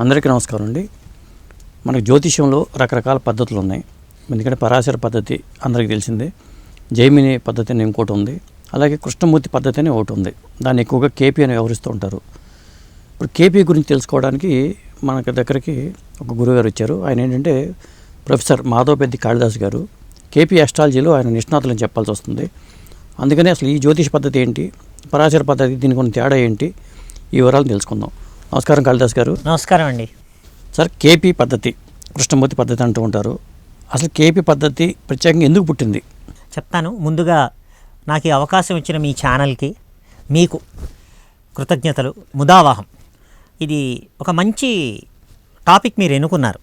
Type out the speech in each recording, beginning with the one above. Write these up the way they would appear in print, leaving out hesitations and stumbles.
అందరికీ నమస్కారం అండి. మనకు జ్యోతిష్యంలో రకరకాల పద్ధతులు ఉన్నాయి. ఎందుకంటే పరాశర పద్ధతి అందరికీ తెలిసిందే, జైమిని పద్ధతి అని ఇంకోటి ఉంది, అలాగే కృష్ణమూర్తి పద్ధతి అని ఒకటి ఉంది. దాన్ని ఎక్కువగా కేపీ అని వ్యవహరిస్తూ ఉంటారు. ఇప్పుడు కేపీ గురించి తెలుసుకోవడానికి మనకి దగ్గరికి ఒక గురువుగారు వచ్చారు. ఆయన ఏంటంటే ప్రొఫెసర్ మాధవపెద్ది కాళిదాస్ గారు. కేపీ అస్ట్రాలజీలో ఆయన నిష్ణాతులని చెప్పాల్సి వస్తుంది. అందుకని అసలు ఈ జ్యోతిష పద్ధతి ఏంటి, పరాశర పద్ధతి, దీనికి కొన్ని తేడా ఏంటి, ఈ వివరాలు తెలుసుకుందాం. నమస్కారం కాళిదాస్ గారు. నమస్కారం అండి. సార్, కేపీ పద్ధతి, కృష్ణమూర్తి పద్ధతి అంటూ ఉంటారు. అసలు కేపీ పద్ధతి ప్రత్యేకంగా ఎందుకు పుట్టింది చెప్తాను. ముందుగా నాకు ఈ అవకాశం ఇచ్చిన మీ ఛానల్కి మీకు కృతజ్ఞతలు, ముదావాహం. ఇది ఒక మంచి టాపిక్ మీరు ఎన్నుకున్నారు.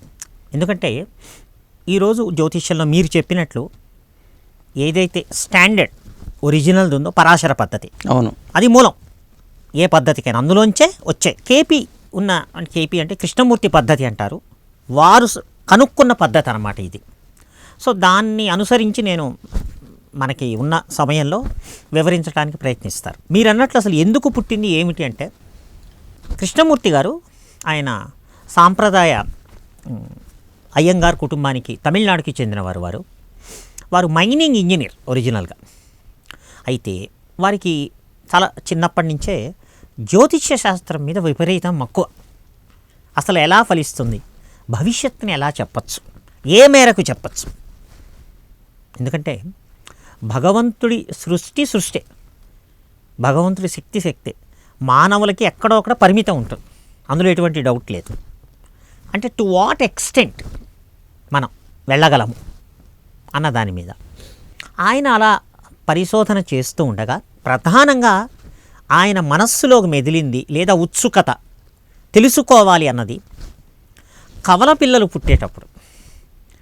ఎందుకంటే ఈరోజు జ్యోతిష్యంలో మీరు చెప్పినట్లు ఏదైతే స్టాండర్డ్ ఒరిజినల్ది ఉందో పరాశర పద్ధతి, అవును, అది మూలం ఏ పద్ధతికైనా అందులోంచే వచ్చే. కేపీ కేపీ అంటే కృష్ణమూర్తి పద్ధతి అంటారు. వారు కనుక్కున్న పద్ధతి అన్నమాట ఇది. సో దాన్ని అనుసరించి నేను మనకి ఉన్న సమయంలో వివరించడానికి ప్రయత్నిస్తారు. మీరు అన్నట్లు అసలు ఎందుకు పుట్టింది ఏమిటి అంటే, కృష్ణమూర్తి గారు ఆయన సాంప్రదాయ అయ్యంగార్ కుటుంబానికి, తమిళనాడుకి చెందినవారు. వారు మైనింగ్ ఇంజనీర్ ఒరిజినల్గా. అయితే వారికి చాలా చిన్నప్పటి నుంచే జ్యోతిష్య శాస్త్రం మీద విపరీతం మక్కువ. అసలు ఎలా ఫలిస్తుంది, భవిష్యత్తుని ఎలా చెప్పచ్చు, ఏ మేరకు చెప్పచ్చు. ఎందుకంటే భగవంతుడి సృష్టి, భగవంతుడి శక్తే. మానవులకి ఎక్కడో ఒకడ పరిమితం ఉంటుంది, అందులో ఎటువంటి డౌట్ లేదు. అంటే టు వాట్ ఎక్స్టెంట్ మనం వెళ్ళగలము అన్న దాని మీద ఆయన అలా పరిశోధన చేస్తూ ఉండగా ప్రధానంగా ఆయన మనస్సులోకి మెదిలింది లేదా ఉత్సుకత తెలుసుకోవాలి అన్నది, కవల పిల్లలు పుట్టేటప్పుడు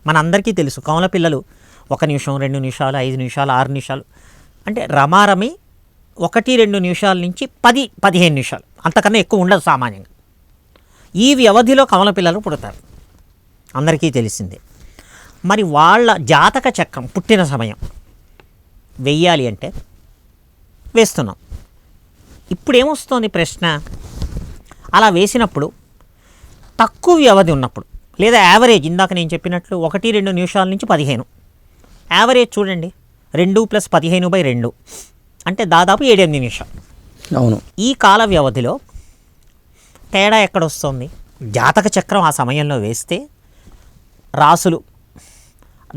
మనందరికీ తెలుసు, కవల పిల్లలు 1 నిమిషం, 2 నిమిషాలు, 5 నిమిషాలు, 6 నిమిషాలు, అంటే రమారమి 1-2 నిమిషాల నుంచి 10-15 నిమిషాలు, అంతకన్నా ఎక్కువ ఉండదు సామాన్యంగా. ఈ వ్యవధిలో కవల పిల్లలు పుడతారు, అందరికీ తెలిసిందే. మరి వాళ్ళ జాతక చక్రం పుట్టిన సమయం వెయ్యాలి అంటే వేస్తున్నాం. ఇప్పుడు ఏమొస్తుంది ప్రశ్న, అలా వేసినప్పుడు తక్కువ వ్యవధి ఉన్నప్పుడు లేదా యావరేజ్, ఇందాక నేను చెప్పినట్లు 1-2 నిమిషాల నుంచి 15, యావరేజ్ చూడండి, 2 + 15/2 అంటే దాదాపు 7-8 నిమిషాలు. అవును. ఈ కాల వ్యవధిలో తేడా ఎక్కడొస్తుంది? జాతక చక్రం ఆ సమయంలో వేస్తే రాసులు,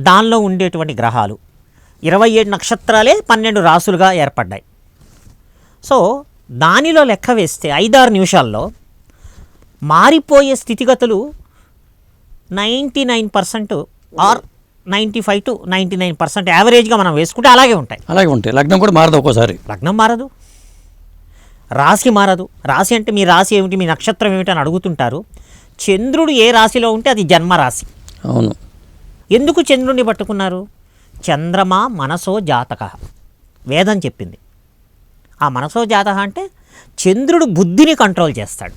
దానిలో ఉండేటువంటి గ్రహాలు 27 నక్షత్రాలే 12 రాసులుగా ఏర్పడ్డాయి. సో దానిలో లెక్క వేస్తే 5-6 నిమిషాల్లో మారిపోయే స్థితిగతులు 99% ఆర్ 95-99% యావరేజ్గా మనం వేసుకుంటే అలాగే ఉంటాయి. లగ్నం కూడా మారదు, ఒక్కోసారి లగ్నం మారదు, రాశి మారదు. రాశి అంటే మీ రాశి ఏమిటి, మీ నక్షత్రం ఏమిటి అని అడుగుతుంటారు. చంద్రుడు ఏ రాశిలో ఉంటే అది జన్మరాశి. అవును. ఎందుకు చంద్రుడిని పట్టుకున్నారు? చంద్రమా మనసో జాతక, వేదం చెప్పింది. ఆ మనసో జాతక అంటే చంద్రుడు బుద్ధిని కంట్రోల్ చేస్తాడు,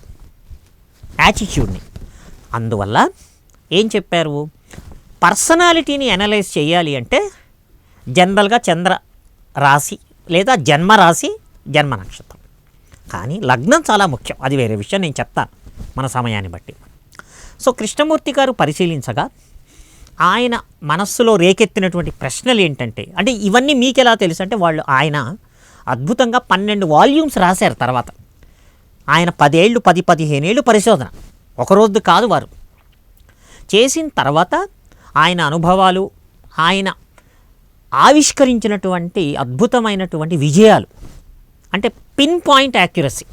యాటిట్యూడ్ని. అందువల్ల ఏం చెప్పారు, పర్సనాలిటీని అనలైజ్ చేయాలి అంటే జనరల్గా చంద్ర రాశి లేదా జన్మరాశి, జన్మ నక్షత్రం. కానీ లగ్నం చాలా ముఖ్యం, అది వేరే విషయం, నేను చెప్తాను మన సమయాన్ని బట్టి. సో కృష్ణమూర్తి గారు పరిశీలించగా ఆయన మనస్సులో రేకెత్తినటువంటి ప్రశ్నలు ఏంటంటే, అంటే ఇవన్నీ మీకు ఎలా తెలుసు అంటే, ఆయన అద్భుతంగా 12 వాల్యూమ్స్ రాశారు. తర్వాత ఆయన 10 ఏళ్ళు 10-15 ఏళ్ళు పరిశోధన, ఒకరోజు కాదు వారు చేసిన తర్వాత ఆయన అనుభవాలు, ఆయన ఆవిష్కరించినటువంటి అద్భుతమైనటువంటి విజయాలు, అంటే పిన్ పాయింట్ యాక్యురసీ,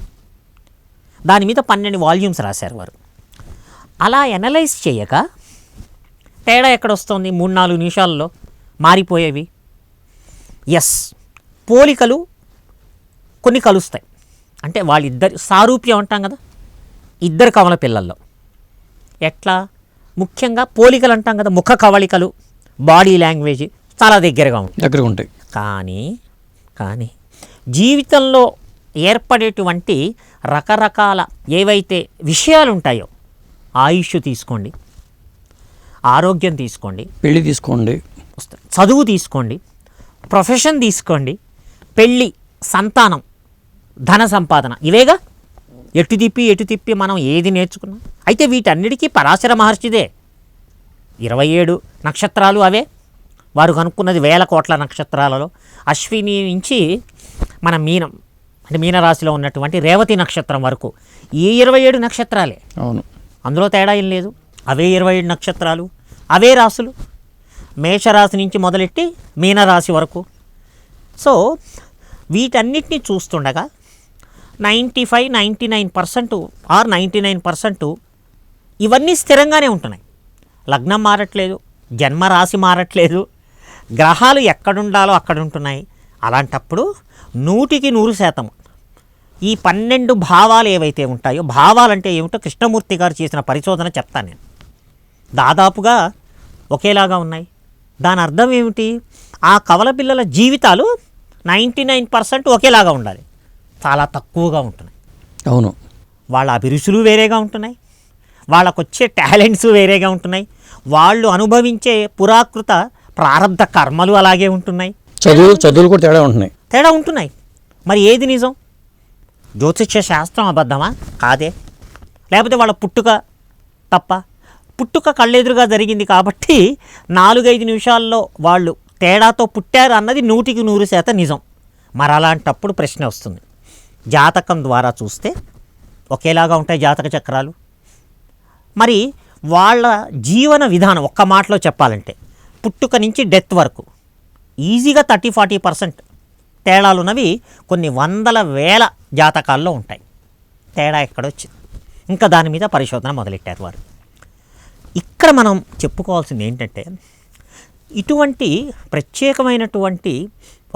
దాని మీద 12 వాల్యూమ్స్ రాశారు వారు. అలా ఎనలైజ్ చేయక తేడా ఎక్కడొస్తుంది, 3-4 నిమిషాల్లో మారిపోయేవి. పోలికలు కొన్ని కలుస్తాయి. అంటే వాళ్ళిద్దరి సారూప్యం అంటాం కదా, ఇద్దరు కవల పిల్లల్లో ఎట్లా, ముఖ్యంగా పోలికలు అంటాం కదా, ముఖ కవళికలు, బాడీ లాంగ్వేజ్ చాలా దగ్గరగా ఉంటాయి. కానీ జీవితంలో ఏర్పడేటువంటి రకరకాల ఏవైతే విషయాలు ఉంటాయో, ఆయుష్ తీసుకోండి, ఆరోగ్యం తీసుకోండి, పెళ్ళి తీసుకోండి, చదువు తీసుకోండి, ప్రొఫెషన్ తీసుకోండి, పెళ్ళి, సంతానం, ధన సంపాదన, ఇవేగా ఎటు తిప్పి మనం ఏది నేర్చుకున్నాం. అయితే వీటన్నిటికీ పరాశర మహర్షిదే 27 నక్షత్రాలు అవే. వారు కనుక్కున్నది 1000 కోట్ల నక్షత్రాలలో అశ్విని నుంచి మన మీనం అంటే మీనరాశిలో ఉన్నటువంటి రేవతి నక్షత్రం వరకు ఈ 27 నక్షత్రాలే. అవును, అందులో తేడా ఏం లేదు. అవే 27 నక్షత్రాలు, అవే రాశులు, మేషరాశి నుంచి మొదలెట్టి మీనరాశి వరకు. సో వీటన్నిటిని చూస్తుండగా 99% ఆర్ 99% ఇవన్నీ స్థిరంగానే ఉంటున్నాయి. లగ్నం మారట్లేదు, జన్మరాశి మారట్లేదు, గ్రహాలు ఎక్కడుండాలో అక్కడ ఉంటున్నాయి. అలాంటప్పుడు 100% ఈ 12 భావాలు ఏవైతే ఉంటాయో, భావాలంటే ఏమిటో కృష్ణమూర్తి గారు చేసిన పరిశోధన చెప్తాను నేను. దాదాపుగా ఒకేలాగా ఉన్నాయి. దాని అర్థం ఏమిటి? ఆ కవల పిల్లల జీవితాలు 99% ఒకేలాగా ఉండాలి, చాలా తక్కువగా ఉంటున్నాయి. అవును, వాళ్ళ అభిరుచులు వేరేగా ఉంటున్నాయి, వాళ్ళకొచ్చే టాలెంట్స్ వేరేగా ఉంటున్నాయి, వాళ్ళు అనుభవించే పురాకృత ప్రారంధ కర్మలు అలాగే ఉంటున్నాయి, చదువులు కూడా తేడా ఉంటున్నాయి. మరి ఏది నిజం? జ్యోతిష్య శాస్త్రం అబద్ధమా? కాదే. లేకపోతే వాళ్ళ పుట్టుక తప్ప? పుట్టుక కళ్ళెదురుగా జరిగింది కాబట్టి 4-5 నిమిషాల్లో వాళ్ళు తేడాతో పుట్టారు అన్నది 100% నిజం. మరి అలాంటప్పుడు ప్రశ్న వస్తుంది, జాతకం ద్వారా చూస్తే ఒకేలాగా ఉంటాయి జాతక చక్రాలు. మరి వాళ్ళ జీవన విధానం ఒక్క మాటలో చెప్పాలంటే పుట్టుక నుంచి డెత్ వరకు ఈజీగా 30-40% తేడాలున్నవి కొన్ని వందల వేల జాతకాల్లో ఉంటాయి. తేడా ఎక్కడొచ్చింది? ఇంకా దాని మీద పరిశోధన మొదలెట్టారు వారు. ఇక్కడ మనం చెప్పుకోవాల్సింది ఏంటంటే, ఇటువంటి ప్రత్యేకమైనటువంటి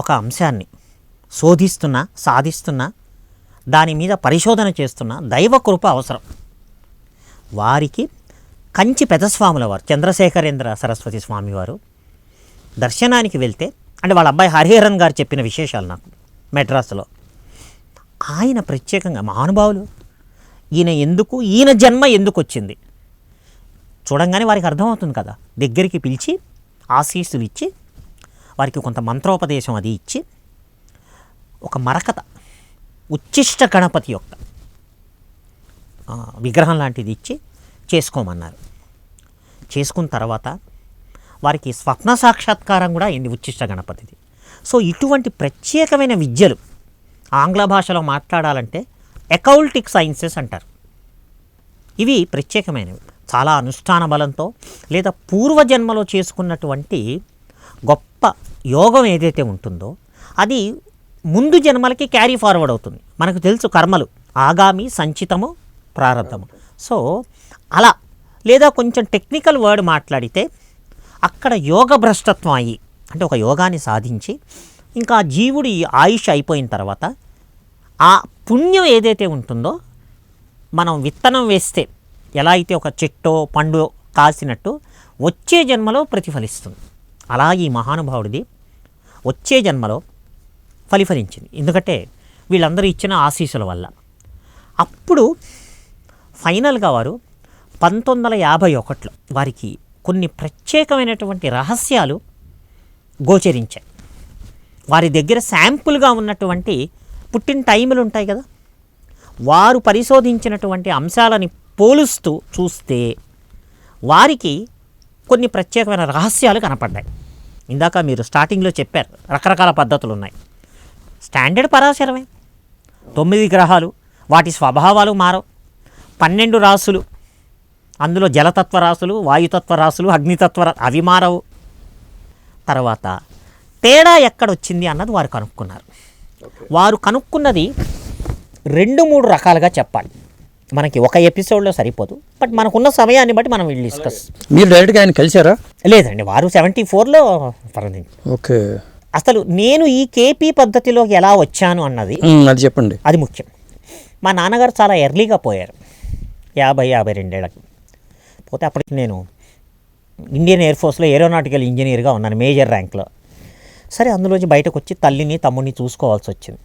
ఒక అంశాన్ని సాధిస్తున్నా దాని మీద పరిశోధన చేస్తున్న దైవకృప అవసరం. వారికి కంచి పెదస్వాముల వారు చంద్రశేఖరేంద్ర సరస్వతి స్వామి వారు దర్శనానికి వెళ్తే, అంటే వాళ్ళ అబ్బాయి హరిహరన్ గారు చెప్పిన విశేషాలు నాకు మెడ్రాస్లో. ఆయన ప్రత్యేకంగా మహానుభావులు, ఈయన జన్మ ఎందుకు వచ్చింది చూడంగానే వారికి అర్థమవుతుంది కదా. దగ్గరికి పిలిచి ఆశీస్సులు ఇచ్చి వారికి కొంత మంత్రోపదేశం అది ఇచ్చి ఒక మరకత ఉచ్చిష్ట గణపతి యొక్క విగ్రహం లాంటిది ఇచ్చి చేసుకోమన్నారు. చేసుకున్న తర్వాత వారికి స్వప్న సాక్షాత్కారం కూడా అయింది ఉచ్చిష్ట గణపతిది. సో ఇటువంటి ప్రత్యేకమైన విద్యలు ఆంగ్ల భాషలో మాట్లాడాలంటే అకౌల్టిక్ సైన్సెస్ అంటారు. ఇవి ప్రత్యేకమైనవి, చాలా అనుష్ఠాన బలంతో లేదా పూర్వజన్మలో చేసుకున్నటువంటి గొప్ప యోగం ఏదైతే ఉంటుందో అది ముందు జన్మలకి క్యారీ ఫార్వర్డ్ అవుతుంది. మనకు తెలుసు కర్మలు ఆగామి, సంచితము, ప్రారంధము. సో అలా, లేదా కొంచెం టెక్నికల్ వర్డ్ మాట్లాడితే అక్కడ యోగ భ్రష్టత్వం అయ్యి, అంటే ఒక యోగాన్ని సాధించి ఇంకా జీవుడి ఆయుష్ అయిపోయిన తర్వాత ఆ పుణ్యం ఏదైతే ఉంటుందో, మనం విత్తనం వేస్తే ఎలా అయితే ఒక చెట్టో పండు కాసినట్టు వచ్చే జన్మలో ప్రతిఫలిస్తుంది. అలా ఈ మహానుభావుడిది వచ్చే జన్మలో ఫలించింది. ఎందుకంటే వీళ్ళందరూ ఇచ్చిన ఆశీస్సుల వల్ల. అప్పుడు ఫైనల్గా వారు 1951లో వారికి కొన్ని ప్రత్యేకమైనటువంటి రహస్యాలు గోచరించాయి. వారి దగ్గర శాంపుల్గా ఉన్నటువంటి పుట్టిన టైములు ఉంటాయి కదా, వారు పరిశోధించినటువంటి అంశాలని పోలుస్తూ చూస్తే వారికి కొన్ని ప్రత్యేకమైన రహస్యాలు కనపడ్డాయి. ఇందాక మీరు స్టార్టింగ్లో చెప్పారు రకరకాల పద్ధతులు ఉన్నాయి. స్టాండర్డ్ పరాశరమే, 9 గ్రహాలు, వాటి స్వభావాలు మారవు. 12 రాసులు, అందులో జలతత్వ రాసులు, వాయుతత్వ రాసులు, అగ్నితత్వ అవి మారవు. తర్వాత తేడా ఎక్కడొచ్చింది అన్నది వారు కనుక్కున్నారు. వారు కనుక్కున్నది 2-3 రకాలుగా చెప్పాలి. మనకి ఒక ఎపిసోడ్లో సరిపోదు, బట్ మనకున్న సమయాన్ని బట్టి మనం వీళ్ళు డిస్కస్. మీరు డైరెక్ట్గా ఆయన కలిసారా? లేదండి, వారు 74లో పరండి. ఓకే. అసలు నేను ఈ కేపీ పద్ధతిలోకి ఎలా వచ్చాను అన్నది అది చెప్పండి. అది ముఖ్యం. మా నాన్నగారు చాలా ఎర్లీగా పోయారు, 50-52 ఏళ్ళకి పోతే. అప్పటికి నేను ఇండియన్ ఎయిర్ ఫోర్స్లో ఏరోనాటికల్ ఇంజనీర్గా ఉన్నాను, మేజర్ ర్యాంక్లో. సరే, అందులోంచి బయటకు వచ్చి తల్లిని తమ్ముడిని చూసుకోవాల్సి వచ్చింది.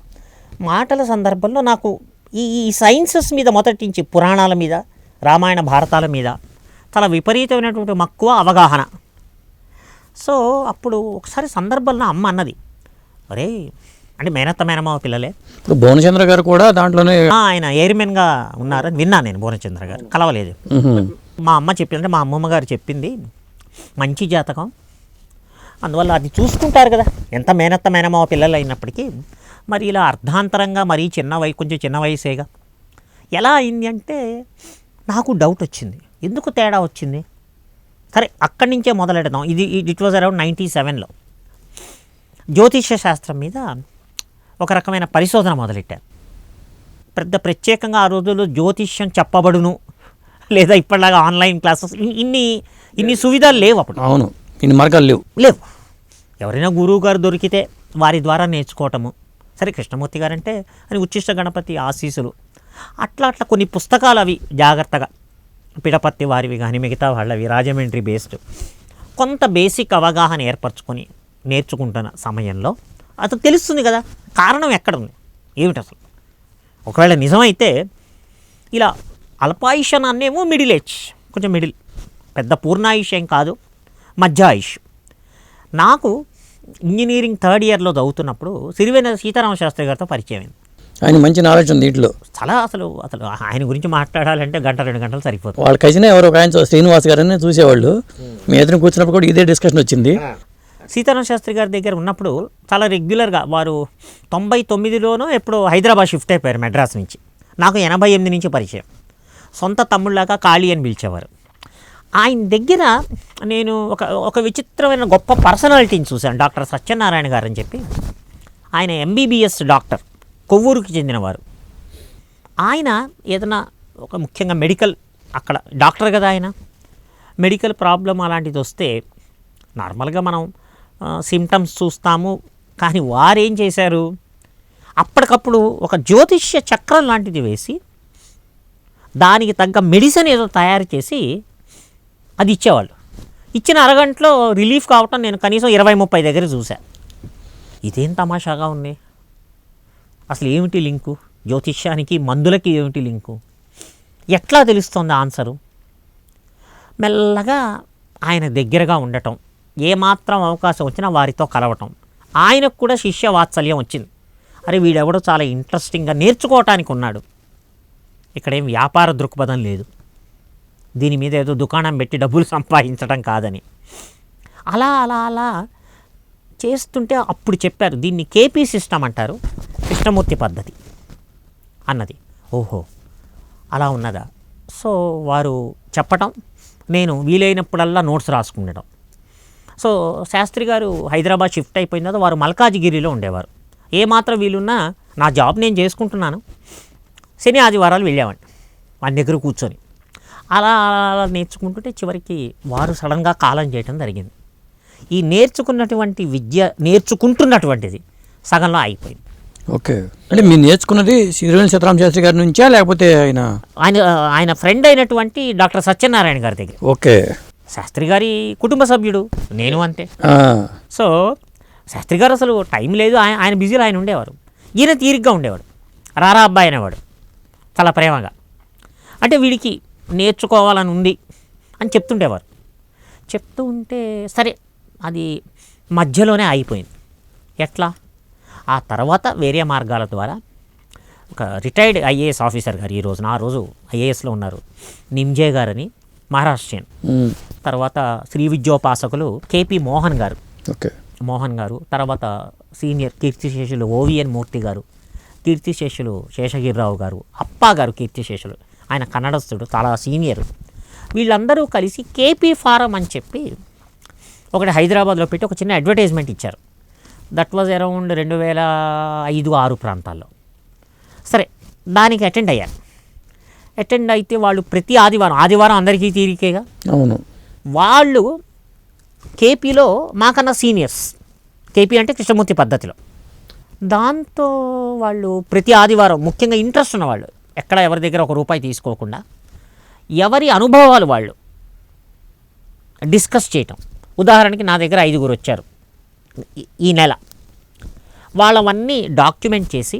మాటల సందర్భంలో నాకు ఈ సైన్సెస్ మీద మొదటి నుంచి, పురాణాల మీద, రామాయణ భారతాల మీద చాలా విపరీతమైనటువంటి మక్కువ, అవగాహన. సో అప్పుడు ఒకసారి సందర్భంలో అమ్మ అన్నది, అరే అంటే మేనత్త మేనమావ పిల్లలే. ఇప్పుడు భువనచంద్ర గారు కూడా దాంట్లోనే ఆయన ఎయిర్మెన్గా ఉన్నారని విన్నాను నేను. భువనచంద్ర గారు కలవలేదు. మా అమ్మ చెప్పిందంటే మా అమ్మమ్మ గారు చెప్పింది మంచి జాతకం, అందువల్ల అది చూసుకుంటారు కదా ఎంత మేనత్త మేనమావ పిల్లలు అయినప్పటికీ. మరి ఇలా అర్ధాంతరంగా మరీ కొంచెం చిన్న వయసేగా ఎలా అయింది అంటే నాకు డౌట్ వచ్చింది, ఎందుకు తేడా వచ్చింది. సరే అక్కడి నుంచే మొదలెడదాం. ఇట్ వాజ్ అరౌండ్ 97లో జ్యోతిష్య శాస్త్రం మీద ఒక రకమైన పరిశోధన మొదలెట్టారు. పెద్ద ప్రత్యేకంగా ఆ రోజుల్లో జ్యోతిష్యం చెప్పబడును లేదా ఇప్పటిలాగా ఆన్లైన్ క్లాసెస్ ఇన్ని సువిధాలు లేవు అప్పుడు. అవును, ఇన్ని మార్గాలు లేవు. ఎవరైనా గురువు గారు దొరికితే వారి ద్వారా నేర్చుకోవటము. సరే కృష్ణమూర్తి గారంటే అని ఉచ్చిష్ట గణపతి ఆశీస్సులు అట్లా కొన్ని పుస్తకాలు అవి జాగ్రత్తగా పిడపత్తి వారివి కానీ మిగతా వాళ్ళవి రాజమండ్రి బేస్డ్ కొంత బేసిక్ అవగాహన ఏర్పరచుకొని నేర్చుకుంటున్న సమయంలో అతను తెలుస్తుంది కదా కారణం ఎక్కడ ఉంది ఏమిటి అసలు. ఒకవేళ నిజమైతే ఇలా అల్పాయుష్యనాన్నేమో మిడిల్ ఏజ్, కొంచెం మిడిల్, పెద్ద పూర్ణాయుష్ ఏం కాదు, మధ్య ఆయుష్. నాకు ఇంజనీరింగ్ థర్డ్ ఇయర్లో చదువుతున్నప్పుడు సిరివెన సీతారామ శాస్త్రి గారితో పరిచయం అయింది. ఆయన మంచి నాలెడ్జ్ ఉంది దీంట్లో. చాలా అసలు ఆయన గురించి మాట్లాడాలంటే 1-2 గంటలు సరిపోతుంది. వాళ్ళ కజిన్ ఎవరో ఒక ఆయన శ్రీనివాస్ గారని చూసేవాళ్ళు, మీ ఎదురు కూర్చున్నప్పుడు కూడా ఇదే డిస్కషన్ వచ్చింది. సీతారామ శాస్త్రి గారి దగ్గర ఉన్నప్పుడు చాలా రెగ్యులర్గా వారు 99లోనో ఎప్పుడో హైదరాబాద్ షిఫ్ట్ అయిపోయారు మెడ్రాస్ నుంచి. నాకు 88 నుంచి పరిచయం. సొంత తమ్ముళ్ళలాగా కాళీ అని పిలిచేవారు. ఆయన దగ్గర నేను ఒక విచిత్రమైన గొప్ప పర్సనాలిటీని చూశాను. డాక్టర్ సత్యనారాయణ గారు అని చెప్పి, ఆయన MBBS డాక్టర్, కొవ్వూరుకి చెందినవారు. ఆయన ఏదైనా ఒక ముఖ్యంగా మెడికల్, అక్కడ డాక్టర్ కదా ఆయన, మెడికల్ ప్రాబ్లం అలాంటిది వస్తే నార్మల్గా మనం సిమ్టమ్స్ చూస్తాము. కానీ వారేం చేశారు, అప్పటికప్పుడు ఒక జ్యోతిష్య చక్రం లాంటిది వేసి దానికి తగ్గ మెడిసిన్ ఏదో తయారు చేసి అది ఇచ్చేవాళ్ళు. ఇచ్చిన అరగంటలో రిలీఫ్ కావటం నేను కనీసం 20-30 దగ్గర చూశాను. ఇదేం తమాషాగా ఉంది, అసలు ఏమిటి లింకు, జ్యోతిష్యానికి మందులకి ఏమిటి లింకు, ఎట్లా తెలుస్తుంది ఆన్సరు. మెల్లగా ఆయన దగ్గరగా ఉండటం, ఏమాత్రం అవకాశం వచ్చినా వారితో కలవటం, ఆయనకు కూడా శిష్య వాత్సల్యం వచ్చింది. అరే వీడెవడో చాలా ఇంట్రెస్టింగ్గా నేర్చుకోవటానికి ఉన్నాడు, ఇక్కడేం వ్యాపార దృక్పథం లేదు, దీని మీద ఏదో దుకాణం పెట్టి డబ్బులు సంపాదించడం కాదని. అలా అలా అలా చేస్తుంటే అప్పుడు చెప్పారు దీన్ని KP సిస్టమ్ అంటారు, కృష్ణమూర్తి పద్ధతి అన్నది. ఓహో అలా ఉన్నదా. సో వారు చెప్పటం, నేను వీలైనప్పుడల్లా నోట్స్ రాసుకుండటం. సో శాస్త్రి గారు హైదరాబాద్ షిఫ్ట్ అయిపోయిన తర్వాత వారు మల్కాజిగిరిలో ఉండేవారు. ఏమాత్రం వీలున్నా నా జాబ్ నేను చేసుకుంటున్నాను, శని ఆదివారాలు వెళ్ళేవాడిని వాడి దగ్గర కూర్చొని. అలా అలా నేర్చుకుంటుంటే చివరికి వారు సడన్గా కాలం చేయటం జరిగింది. ఈ నేర్చుకున్నటువంటి విద్య, నేర్చుకుంటున్నటువంటిది సగంలో అయిపోయింది. ఓకే, అంటే మీరు నేర్చుకున్నది సిరివెన సీతారామ శాస్త్రి గారి నుంచా లేకపోతే ఆయన ఫ్రెండ్ అయినటువంటి డాక్టర్ సత్యనారాయణ గారి దగ్గర. ఓకే, శాస్త్రి గారి కుటుంబ సభ్యుడు, నేను అంతే. సో శాస్త్రి గారు అసలు టైం లేదు, ఆయన బిజీలో ఆయన ఉండేవారు. ఈయన తీరిగ్గా ఉండేవాడు, రారా అబ్బాయి అనేవాడు చాలా ప్రేమగా. అంటే వీడికి నేర్చుకోవాలని ఉంది అని చెప్తుండేవారు. చెప్తూ ఉంటే సరే అది మధ్యలోనే అయిపోయింది. ఎట్లా, ఆ తర్వాత వేరే మార్గాల ద్వారా ఒక రిటైర్డ్ IAS ఆఫీసర్ గారు, ఆ రోజు IASలో ఉన్నారు, నిమ్జే గారని, మహారాష్ట్రియన్. తర్వాత శ్రీ విద్యోపాసకులు KP మోహన్ గారు. ఓకే, మోహన్ గారు తర్వాత సీనియర్ కీర్తిశేషులు OVN మూర్తి గారు, కీర్తిశేషులు శేషగిరిరావు గారు, అప్పా గారు కీర్తిశేషులు, ఆయన కన్నడస్థుడు, చాలా సీనియర్. వీళ్ళందరూ కలిసి KP ఫారం అని చెప్పి ఒకటి హైదరాబాద్లో పెట్టి ఒక చిన్న అడ్వర్టైజ్మెంట్ ఇచ్చారు. దట్ వాజ్ అరౌండ్ 2005-6 ప్రాంతాల్లో. సరే దానికి అటెండ్ అయ్యాను. అటెండ్ అయితే వాళ్ళు ప్రతి ఆదివారం అందరికీ తీరికేగా. అవును, వాళ్ళు KPలో మాకన్నా సీనియర్స్, KP అంటే కృష్ణమూర్తి పద్ధతిలో. దాంతో వాళ్ళు ప్రతి ఆదివారం, ముఖ్యంగా ఇంట్రెస్ట్ ఉన్నవాళ్ళు, ఎక్కడ ఎవరి దగ్గర ₹1 తీసుకోకుండా ఎవరి అనుభవాలు వాళ్ళు డిస్కస్ చేయటం. ఉదాహరణకి నా దగ్గర 5 వచ్చారు ఈ నెల, వాళ్ళవన్నీ డాక్యుమెంట్ చేసి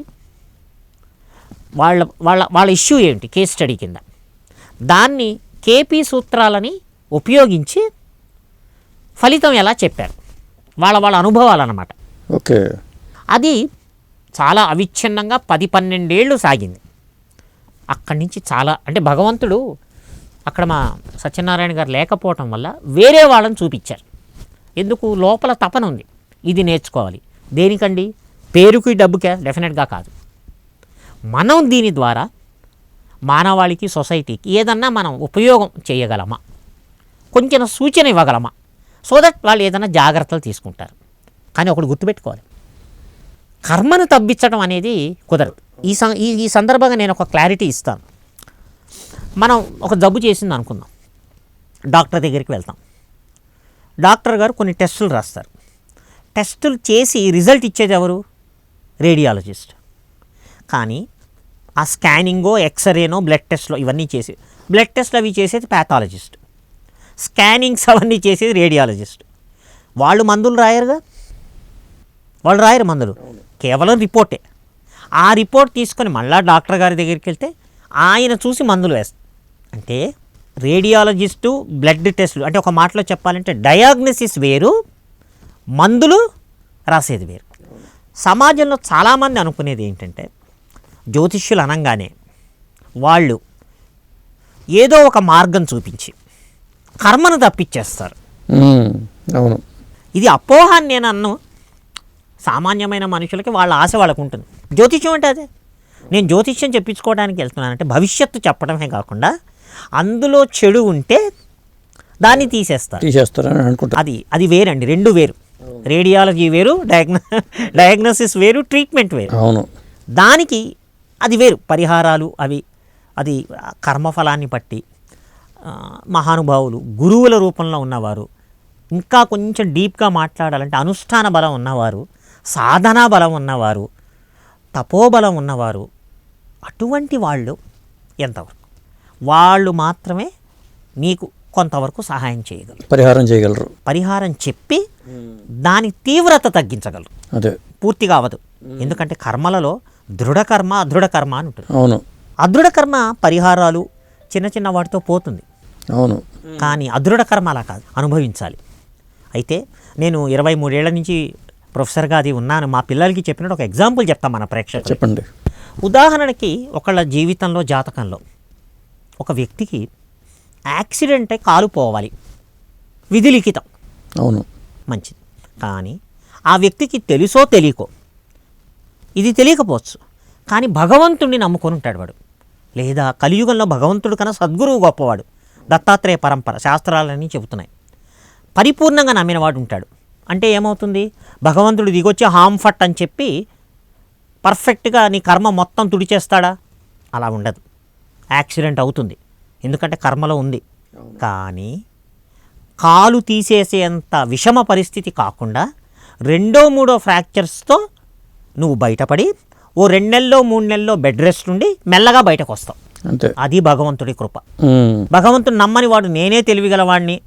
వాళ్ళ వాళ్ళ వాళ్ళ ఇష్యూ ఏమిటి కేస్ స్టడీ కింద దాన్ని KP సూత్రాలని ఉపయోగించి ఫలితం ఎలా చెప్పారు, వాళ్ళ అనుభవాలు అన్నమాట. ఓకే, అది చాలా అవిచ్ఛిన్నంగా 10-12 ఏళ్ళు సాగింది. అక్కడి నుంచి చాలా అంటే భగవంతుడు అక్కడ మా సత్యనారాయణ గారు లేకపోవటం వల్ల వేరే వాళ్ళని చూపించారు. ఎందుకు? లోపల తపన ఉంది, ఇది నేర్చుకోవాలి. దేనికండి? పేరుకి డబ్బుకే? డెఫినెట్గా కాదు. మనం దీని ద్వారా మానవాళికి, సొసైటీకి ఏదన్నా మనం ఉపయోగం చేయగలమా, కొంచెం సూచన ఇవ్వగలమా, సో దట్ వాళ్ళు ఏదైనా జాగ్రత్తలు తీసుకుంటారు. కానీ ఒకటి గుర్తుపెట్టుకోవాలి, కర్మను తగ్గించడం అనేది కుదరదు. ఈ సందర్భంగా నేను ఒక క్లారిటీ ఇస్తాను. మనం ఒక జబ్బు చేసింది అనుకుందాం, డాక్టర్ దగ్గరికి వెళ్తాం. డాక్టర్ గారు కొన్ని టెస్టులు రాస్తారు. టెస్టులు చేసి రిజల్ట్ ఇచ్చేది ఎవరు? రేడియాలజిస్ట్. కానీ ఆ స్కానింగో, ఎక్స్రేనో, బ్లడ్ టెస్ట్లో ఇవన్నీ చేసి, బ్లడ్ టెస్ట్లు అవి చేసేది ప్యాథాలజిస్ట్, స్కానింగ్స్ అవన్నీ చేసేది రేడియాలజిస్ట్. వాళ్ళు మందులు రాయరుగా, వాళ్ళు రాయరు మందులు, కేవలం రిపోర్టే. ఆ రిపోర్ట్ తీసుకొని మళ్ళా డాక్టర్ గారి దగ్గరికి వెళ్తే ఆయన చూసి మందులు వేస్తారు. అంటే రేడియాలజిస్టు, బ్లడ్ టెస్టులు, అంటే ఒక మాటలో చెప్పాలంటే డయాగ్నోసిస్ వేరు, మందులు రాసేది వేరు. సమాజంలో చాలామంది అనుకునేది ఏంటంటే జ్యోతిష్యులు అనగానే వాళ్ళు ఏదో ఒక మార్గం చూపించి కర్మను తప్పించేస్తారు. అవును, ఇది అపోహ అని నేను అన్ను. సామాన్యమైన మనుషులకి వాళ్ళ ఆశ వాళ్ళకు ఉంటుంది. జ్యోతిష్యం అంటే అదే. నేను జ్యోతిష్యం చెప్పించుకోవడానికి వెళ్తున్నానంటే భవిష్యత్తు చెప్పడమే కాకుండా అందులో చెడు ఉంటే దాన్ని తీసేస్తారని అనుకుంటా. అది వేరండి, రెండు వేరు. రేడియాలజీ వేరు, డయాగ్నోసిస్ వేరు, ట్రీట్మెంట్ వేరు. అవును, దానికి అది వేరు. పరిహారాలు అది కర్మఫలాన్ని బట్టి మహానుభావులు, గురువుల రూపంలో ఉన్నవారు, ఇంకా కొంచెం డీప్గా మాట్లాడాలంటే అనుష్ఠాన బలం ఉన్నవారు, సాధనా బలం ఉన్నవారు, తపోబలం ఉన్నవారు, అటువంటి వాళ్ళు ఎంతవరకు వాళ్ళు మాత్రమే నీకు కొంతవరకు సహాయం చేయగలరు, పరిహారం చెప్పి దాని తీవ్రత తగ్గించగలరు. అదే పూర్తిగా అవ్వదు. ఎందుకంటే కర్మలలో దృఢకర్మ, అదృఢకర్మ అని ఉంటుంది. అవును, అదృఢకర్మ పరిహారాలు చిన్న చిన్న వాటితో పోతుంది. అవును, కానీ అదృఢకర్మ అలా కాదు, అనుభవించాలి. అయితే నేను 23 ఏళ్ల నుంచి ప్రొఫెసర్గా అది ఉన్నాను. మా పిల్లలకి చెప్పినట్టు ఒక ఎగ్జాంపుల్ చెప్తాం మన ప్రేక్షకులు. చెప్పండి. ఉదాహరణకి ఒకళ్ళ జీవితంలో, జాతకంలో ఒక వ్యక్తికి యాక్సిడెంట్ అయి కాలు పోవాలి, విధి లిఖితం. అవును, మంచిది. కానీ ఆ వ్యక్తికి తెలుసో తెలియకో, ఇది తెలియకపోవచ్చు, కానీ భగవంతుడిని నమ్ముకొని ఉంటాడు వాడు. లేదా కలియుగంలో భగవంతుడు కన్నా సద్గురువు గొప్పవాడు. దత్తాత్రేయ పరంపర శాస్త్రాలన్నీ చెబుతున్నాయి. పరిపూర్ణంగా నమ్మినవాడు ఉంటాడు. అంటే ఏమవుతుంది? భగవంతుడు దిగొచ్చి హామ్ అని చెప్పి పర్ఫెక్ట్గా నీ కర్మ మొత్తం తుడిచేస్తాడా? అలా ఉండదు. యాక్సిడెంట్ అవుతుంది, ఎందుకంటే కర్మలో ఉంది. కానీ కాలు తీసేసేంత విషమ పరిస్థితి కాకుండా 2-3 ఫ్రాక్చర్స్తో నువ్వు బయటపడి ఓ 2 నెలల్లో 3 నెలల్లో బెడ్ రెస్ట్ నుండి మెల్లగా బయటకు వస్తావు. అంతే. అది భగవంతుడి కృప. భగవంతుడు నమ్మని వాడు, నేనే తెలివిగలవాడిని,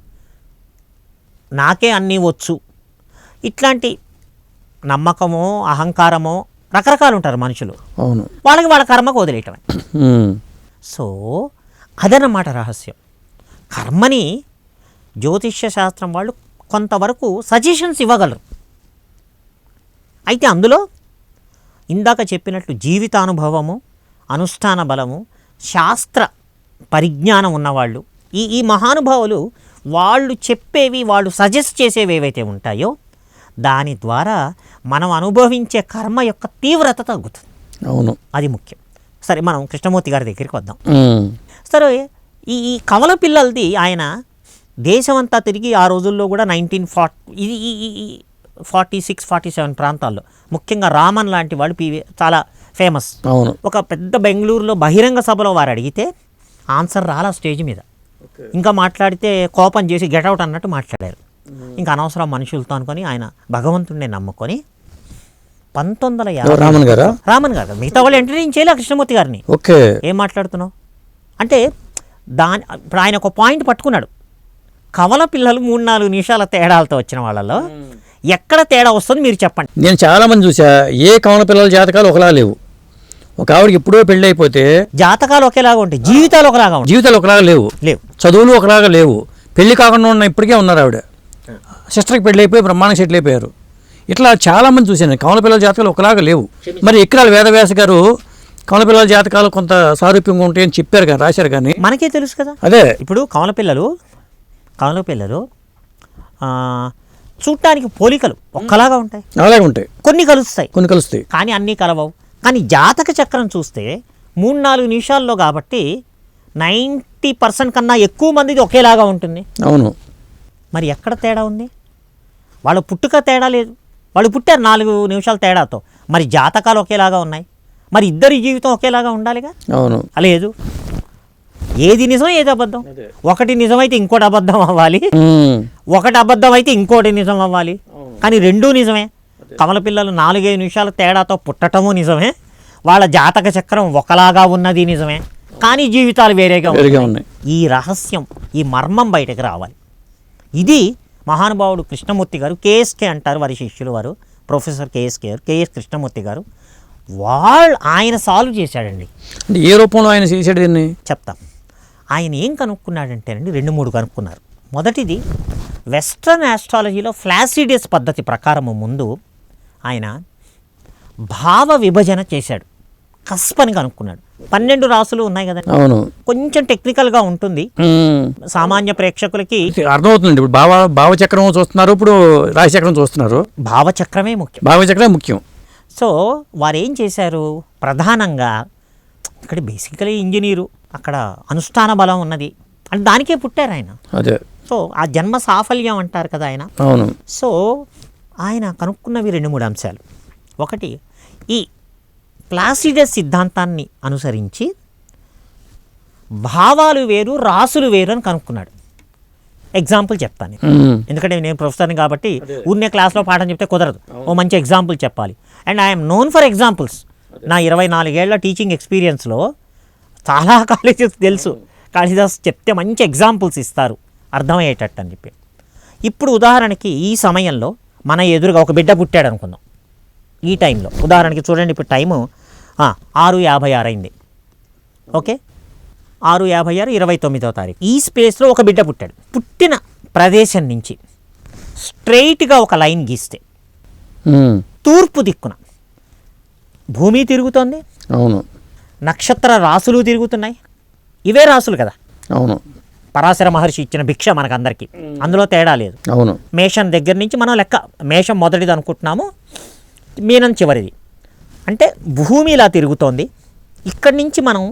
నాకే అన్నీ వచ్చు, ఇట్లాంటి నమ్మకమో అహంకారమో రకరకాలు ఉంటారు మనుషులు. అవును, వాళ్ళకి వాళ్ళ కర్మకు వదిలేయటమే. సో అదన్నమాట రహస్యం. కర్మని జ్యోతిష్య శాస్త్రం వాళ్ళు కొంతవరకు సజెషన్స్ ఇవ్వగలరు. అయితే అందులో ఇందాక చెప్పినట్లు జీవితానుభవము, అనుష్ఠాన బలము, శాస్త్ర పరిజ్ఞానం ఉన్నవాళ్ళు, ఈ మహానుభావులు వాళ్ళు చెప్పేవి, వాళ్ళు సజెస్ట్ చేసేవి ఏవైతే ఉంటాయో దాని ద్వారా మనం అనుభవించే కర్మ యొక్క తీవ్రత తగ్గుతుంది. అవును, అది ముఖ్యం. సరే, మనం కృష్ణమూర్తి గారి దగ్గరికి వద్దాం. సరే, ఈ కవల పిల్లలది ఆయన దేశమంతా తిరిగి ఆ రోజుల్లో కూడా 1946-47 ప్రాంతాల్లో, ముఖ్యంగా రామన్ లాంటి వాళ్ళు చాలా ఫేమస్. అవును, ఒక పెద్ద బెంగళూరులో బహిరంగ సభలో వారు అడిగితే ఆన్సర్ రాలా స్టేజ్ మీద. ఇంకా మాట్లాడితే కోపం చేసి గెటౌట్ అన్నట్టు మాట్లాడారు. ఇంకా అనవసరం మనుషులతో అనుకొని ఆయన భగవంతుడిని నమ్ముకొని 1950 రామన్ గారు, మిగతా వాళ్ళు ఎంటర్టైన్ చేయలే కృష్ణమూర్తి గారిని. ఏం మాట్లాడుతున్నావు అంటే ఇప్పుడు ఆయన ఒక పాయింట్ పట్టుకున్నాడు. కవల పిల్లలు 3-4 నిమిషాల తేడాలతో వచ్చిన వాళ్ళలో ఎక్కడ తేడా వస్తుంది మీరు చెప్పండి. నేను చాలా మంది చూసా, ఏ కవల పిల్లల జాతకాలు ఒకలా లేవు. ఒక ఆవిడకి ఎప్పుడో పెళ్ళి అయిపోతే జాతకాలు ఒకేలాగా ఉంటాయి, జీవితాలు ఒకలాగా లేవు, చదువులు ఒకలాగా లేవు. పెళ్లి కాకుండా ఉన్న ఇప్పటికే ఉన్నారు. ఆవిడ సిస్టర్కి పెళ్ళి అయిపోయి బ్రహ్మాండంగా సెటిల్ అయిపోయారు. ఇట్లా చాలామంది చూశాను. కమల పిల్లల జాతకాలు ఒకలాగా లేవు. మరి ఎకరాల వేదవ్యాస గారు కమల పిల్లల జాతకాలు కొంత సారూప్యంగా ఉంటాయని చెప్పారు కానీ రాశారు కానీ మనకే తెలుసు కదా. అదే ఇప్పుడు కమల పిల్లలు చూడటానికి పోలికలు ఒక్కలాగా ఉంటాయి, అలాగే ఉంటాయి, కొన్ని కలుస్తాయి కానీ అన్నీ కలవవు. కానీ జాతక చక్రం చూస్తే 3-4 నిమిషాల్లో కాబట్టి 90% కన్నా ఎక్కువ మందిది ఒకేలాగా ఉంటుంది. అవును. మరి ఎక్కడ తేడా ఉంది? వాళ్ళ పుట్టుక తేడా లేదు, వాళ్ళు పుట్టారు 4 నిమిషాల తేడాతో. మరి జాతకాలు ఒకేలాగా ఉన్నాయి, మరి ఇద్దరి జీవితం ఒకేలాగా ఉండాలిగా. అవును. లేదు, ఏది నిజం ఏది అబద్ధం. ఒకటి నిజమైతే ఇంకోటి అబద్ధం అవ్వాలి, ఒకటి అబద్ధం అయితే ఇంకోటి నిజం అవ్వాలి. కానీ రెండూ నిజమే. కమల పిల్లలు 4-5 నిమిషాల తేడాతో పుట్టటము నిజమే, వాళ్ళ జాతక చక్రం ఒకలాగా ఉన్నది నిజమే, కానీ జీవితాలు వేరేగా ఉన్నాయి. ఈ రహస్యం, ఈ మర్మం బయటకు రావాలి. ఇది మహానుభావుడు కృష్ణమూర్తి గారు, కేఎస్కే అంటారు వారి శిష్యులు, వారు ప్రొఫెసర్ కేఎస్ కృష్ణమూర్తి గారు, ఆయన సాల్వ్ చేశాడండి. అంటే ఏ రూపంలో ఆయన చేశాడు దీన్ని చెప్తాం. ఆయన ఏం కనుక్కున్నాడంటేనండి 2-3 కనుక్కున్నారు. మొదటిది వెస్ట్రన్ ఆస్ట్రాలజీలో ఫ్లాసిడియస్ పద్ధతి ప్రకారము ముందు ఆయన భావ విభజన చేశాడు, కస్పని కనుక్కున్నాడు. 12 రాసులు ఉన్నాయి కదండి. అవును. కొంచెం టెక్నికల్గా ఉంటుంది, సామాన్య ప్రేక్షకులకి అర్థమవుతుంది. ఇప్పుడు భావచక్రం చూస్తున్నారు, ఇప్పుడు రాశిచక్రం చూస్తున్నారు. భావచక్రమే ముఖ్యం. సో వారు ఏం చేశారు, ప్రధానంగా ఇక్కడ బేసికలీ ఇంజనీరు, అక్కడ అనుష్ఠాన బలం ఉన్నది అంటే దానికే పుట్టారు ఆయన. అదే. సో ఆ జన్మ సాఫల్యం అంటారు కదా ఆయన. అవును. సో ఆయన కనుక్కున్నవి 2-3 అంశాలు. ఒకటి, ఈ ప్లాసిడస్ సిద్ధాంతాన్ని అనుసరించి భావాలు వేరు రాసులు వేరు అని కనుక్కున్నాడు. ఎగ్జాంపుల్ చెప్తాను, ఎందుకంటే నేను ప్రొఫెసర్ని కాబట్టి ఊరినే క్లాస్లో పాఠం చెప్తే కుదరదు, ఓ మంచి ఎగ్జాంపుల్ చెప్పాలి. And I'm known for examples. నా 24 ఏళ్ల టీచింగ్ ఎక్స్పీరియన్స్లో చాలా కాలేజెస్ తెలుసు, కాళిదాస్ చెప్తే మంచి ఎగ్జాంపుల్స్ ఇస్తారు అర్థమయ్యేటట్టు అని చెప్పి. ఇప్పుడు ఉదాహరణకి ఈ సమయంలో మన ఎదురుగా ఒక బిడ్డ పుట్టాడు అనుకుందాం. ఈ టైంలో ఉదాహరణకి చూడండి, ఇప్పుడు టైము 6:56 అయింది. ఓకే, 6:56 29వ తారీఖు. ఈ స్పేస్లో ఒక బిడ్డ పుట్టాడు. పుట్టిన ప్రదేశం నుంచి స్ట్రెయిట్గా ఒక లైన్ గీస్తే తూర్పు దిక్కున భూమి తిరుగుతోంది. అవును. నక్షత్ర రాసులు తిరుగుతున్నాయి. ఇవే రాసులు కదా. అవును. పరాశర మహర్షి ఇచ్చిన భిక్ష మనకందరికీ, అందులో తేడా లేదు. అవును. మేషం దగ్గర నుంచి మనం లెక్క, మేషం మొదటిది అనుకుంటున్నాము, మీనం చివరిది. అంటే భూమి ఇలా తిరుగుతోంది. ఇక్కడి నుంచి మనం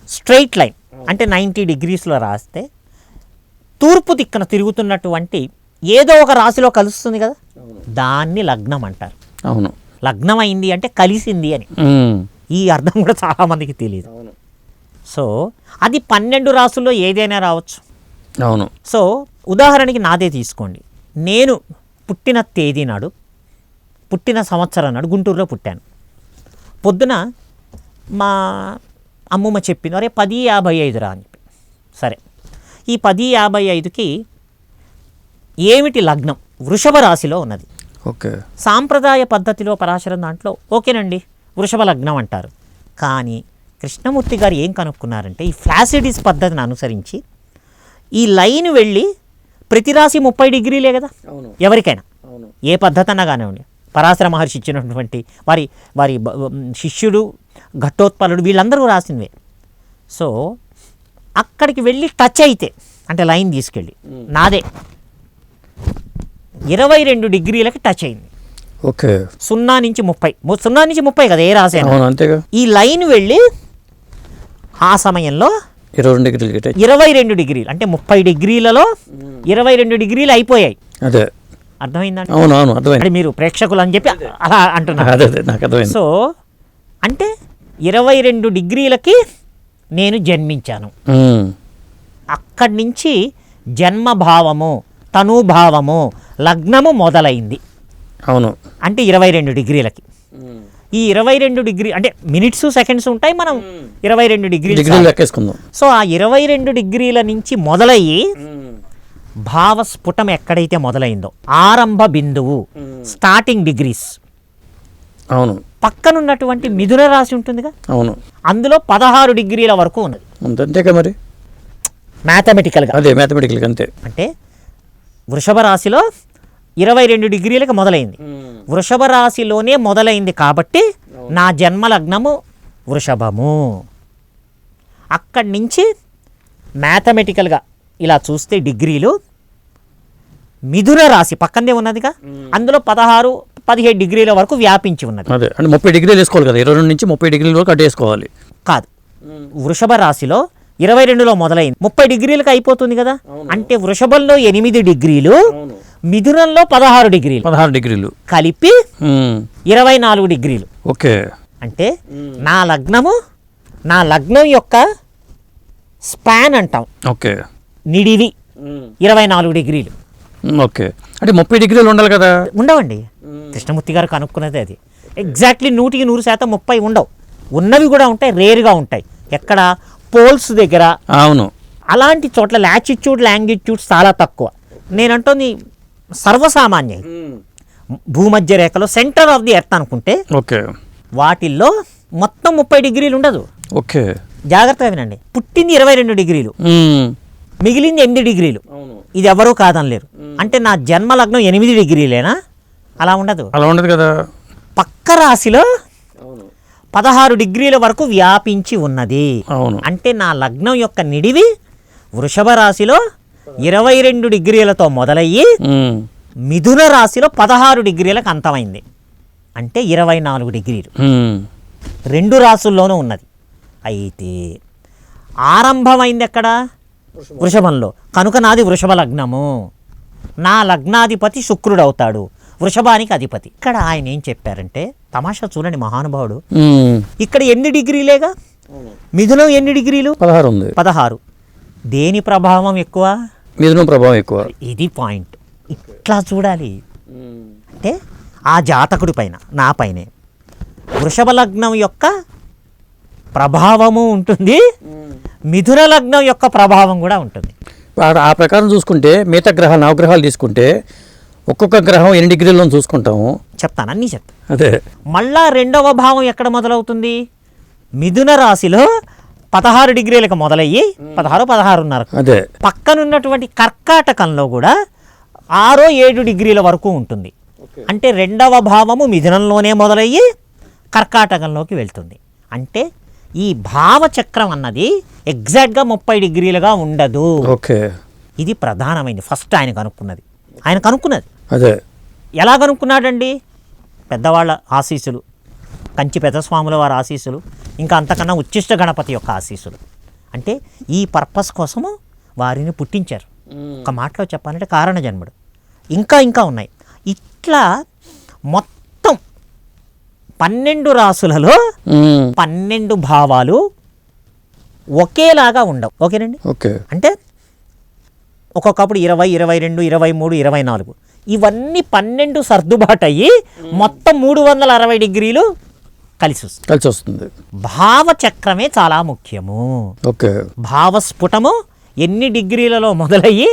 స్ట్రెయిట్ లైన్ అంటే 90 డిగ్రీస్లో రాస్తే తూర్పు దిక్కున తిరుగుతున్నటువంటి ఏదో ఒక రాశిలో కలుస్తుంది కదా, దాన్ని లగ్నం అంటారు. అవును. లగ్నం అయింది అంటే కలిసింది అని. ఈ అర్థం కూడా చాలామందికి తెలియదు. సో అది 12 రాసుల్లో ఏదైనా రావచ్చు. అవును. సో ఉదాహరణకి నాదే తీసుకోండి. నేను పుట్టిన తేదీ నాడు, పుట్టిన సంవత్సరం నాడు గుంటూరులో పుట్టాను. పొద్దున మా అమ్మమ్మ చెప్పింది, అరే 10:55 రా అని చెప్పి. సరే, ఈ 10:55కి ఏమిటి లగ్నం? వృషభ రాశిలో ఉన్నది. ఓకే. సాంప్రదాయ పద్ధతిలో పరాశరం దాంట్లో ఓకేనండి వృషభ లగ్నం అంటారు. కానీ కృష్ణమూర్తి గారు ఏం కనుక్కున్నారంటే ఈ ఫ్లాసిడిస్ పద్ధతిని అనుసరించి ఈ లైన్ వెళ్ళి ప్రతి రాశి 30 డిగ్రీలే కదా ఎవరికైనా, ఏ పద్ధతి అన్నా కానివ్వండి. పరాశర మహర్షి ఇచ్చినటువంటి వారి శిష్యుడు ఘట్టోత్పలుడు వీళ్ళందరూ రాసినవే. సో అక్కడికి వెళ్ళి టచ్ అయితే అంటే లైన్ తీసుకెళ్ళి నాదే 22 డిగ్రీలకి టచ్ అయింది. ఓకే. 0 నుంచి 30 కదా ఏ రాశి అయినా. అంతేగా. ఈ లైన్ వెళ్ళి ఆ సమయంలో 22 డిగ్రీలు అంటే 30 డిగ్రీలలో 22 డిగ్రీలు అయిపోయాయి. అదే అర్థమైందండి? అవునవును అర్థమైంది. అంటే మీరు ప్రేక్షకులు అని చెప్పి అలా అంటున్నారు. అదే నాకు అర్థమైంది. సో అంటే 22 డిగ్రీలకి నేను జన్మించాను. అక్కడి నుంచి జన్మభావము, తనుభావము, లగ్నము మొదలైంది. అవును. అంటే 22 డిగ్రీలకి. ఈ 22 డిగ్రీ అంటే మినిట్స్ సెకండ్స్ ఉంటాయి, మనం 22 డిగ్రీలు లెక్కేసుకుందాం. సో ఆ 22 డిగ్రీల నుంచి మొదలయ్యి భావస్ఫుటం ఎక్కడైతే మొదలైందో ఆరంభ బిందువు స్టార్టింగ్ డిగ్రీస్. అవును. పక్కనున్నటువంటి మిథున రాశి ఉంటుందిగా. అవును. అందులో 16 డిగ్రీల వరకు ఉన్నది. అంతేగా మరి మ్యాథమెటికల్గా. అదే మ్యాథమెటికల్గా అంతే. అంటే వృషభ రాశిలో 22 డిగ్రీలకు మొదలైంది. వృషభ రాశిలోనే మొదలైంది కాబట్టి నా జన్మ లగ్నము వృషభము. అక్కడి నుంచి మ్యాథమెటికల్గా ఇలా చూస్తే డిగ్రీలు మిథున రాశి పక్కనే ఉన్నదిగా, అందులో 16-17 డిగ్రీల వరకు వ్యాపించి ఉన్నది. అదే అంటే 30 డిగ్రీలు వేసుకోవాలి కదా, 22 నుంచి 30 డిగ్రీల వరకు అటు వేసుకోవాలి. కాదు, వృషభ రాశిలో 22లో మొదలైంది, 30 డిగ్రీలకు అయిపోతుంది కదా. అంటే వృషభంలో 8 డిగ్రీలు, మిథునంలో 16 డిగ్రీలు, 16 డిగ్రీలు కలిపి 24 డిగ్రీలు. ఓకే. అంటే నా లగ్నం యొక్క స్పాన్ అంటాం, ఓకే, నిడివి 24 డిగ్రీలు. ఓకే, అంటే 30 డిగ్రీలు ఉండాలి కదా. ఉండవండి, కృష్ణమూర్తి గారు కనుక్కున్నది అది. ఎగ్జాక్ట్లీ 100% 30 ఉండవు, ఉన్నవి కూడా ఉంటాయి, రేరుగా ఉంటాయి. ఎక్కడ పోల్స్ దగ్గర, అవును, అలాంటి చోట్ల లాటిట్యూడ్ లాంగిట్యూడ్స్ చాలా తక్కువ. నేనంటోంది సర్వసామాన్యం. భూమధ్య రేఖలో సెంటర్ ఆఫ్ ది ఎర్త్ అనుకుంటే ఓకే, వాటిల్లో మొత్తం 30 డిగ్రీలు ఉండదు. ఓకే, జాగ్రత్తగా వినండి. పుట్టింది 22 డిగ్రీలు, మిగిలింది 8 డిగ్రీలు. ఇది ఎవరూ కాదనలేరు. అంటే నా జన్మ లగ్నం 8 డిగ్రీలేనా? అలా ఉండదు, అలా ఉండదు కదా. పక్క రాశిలో 16 డిగ్రీల వరకు వ్యాపించి ఉన్నది. అవును, అంటే నా లగ్నం యొక్క నిడివి వృషభ రాశిలో 22 డిగ్రీలతో మొదలయ్యి మిథున రాశిలో 16 డిగ్రీలకు అంతమైంది. అంటే 24 డిగ్రీలు రెండు రాశుల్లోనూ ఉన్నది. అయితే ఆరంభమైంది ఎక్కడ? వృషభంలో. కనుక నాది వృషభ లగ్నము. నా లగ్నాధిపతి శుక్రుడు అవుతాడు, వృషభానికి అధిపతి. ఇక్కడ ఆయన ఏం చెప్పారంటే, తమాషా చూడండి మహానుభావుడు, ఇక్కడ 8 డిగ్రీలేగా, మిథునం ఎన్ని డిగ్రీలు? 16 ఉంది. 16. దేని ప్రభావం ఎక్కువ? మిథునం ప్రభావం ఎక్కువ. ఇది పాయింట్. ఇట్లా చూడాలి. అంటే ఆ జాతకుడి పైన, నా పైనే వృషభ లగ్నం యొక్క ప్రభావము ఉంటుంది, మిథున లగ్నం యొక్క ప్రభావం కూడా ఉంటుంది. ఆ ప్రకారం చూసుకుంటే మిగతా గ్రహాలు, నవగ్రహాలు తీసుకుంటే ఒక్కొక్క గ్రహం 8 డిగ్రీల్లో చూసుకుంటాము. చెప్తాను, అన్నీ చెప్తాను. అదే మళ్ళా రెండవ భావం ఎక్కడ మొదలవుతుంది? మిథున రాశిలో 16 డిగ్రీలకు మొదలయ్యి 16-16.5. అదే పక్కనున్నటువంటి కర్కాటకంలో కూడా 6-7 డిగ్రీల వరకు ఉంటుంది. అంటే రెండవ భావము మిథునంలోనే మొదలయ్యి కర్కాటకంలోకి వెళ్తుంది. అంటే ఈ భావచక్రం అన్నది ఎగ్జాక్ట్గా 30 డిగ్రీలుగా ఉండదు. ఓకే, ఇది ప్రధానమైనది. ఫస్ట్ ఆయన కనుక్కున్నది. అదే ఎలా కనుక్కున్నాడండి? పెద్దవాళ్ళ ఆశీస్సులు, కంచి పెద్దస్వాముల వారి ఆశీస్సులు, ఇంకా అంతకన్నా ఉచ్చిష్ట గణపతి యొక్క ఆశీస్సులు. అంటే ఈ పర్పస్ కోసము వారిని పుట్టించారు. ఒక మాటలో చెప్పాలంటే కారణ జన్ముడు. ఇంకా ఉన్నాయి. ఇట్లా మొత్తం 12 రాసులలో 12 భావాలు ఒకేలాగా ఉండవు. ఓకేనండి? ఓకే. అంటే ఒక్కొక్కప్పుడు 20, 22, 23, 24 ఇవన్నీ 12 సర్దుబాటు అయ్యి మొత్తం 360 డిగ్రీలు కలిసి వస్తుంది. భావచక్రమే చాలా ముఖ్యము. ఓకే. భావస్ఫుటము ఎన్ని డిగ్రీలలో మొదలయ్యి,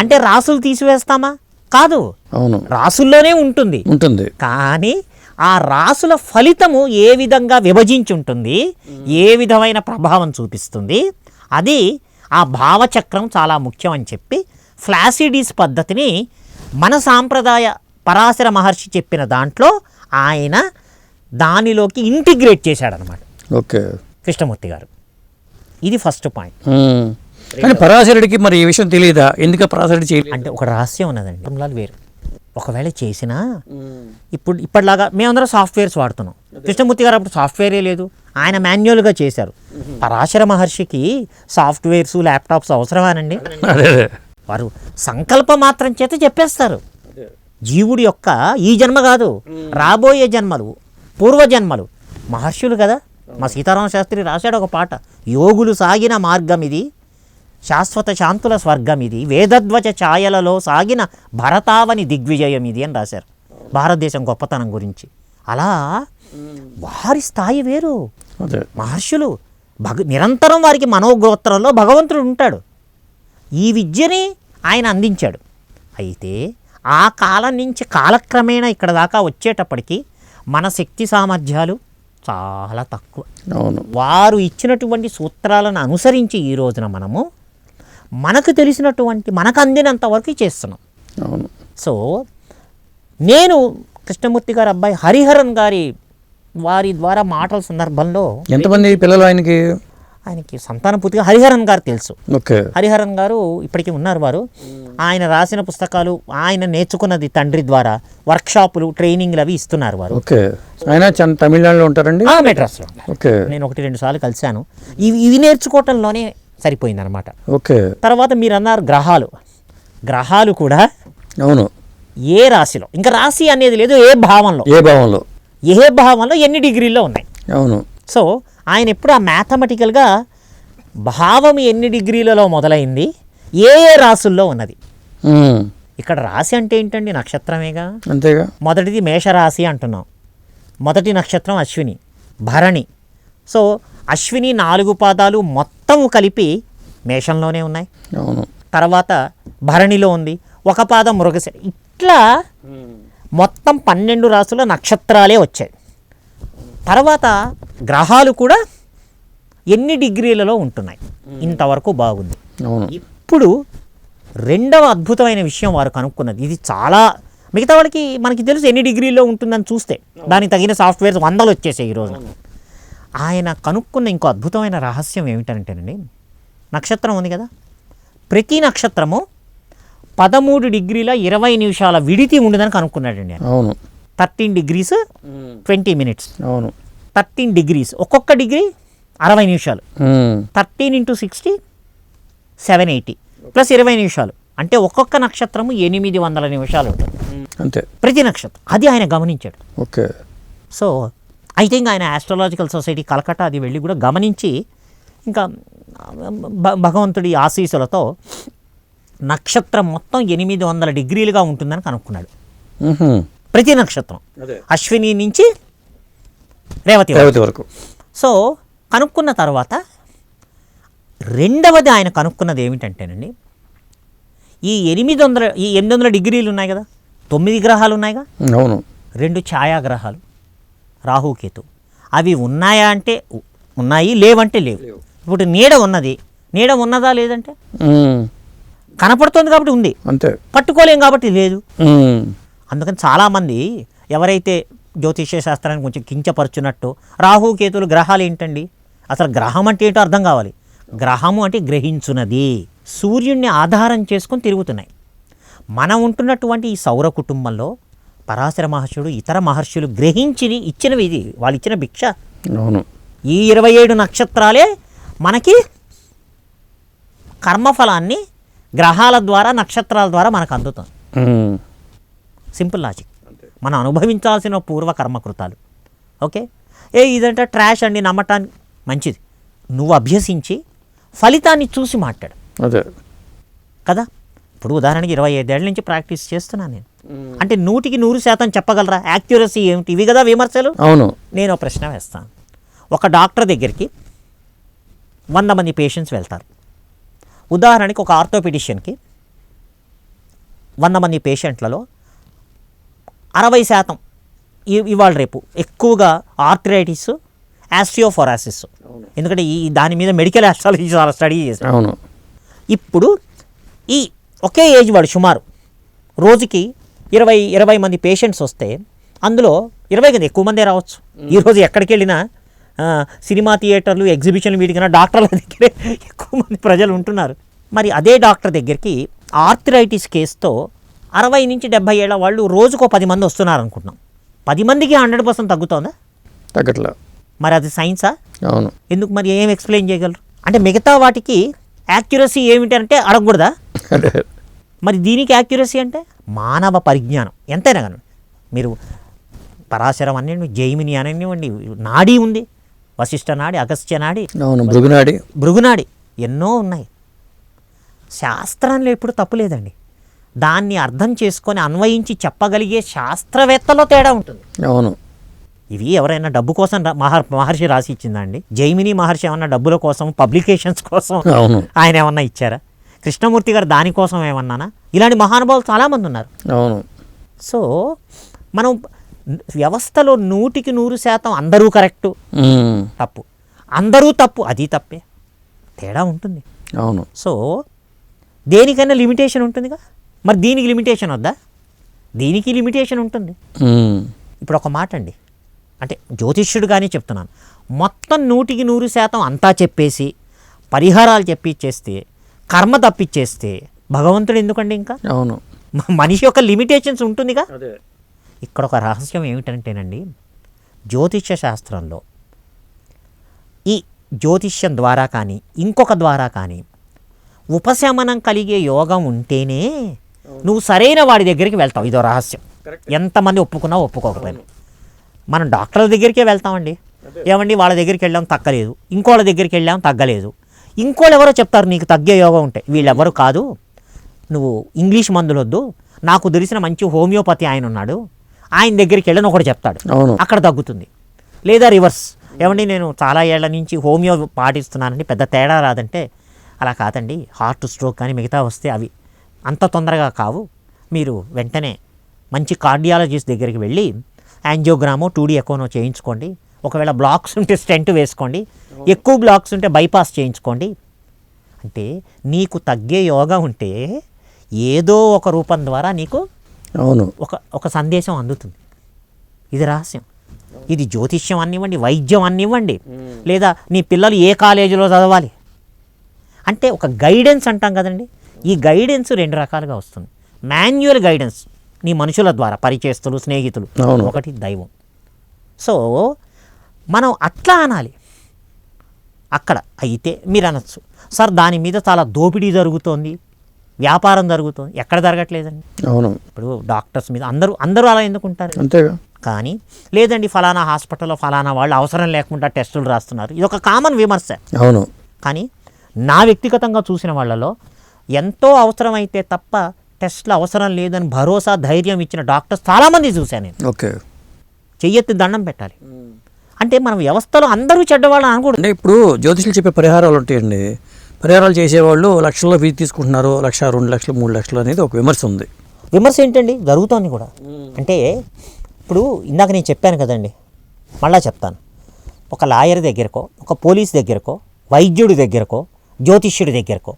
అంటే రాసులు తీసివేస్తామా? కాదు, అవును, రాసుల్లోనే ఉంటుంది. కానీ ఆ రాసుల ఫలితము ఏ విధంగా విభజించి ఉంటుంది, ఏ విధమైన ప్రభావం చూపిస్తుంది, అది ఆ భావచక్రం చాలా ముఖ్యం అని చెప్పి ఫ్లాసిడీస్ పద్ధతిని మన సాంప్రదాయ పరాశర మహర్షి చెప్పిన దాంట్లో ఆయన దానిలోకి ఇంటిగ్రేట్ చేశాడనమాట. ఓకే, కృష్ణమూర్తి గారు. ఇది ఫస్ట్ పాయింట్. కానీ పరాశరుడికి మరి ఈ విషయం తెలియదా? ఎందుకు పరాశరుడు చేయలేదు అంటే ఒక రహస్యం ఉన్నదండి. ఫార్ములాలు వేరు. ఒకవేళ చేసినా ఇప్పటిలాగా మేమందరం సాఫ్ట్వేర్స్ వాడుతున్నాం. కృష్ణమూర్తి గారు అప్పుడు సాఫ్ట్వేరే లేదు, ఆయన మాన్యువల్గా చేశారు. పరాశర మహర్షికి సాఫ్ట్వేర్స్, ల్యాప్టాప్స్ అవసరమానండి? వారు సంకల్ప మాత్రం చేత చెప్పేస్తారు. జీవుడి యొక్క ఈ జన్మ కాదు, రాబోయే జన్మలు, పూర్వజన్మలు. మహర్షులు కదా. మా సీతారామ శాస్త్రి రాశాడు ఒక పాట, యోగులు సాగిన మార్గం ఇది, శాశ్వత శాంతుల స్వర్గం ఇది, వేదధ్వజ ఛాయలలో సాగిన భరతావని దిగ్విజయం ఇది అని రాశారు భారతదేశం గొప్పతనం గురించి. అలా వారి స్థాయి వేరు. మహర్షులు నిరంతరం వారికి మనోగోత్రంలో భగవంతుడు ఉంటాడు. ఈ విద్యని ఆయన అందించాడు. అయితే ఆ కాలం నుంచి కాలక్రమేణా ఇక్కడ దాకా వచ్చేటప్పటికి మన శక్తి సామర్థ్యాలు చాలా తక్కువ. వారు ఇచ్చినటువంటి సూత్రాలను అనుసరించి ఈ రోజున మనకు తెలిసినటువంటి, మనకు అందినంత వరకు చేస్తున్నాం. సో నేను కృష్ణమూర్తి గారి అబ్బాయి హరిహరన్ గారి వారి ద్వారా మాటల సందర్భంలో ఎంతమంది పిల్లలు ఆయనకి? ఆయనకి సంతాన పూర్తిగా హరిహరన్ గారు తెలుసు. ఓకే. హరిహరన్ గారు ఇప్పటికీ ఉన్నారు. వారు ఆయన రాసిన పుస్తకాలు, ఆయన నేర్చుకున్నది తండ్రి ద్వారా వర్క్షాపులు, ట్రైనింగ్లు అవి ఇస్తున్నారు వారు. ఓకే. ఆయన తమిళనాడులో ఉంటారండి? మెడ్రాస్లో. ఓకే. నేను 1-2 సార్లు కలిశాను. ఇవి నేర్చుకోవటంలోనే సరిపోయిందనమాట. ఓకే. తర్వాత మీరు అన్నారు గ్రహాలు కూడా అవును. ఏ రాశిలో, ఇంకా రాశి అనేది లేదు, ఏ భావంలో ఎన్ని డిగ్రీల్లో ఉన్నాయి. అవును. సో ఆయన ఎప్పుడు ఆ మ్యాథమెటికల్గా భావం ఎన్ని డిగ్రీలలో మొదలైంది, ఏ రాశుల్లో ఉన్నది. ఇక్కడ రాశి అంటే ఏంటండి? నక్షత్రమేగా. అంతేగా. మొదటిది మేషరాశి అంటున్నాం. మొదటి నక్షత్రం అశ్విని, భరణి. సో అశ్విని 4 పాదాలు మొత్తం కలిపి మేషంలోనే ఉన్నాయి. అవును. తర్వాత భరణిలో ఉంది, ఒక పాదం మృగశిర. ఇట్లా మొత్తం 12 రాశుల నక్షత్రాలే వచ్చాయి. తర్వాత గ్రహాలు కూడా ఎన్ని డిగ్రీలలో ఉంటున్నాయి. ఇంతవరకు బాగుంది. అవును. ఇప్పుడు రెండవ అద్భుతమైన విషయం వారు కనుక్కున్నది. ఇది చాలా మిగతా వాళ్ళకి మనకి తెలుసు ఎన్ని డిగ్రీల్లో ఉంటుందని చూస్తే దానికి తగిన సాఫ్ట్వేర్స్ 100 వచ్చేసాయి ఈరోజు. ఆయన కనుక్కున్న ఇంకో అద్భుతమైన రహస్యం ఏమిటంటేనండి, నక్షత్రం ఉంది కదా, ప్రతి నక్షత్రము 13 డిగ్రీల 20 నిమిషాల విడితి ఉండదని కనుక్కున్నాడండి. అవును. 13 degrees 20 minutes. అవును. 13 degrees, ఒక్కొక్క డిగ్రీ 60 నిమిషాలు. 13 × 60 780 ప్లస్ 20 నిమిషాలు అంటే ఒక్కొక్క నక్షత్రము 800 నిమిషాలు ఉంటుంది అంతే ప్రతి నక్షత్రం. అది ఆయన గమనించాడు. ఓకే. సో ఐ థింక్ ఆయన ఆస్ట్రాలజికల్ సొసైటీ కలకట్టా అది వెళ్ళి కూడా గమనించి ఇంకా భగవంతుడి ఆశీస్సులతో నక్షత్రం మొత్తం 800 డిగ్రీలుగా ఉంటుందని కనుక్కున్నాడు. ప్రతి నక్షత్రం అశ్విని నుంచి రేవతి వరకు. సో కనుక్కున్న తర్వాత రెండవది ఆయన కనుక్కున్నది ఏమిటంటేనండి, ఈ 800 డిగ్రీలు ఉన్నాయి కదా, 9 గ్రహాలు ఉన్నాయిగా. అవును. 2 ఛాయాగ్రహాలు రాహుకేతు. అవి ఉన్నాయా అంటే ఉన్నాయి, లేవంటే లేవు. ఇప్పుడు నీడ ఉన్నదా లేదంటే కనపడుతుంది కాబట్టి ఉంది, అంతే. పట్టుకోలేం కాబట్టి లేదు. అందుకని చాలామంది ఎవరైతే జ్యోతిష్య శాస్త్రాన్ని కొంచెం కించపరుచున్నట్టు రాహుకేతులు గ్రహాలు ఏంటండి, అసలు గ్రహం అంటే ఏంటో అర్థం కావాలి. గ్రహము అంటే గ్రహించున్నది, సూర్యుడిని ఆధారం చేసుకొని తిరుగుతున్నాయి. మనం ఉంటున్నటువంటి ఈ సౌర కుటుంబంలో పరాశర మహర్షుడు, ఇతర మహర్షులు గ్రహించి ఇచ్చినవి, ఇది వాళ్ళు ఇచ్చిన భిక్ష. అవును. ఈ 27 నక్షత్రాలే మనకి కర్మఫలాన్ని గ్రహాల ద్వారా, నక్షత్రాల ద్వారా మనకు అందుతుంది. Simple logic. మనం అనుభవించాల్సిన పూర్వ కర్మకృతాలు. ఓకే. ఇదంటే ట్రాష్ అండి నమ్మటానికి. మంచిది, నువ్వు అభ్యసించి ఫలితాన్ని చూసి మాట్లాడు. అదే కదా. ఇప్పుడు ఉదాహరణకి 25 ఏళ్ళ నుంచి ప్రాక్టీస్ చేస్తున్నాను నేను. అంటే 100% చెప్పగలరా? యాక్యురసీ ఏమిటి? ఇవి కదా విమర్శలు. అవును. నేను ప్రశ్న వేస్తాను. ఒక డాక్టర్ దగ్గరికి 100 మంది పేషెంట్స్ వెళ్తారు. ఉదాహరణకి ఒక ఆర్థోపెడిషియన్కి 100 మంది పేషెంట్లలో 60% ఇవాళ రేపు ఎక్కువగా ఆర్థరైటిస్, ఆస్టియోఫోరాసిస్. ఎందుకంటే దాని మీద మెడికల్ ఆస్ట్రాలజీ చాలా స్టడీ చేశారు. అవును. ఇప్పుడు ఈ ఒకే ఏజ్ వాడు సుమారు రోజుకి 20 మంది పేషెంట్స్ వస్తే అందులో 20 కదా, ఎక్కువ మందే రావచ్చు. ఈరోజు ఎక్కడికి వెళ్ళినా సినిమా థియేటర్లు, ఎగ్జిబిషన్లు, వీటికన్నా డాక్టర్ల దగ్గరే ఎక్కువ మంది ప్రజలు ఉంటున్నారు. మరి అదే డాక్టర్ దగ్గరికి ఆర్థరైటిస్ కేసుతో 60 నుంచి 70 ఏళ్ళ వాళ్ళు రోజుకో 10 మంది వస్తున్నారు అనుకుంటున్నాం. 10 మందికి 100% తగ్గుతుందా? తగ్గట్లా. మరి అది సైన్సా? అవును. ఎందుకు? మరి ఏం ఎక్స్ప్లెయిన్ చేయగలరు? అంటే మిగతా వాటికి యాక్యురసీ ఏమిటి అంటే అడగకూడదా? మరి దీనికి యాక్యురసీ అంటే మానవ పరిజ్ఞానం ఎంతైనా కానీ. మీరు పరాశరం అనండి, జైమిని అనివ్వండి, నాడీ ఉంది, వశిష్ఠ నాడి, అగస్త్య నాడి, భృగునాడి, ఎన్నో ఉన్నాయి. శాస్త్రంలో ఎప్పుడు తప్పు లేదండి. దాన్ని అర్థం చేసుకొని అన్వయించి చెప్పగలిగే శాస్త్రవేత్తలో తేడా ఉంటుంది. అవును. ఇవి ఎవరైనా డబ్బు కోసం మహర్షి రాసి ఇచ్చిందా అండి? జైమిని మహర్షి ఏమన్నా డబ్బుల కోసం, పబ్లికేషన్స్ కోసం ఆయన ఏమన్నా ఇచ్చారా? కృష్ణమూర్తి గారు దానికోసం ఏమన్నానా? ఇలాంటి మహానుభావులు చాలామంది ఉన్నారు. అవును. సో మనం వ్యవస్థలో 100% అందరూ కరెక్టు, తప్పు, అందరూ తప్పు, అది తప్పే, తేడా ఉంటుంది. అవును. సో దేనికైనా లిమిటేషన్ ఉంటుందిగా. మరి దీనికి లిమిటేషన్ వద్దా? దీనికి లిమిటేషన్ ఉంటుంది. ఉమ్. ఇప్పుడు ఒక మాట అండి, అంటే జ్యోతిష్యుడుగానే చెప్తున్నాను, మొత్తం 100% అంతా చెప్పేసి పరిహారాలు చెప్పిచ్చేస్తే, కర్మ తప్పిచ్చేస్తే భగవంతుడు ఎందుకండి ఇంకా? అవును. మనిషి యొక్క లిమిటేషన్స్ ఉంటుందిగా. అదే. ఇక్కడ ఒక రహస్యం ఏమిటంటేనండి, జ్యోతిష్య శాస్త్రంలో ఈ జ్యోతిష్యం ద్వారా కానీ ఇంకొక ద్వారా కానీ ఉపశమనం కలిగే యోగం ఉంటేనే నువ్వు సరైన వాడి దగ్గరికి వెళ్తావు. ఇదో రహస్యం. ఎంతమంది ఒప్పుకున్నా ఒప్పుకోకపోయినా మనం డాక్టర్ల దగ్గరికే వెళ్తామండి. ఏమండి వాళ్ళ దగ్గరికి వెళ్ళాం తగ్గలేదు, ఇంకోళ్ళ దగ్గరికి వెళ్ళాం తగ్గలేదు, ఇంకోళ్ళు ఎవరో చెప్తారు నీకు తగ్గే యోగం ఉంటే, వీళ్ళెవరు కాదు, నువ్వు ఇంగ్లీష్ మందులు వద్దు, నాకు తెలిసిన మంచి హోమియోపతి ఆయన ఉన్నాడు, ఆయన దగ్గరికి వెళ్ళని ఒకటి చెప్తాడు, అవును. అక్కడ తగ్గుతుంది. లేదా రివర్స్, ఏమండి నేను చాలా ఏళ్ల నుంచి హోమియో పాటిస్తున్నానండి, పెద్ద తేడా రాదంటే, అలా కాదండి, హార్ట్ స్ట్రోక్ కానీ మిగతా వస్తే అవి అంత తొందరగా కావు, మీరు వెంటనే మంచి కార్డియాలజిస్ట్ దగ్గరికి వెళ్ళి యాంజియోగ్రామో 2D ఎకోనో చేయించుకోండి, ఒకవేళ బ్లాక్స్ ఉంటే స్టెంట్ వేసుకోండి, ఎక్కువ బ్లాక్స్ ఉంటే బైపాస్ చేయించుకోండి. అంటే నీకు తగ్గే యోగా ఉంటే ఏదో ఒక రూపం ద్వారా నీకు అవును ఒక సందేశం అందుతుంది. ఇది రహస్యం. ఇది జ్యోతిష్యం అనివ్వండి, వైద్యం అనివ్వండి, లేదా నీ పిల్లలు ఏ కాలేజీలో చదవాలి అంటే ఒక గైడెన్స్ అంటాం కదండి. ఈ గైడెన్స్ 2 రకాలుగా వస్తుంది. మాన్యువల్ గైడెన్స్ నీ మనుషుల ద్వారా, పరిచయస్తులు, స్నేహితులు, ఒకటి దైవం. సో మనం అట్లా అనాలి. అక్కడ అయితే మీరు అనొచ్చు, సార్ దాని మీద చాలా దోపిడీ జరుగుతోంది, వ్యాపారం జరుగుతుంది. ఎక్కడ జరగట్లేదండి. అవును. ఇప్పుడు డాక్టర్స్ మీద అందరూ అలా ఎందుకుంటారు? అంతేగా. కానీ లేదండి ఫలానా హాస్పిటల్లో ఫలానా వాళ్ళు అవసరం లేకుండా టెస్టులు రాస్తున్నారు, ఇది ఒక కామన్ విమర్శ. అవును. కానీ నా వ్యక్తిగతంగా చూసిన వాళ్ళలో ఎంతో అవసరమైతే తప్ప టెస్టులు అవసరం లేదని భరోసా, ధైర్యం ఇచ్చిన డాక్టర్స్ చాలామంది చూశాను నేను. ఓకే. చెయ్యెత్తి దండం పెట్టాలి. అంటే మన వ్యవస్థలో అందరూ చెడ్డవాళ్ళని అనకూడదు. అంటే ఇప్పుడు జ్యోతిషులు చెప్పే పరిహారాలు ఉంటాయండి, పరిహారాలు చేసేవాళ్ళు లక్షల్లో ఫీజు తీసుకుంటున్నారు, 1,00,000, 2,00,000, 3,00,000 అనేది ఒక విమర్శ ఉంది. విమర్శ ఏంటండి, జరుగుతోంది కూడా. అంటే ఇప్పుడు ఇందాక నేను చెప్పాను కదండి, మళ్ళా చెప్తాను, ఒక లాయర్ దగ్గరకో, ఒక పోలీస్ దగ్గరకో, వైద్యుడి దగ్గరకో, జ్యోతిష్యుడి దగ్గరకో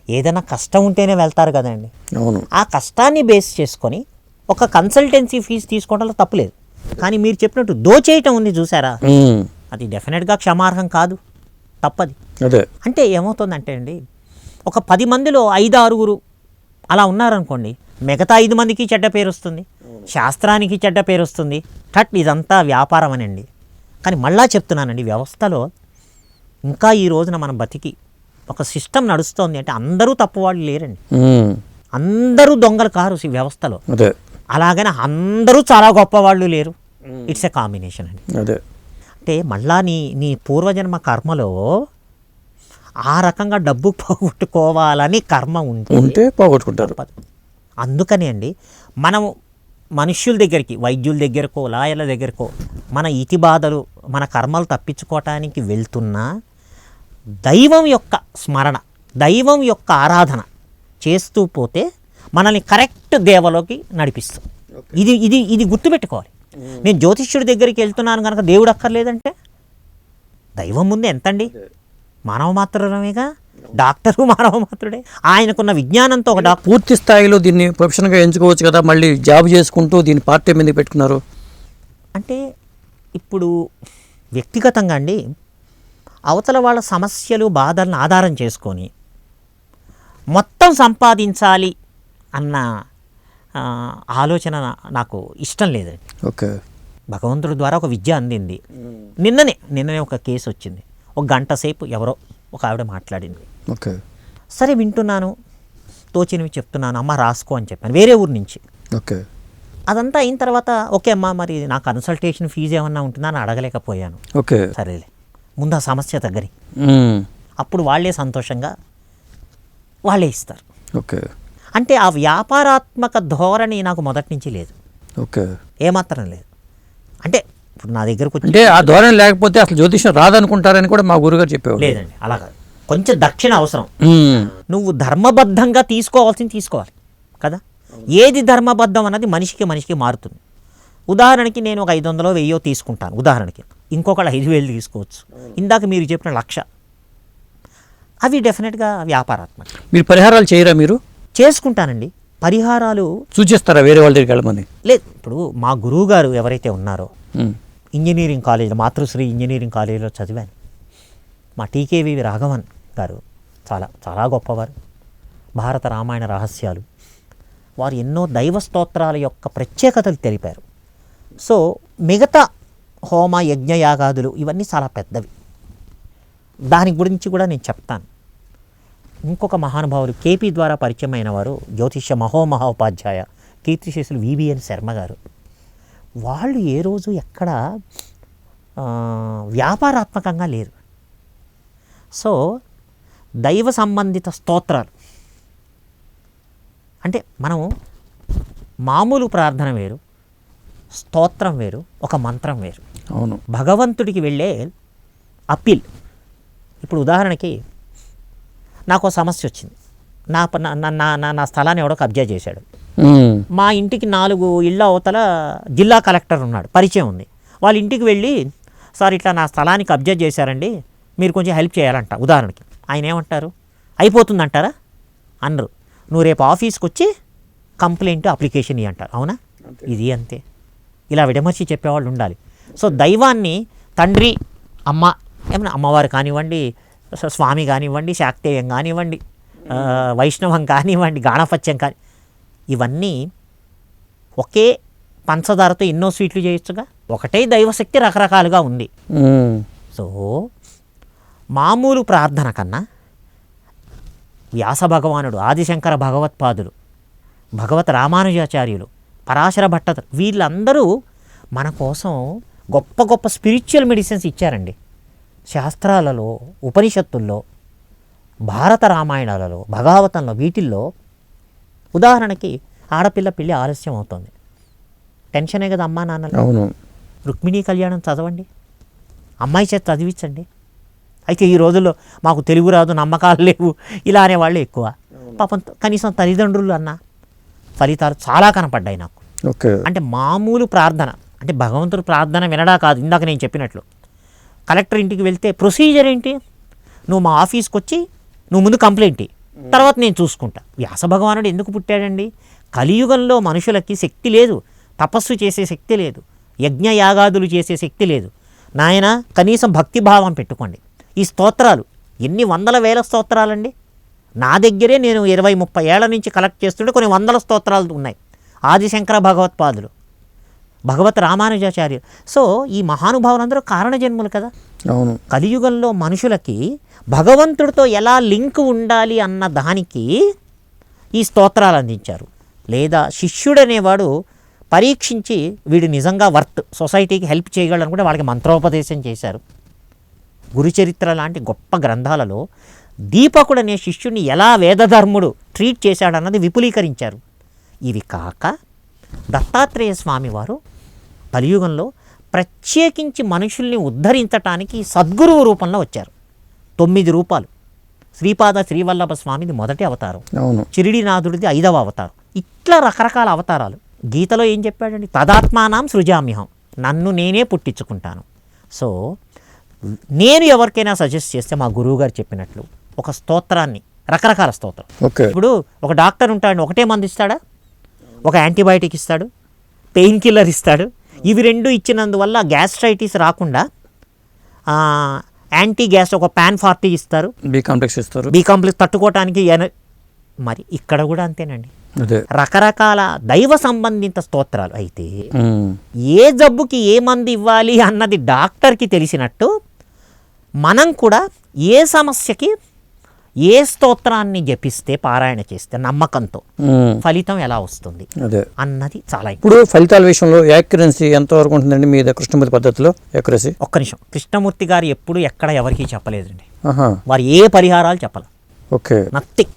ఏదైనా కష్టం ఉంటేనే వెళ్తారు కదండి. అవును. ఆ కష్టాన్ని బేస్ చేసుకొని ఒక కన్సల్టెన్సీ ఫీజు తీసుకోవడంలో తప్పులేదు. కానీ మీరు చెప్పినట్టు దోచేయటం ఉంది చూసారా, అది డెఫినెట్గా క్షమార్హం కాదు, తప్పది. అదే. అంటే ఏమవుతుందంటే అండి, ఒక 10 మందిలో 5-6 అలా ఉన్నారనుకోండి, మిగతా 5 మందికి చెడ్డ పేరు వస్తుంది, శాస్త్రానికి చెడ్డ పేరు వస్తుంది. ఇదంతా వ్యాపారం అనండి. కానీ మళ్ళా చెప్తున్నానండి, వ్యవస్థలో ఇంకా ఈ రోజున మనం బతికి ఒక సిస్టమ్ నడుస్తోంది అంటే అందరూ తప్పువాళ్ళు లేరండి, అందరూ దొంగలు కారు ఈ వ్యవస్థలో. అదే. అలాగని అందరూ చాలా గొప్పవాళ్ళు లేరు. ఇట్స్ ఎ కాంబినేషన్ అండి. అదే. అంటే మళ్ళా నీ పూర్వజన్మ కర్మలో ఆ రకంగా డబ్బు పోగొట్టుకోవాలని కర్మ ఉంటే పోగొట్టుకుంటారు. అందుకనే అండి మనము మనుష్యుల దగ్గరికి, వైద్యుల దగ్గరకో, లాయర్ల దగ్గరకో మన ఇతి బాధలు, మన కర్మలు తప్పించుకోవటానికి వెళ్తున్నా దైవం యొక్క స్మరణ, దైవం యొక్క ఆరాధన చేస్తూ పోతే మనల్ని కరెక్ట్ దేవలోకి నడిపిస్తుంది. ఇది గుర్తుపెట్టుకోవాలి. నేను జ్యోతిష్యుడి దగ్గరికి వెళ్తున్నాను కనుక దేవుడు అక్కర్లేదంటే దైవం ముందు ఎంతండి, మానవ మాత్రమేగా, డాక్టరు మానవ మాత్రుడే. ఆయనకున్న విజ్ఞానంతో ఒక డాక్టర్ పూర్తి స్థాయిలో దీన్ని ప్రొఫెషన్గా ఎంచుకోవచ్చు కదా, మళ్ళీ జాబ్ చేసుకుంటూ దీన్ని పార్ట్ టైం ఎందుకు పెట్టుకున్నారు? అంటే ఇప్పుడు వ్యక్తిగతంగా అండి, అవతల వాళ్ళ సమస్యలు, బాధలను ఆధారం చేసుకొని మొత్తం సంపాదించాలి అన్న ఆలోచన నాకు ఇష్టం లేదండి. ఓకే. భగవంతుడి ద్వారా ఒక విద్య అందింది. నిన్ననే ఒక కేసు వచ్చింది. 1 గంట సేపు ఎవరో ఒక ఆవిడ మాట్లాడింది. ఓకే. సరే వింటున్నాను, తోచినవి చెప్తున్నాను, అమ్మ రాసుకో అని చెప్పాను, వేరే ఊరు నుంచి. ఓకే. అదంతా అయిన తర్వాత ఓకే అమ్మా మరి నా కన్సల్టేషన్ ఫీజు ఏమన్నా ఉంటుందా అని అడగలేకపోయాను. ఓకే. సరేలే, ముందు ఆ సమస్య తగ్గని, అప్పుడు వాళ్ళే సంతోషంగా వాళ్ళే ఇస్తారు. ఓకే. అంటే ఆ వ్యాపారాత్మక ధోరణి నాకు మొదటి నుంచి లేదు. ఓకే. ఏమాత్రం లేదు. అంటే ఇప్పుడు నా దగ్గరకు అంటే ఆ ధోరణి లేకపోతే అసలు జ్యోతిష్యం రాదనుకుంటారని కూడా మా గురుగారు చెప్పేవారు. లేదండి, అలా కాదు, కొంచెం దక్షిణ అవసరం. నువ్వు ధర్మబద్ధంగా తీసుకోవాల్సింది తీసుకోవాలి కదా. ఏది ధర్మబద్ధం అన్నది మనిషికి మారుతుంది. ఉదాహరణకి నేను ఒక 500 1000 తీసుకుంటాను ఉదాహరణకి, ఇంకొకళ్ళు 5,000 తీసుకోవచ్చు. ఇందాక మీరు చెప్పిన 1,00,000 అవి డెఫినెట్గా వ్యాపారాత్మక. మీరు పరిహారాలు చేయరా? మీరు చేసుకుంటానండి, పరిహారాలు సూచిస్తారా వేరే వాళ్ళ దగ్గరికి వెళ్ళమని? లేదు, ఇప్పుడు మా గురువు గారు ఎవరైతే ఉన్నారో ఇంజనీరింగ్ కాలేజీలో, మాతృశ్రీ ఇంజనీరింగ్ కాలేజీలో చదివాను. మా టీకేవి రాఘవన్ గారు చాలా చాలా గొప్పవారు. భారత రామాయణ రహస్యాలు, వారు ఎన్నో దైవ స్తోత్రాల యొక్క ప్రత్యేకతలు తెలిపారు. సో మిగతా హోమ యజ్ఞయాగాదులు ఇవన్నీ చాలా పెద్దవి, దాని గురించి కూడా నేను చెప్తాను. ఇంకొక మహానుభావులు కేపీ ద్వారా పరిచయమైన వారు జ్యోతిష్య మహోపాధ్యాయ కీర్తిశేషులు విబిఎన్ శర్మ గారు. వాళ్ళు ఏ రోజు ఎక్కడ వ్యాపారాత్మకంగా లేరు. సో దైవ సంబంధిత స్తోత్రాలు అంటే మనం మామూలు ప్రార్థన వేరు, స్తోత్రం వేరు, ఒక మంత్రం వేరు. అవును, భగవంతుడికి వెళ్ళే అప్పీల్. ఇప్పుడు ఉదాహరణకి నాకు సమస్య వచ్చింది, నా స్థలాన్ని ఎవడో కబ్జా చేశాడు. మా ఇంటికి 4 ఇళ్ళ అవతల జిల్లా కలెక్టర్ ఉన్నాడు, పరిచయం ఉంది. వాళ్ళ ఇంటికి వెళ్ళి, సార్ ఇట్లా నా స్థలాన్ని కబ్జా చేశారండి, మీరు కొంచెం హెల్ప్ చేయాలంట. ఉదాహరణకి ఆయన ఏమంటారు, అయిపోతుందంటారా? అనరు. నువ్వు రేపు ఆఫీస్కి వచ్చి కంప్లైంట్ అప్లికేషన్ ఇవ్వ అంటారు. అవునా? ఇది అంతే. ఇలా విడమర్చి చెప్పేవాళ్ళు ఉండాలి. సో దైవాన్ని తండ్రి, అమ్మ, ఏమన్నా అమ్మవారు కానివ్వండి, స్వామి కానివ్వండి, శాక్తేయం కానివ్వండి, వైష్ణవం కానివ్వండి, గాణపత్యం కాని, ఇవన్నీ ఒకే పంచదారతో ఎన్నో స్వీట్లు చేయొచ్చుగా. ఒకటే దైవశక్తి రకరకాలుగా ఉంది. సో మామూలు ప్రార్థన కన్నా వ్యాస భగవానుడు, ఆదిశంకర భగవత్పాదులు, భగవత్ రామానుజాచార్యులు, పరాశర భట్ట, వీళ్ళందరూ మన కోసం గొప్ప గొప్ప స్పిరిచువల్ మెడిసిన్స్ ఇచ్చారండి. శాస్త్రాలలో, ఉపనిషత్తుల్లో, భారత రామాయణాలలో, భాగవతంలో, వీటిల్లో ఉదాహరణకి ఆడపిల్ల పెళ్ళి ఆలస్యం అవుతుంది, టెన్షనే కదా అమ్మా నాన్నలు. అవును. రుక్మిణీ కళ్యాణం చదవండి, అమ్మాయి చేత చదివించండి. అయితే ఈ రోజుల్లో మాకు తెలుగు రాదు, నమ్మకాలు లేవు, ఇలా అనేవాళ్ళు ఎక్కువ. పాపం కనీసం తల్లిదండ్రులు అన్న ఫలితాలు చాలా కనపడ్డాయి నాకు. ఓకే. అంటే మామూలు ప్రార్థన, అంటే భగవంతుడు ప్రార్థన వినడా కాదు. ఇందాక నేను చెప్పినట్లు కలెక్టర్ ఇంటికి వెళ్తే ప్రొసీజర్ ఏంటి? నువ్వు మా ఆఫీస్కి వచ్చి నువ్వు ముందు కంప్లైంట్ ఇయ్యి, తర్వాత నేను చూసుకుంటా. వ్యాస భగవానుడు ఎందుకు పుట్టాడండి? కలియుగంలో మనుషులకి శక్తి లేదు, తపస్సు చేసే శక్తి లేదు, యజ్ఞయాగాదులు చేసే శక్తి లేదు. నాయన కనీసం భక్తిభావం పెట్టుకోండి. ఈ స్తోత్రాలు ఎన్ని వందల వేల స్తోత్రాలండి. నా దగ్గరే నేను 20-30 ఏళ్ల నుంచి కలెక్ట్ చేస్తుంటే కొన్ని వందల స్తోత్రాలు ఉన్నాయి. ఆదిశంకర భగవత్పాదులు, భగవత్ రామానుజాచార్యులు. సో ఈ మహానుభావులందరూ కారణజన్ములు కదా. అవును. కలియుగంలో మనుషులకి భగవంతుడితో ఎలా లింక్ ఉండాలి అన్న దానికి ఈ స్తోత్రాలు అందించారు. లేదా శిష్యుడనేవాడు పరీక్షించి వీడు నిజంగా సొసైటీకి హెల్ప్ చేయగలనుకుంటే వాళ్ళకి మంత్రోపదేశం చేశారు. గురుచరిత్ర లాంటి గొప్ప గ్రంథాలలో దీపకుడు అనే శిష్యుడిని ఎలా వేదధర్ముడు ట్రీట్ చేశాడన్నది విపులీకరించారు. ఇవి కాక దత్తాత్రేయ స్వామి వారు కలియుగంలో ప్రత్యేకించి మనుషుల్ని ఉద్ధరించటానికి సద్గురువు రూపంలో వచ్చారు. 9 రూపాలు. శ్రీపాద శ్రీవల్లభ స్వామిది మొదటి అవతారం, చిరిడినాథుడిది 5వ అవతారం. ఇట్లా రకరకాల అవతారాలు. గీతలో ఏం చెప్పాడండి? తదాత్మానాం సృజామ్యహం, నన్ను నేనే పుట్టించుకుంటాను. సో నేను ఎవరికైనా సజెస్ట్ చేస్తే మా గురువు గారు చెప్పినట్లు ఒక స్తోత్రాన్ని, రకరకాల స్తోత్రం. ఇప్పుడు ఒక డాక్టర్ ఉంటాడు, ఒకటే మందు ఇస్తాడా? ఒక యాంటీబయాటిక్ ఇస్తాడు, పెయిన్ కిల్లర్ ఇస్తాడు. ఇవి 2 ఇచ్చినందువల్ల గ్యాస్ట్రైటిస్ రాకుండా యాంటీ గ్యాస్ ఒక PAN40 ఇస్తారు, బి కాంప్లెక్స్ తట్టుకోవటానికి. మరి ఇక్కడ కూడా అంతేనండి, రకరకాల దైవ సంబంధిత స్తోత్రాలు. అయితే ఏ జబ్బుకి ఏ మందు ఇవ్వాలి అన్నది డాక్టర్కి తెలిసినట్టు మనం కూడా ఏ సమస్యకి ఏ స్తోత్రాన్ని జపిస్తే, పారాయణ చేస్తే నమ్మకంతో ఫలితం ఎలా వస్తుంది అన్నది చాలా. ఇప్పుడు ఫలితాల విషయంలో యాక్యురసీ ఎంతవరకు ఉంటుందండి మీ కృష్ణమూర్తి పద్ధతిలో? యాక్యురసీ ఒక్క నిమిషం. కృష్ణమూర్తి గారు ఎప్పుడు ఎక్కడ ఎవరికి చెప్పలేదండి. వారు ఏ పరిహారాలు చెప్పాలి, నథింగ్.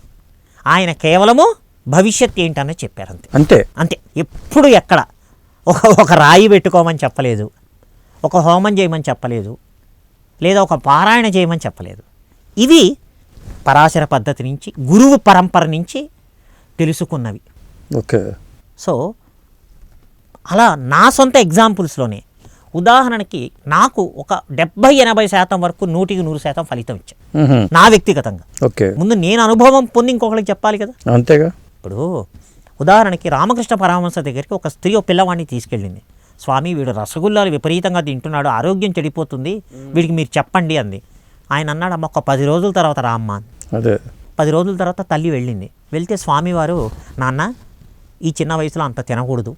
ఆయన కేవలము భవిష్యత్ ఏంటన్నది చెప్పారు, అంతే అంతే. ఎప్పుడు ఎక్కడ ఒక రాయి పెట్టుకోమని చెప్పలేదు, ఒక హోమం చేయమని చెప్పలేదు, లేదా ఒక పారాయణ చేయమని చెప్పలేదు. ఇవి పరాశర పద్ధతి నుంచి, గురువు పరంపర నుంచి తెలుసుకున్నవి. సో అలా నా సొంత ఎగ్జాంపుల్స్లోనే ఉదాహరణకి నాకు ఒక 70-80% వరకు 100% ఫలితం ఇచ్చాను నా వ్యక్తిగతంగా. ముందు నేను అనుభవం పొంది ఇంకొకరికి చెప్పాలి కదా. అంతేగా. ఇప్పుడు ఉదాహరణకి రామకృష్ణ పరమహంస దగ్గరికి ఒక స్త్రీ ఒక పిల్లవాడిని తీసుకెళ్ళింది. స్వామి, వీడు రసగుల్లాలు విపరీతంగా తింటున్నాడు, ఆరోగ్యం చెడిపోతుంది, వీడికి మీరు చెప్పండి అంది. ఆయన అన్నాడు, అమ్మ ఒక 10 రోజుల తర్వాత రా అమ్మ. అదే 10 రోజుల తర్వాత తల్లి వెళ్ళింది. వెళ్తే స్వామివారు, నాన్న ఈ చిన్న వయసులో అంత తినకూడదు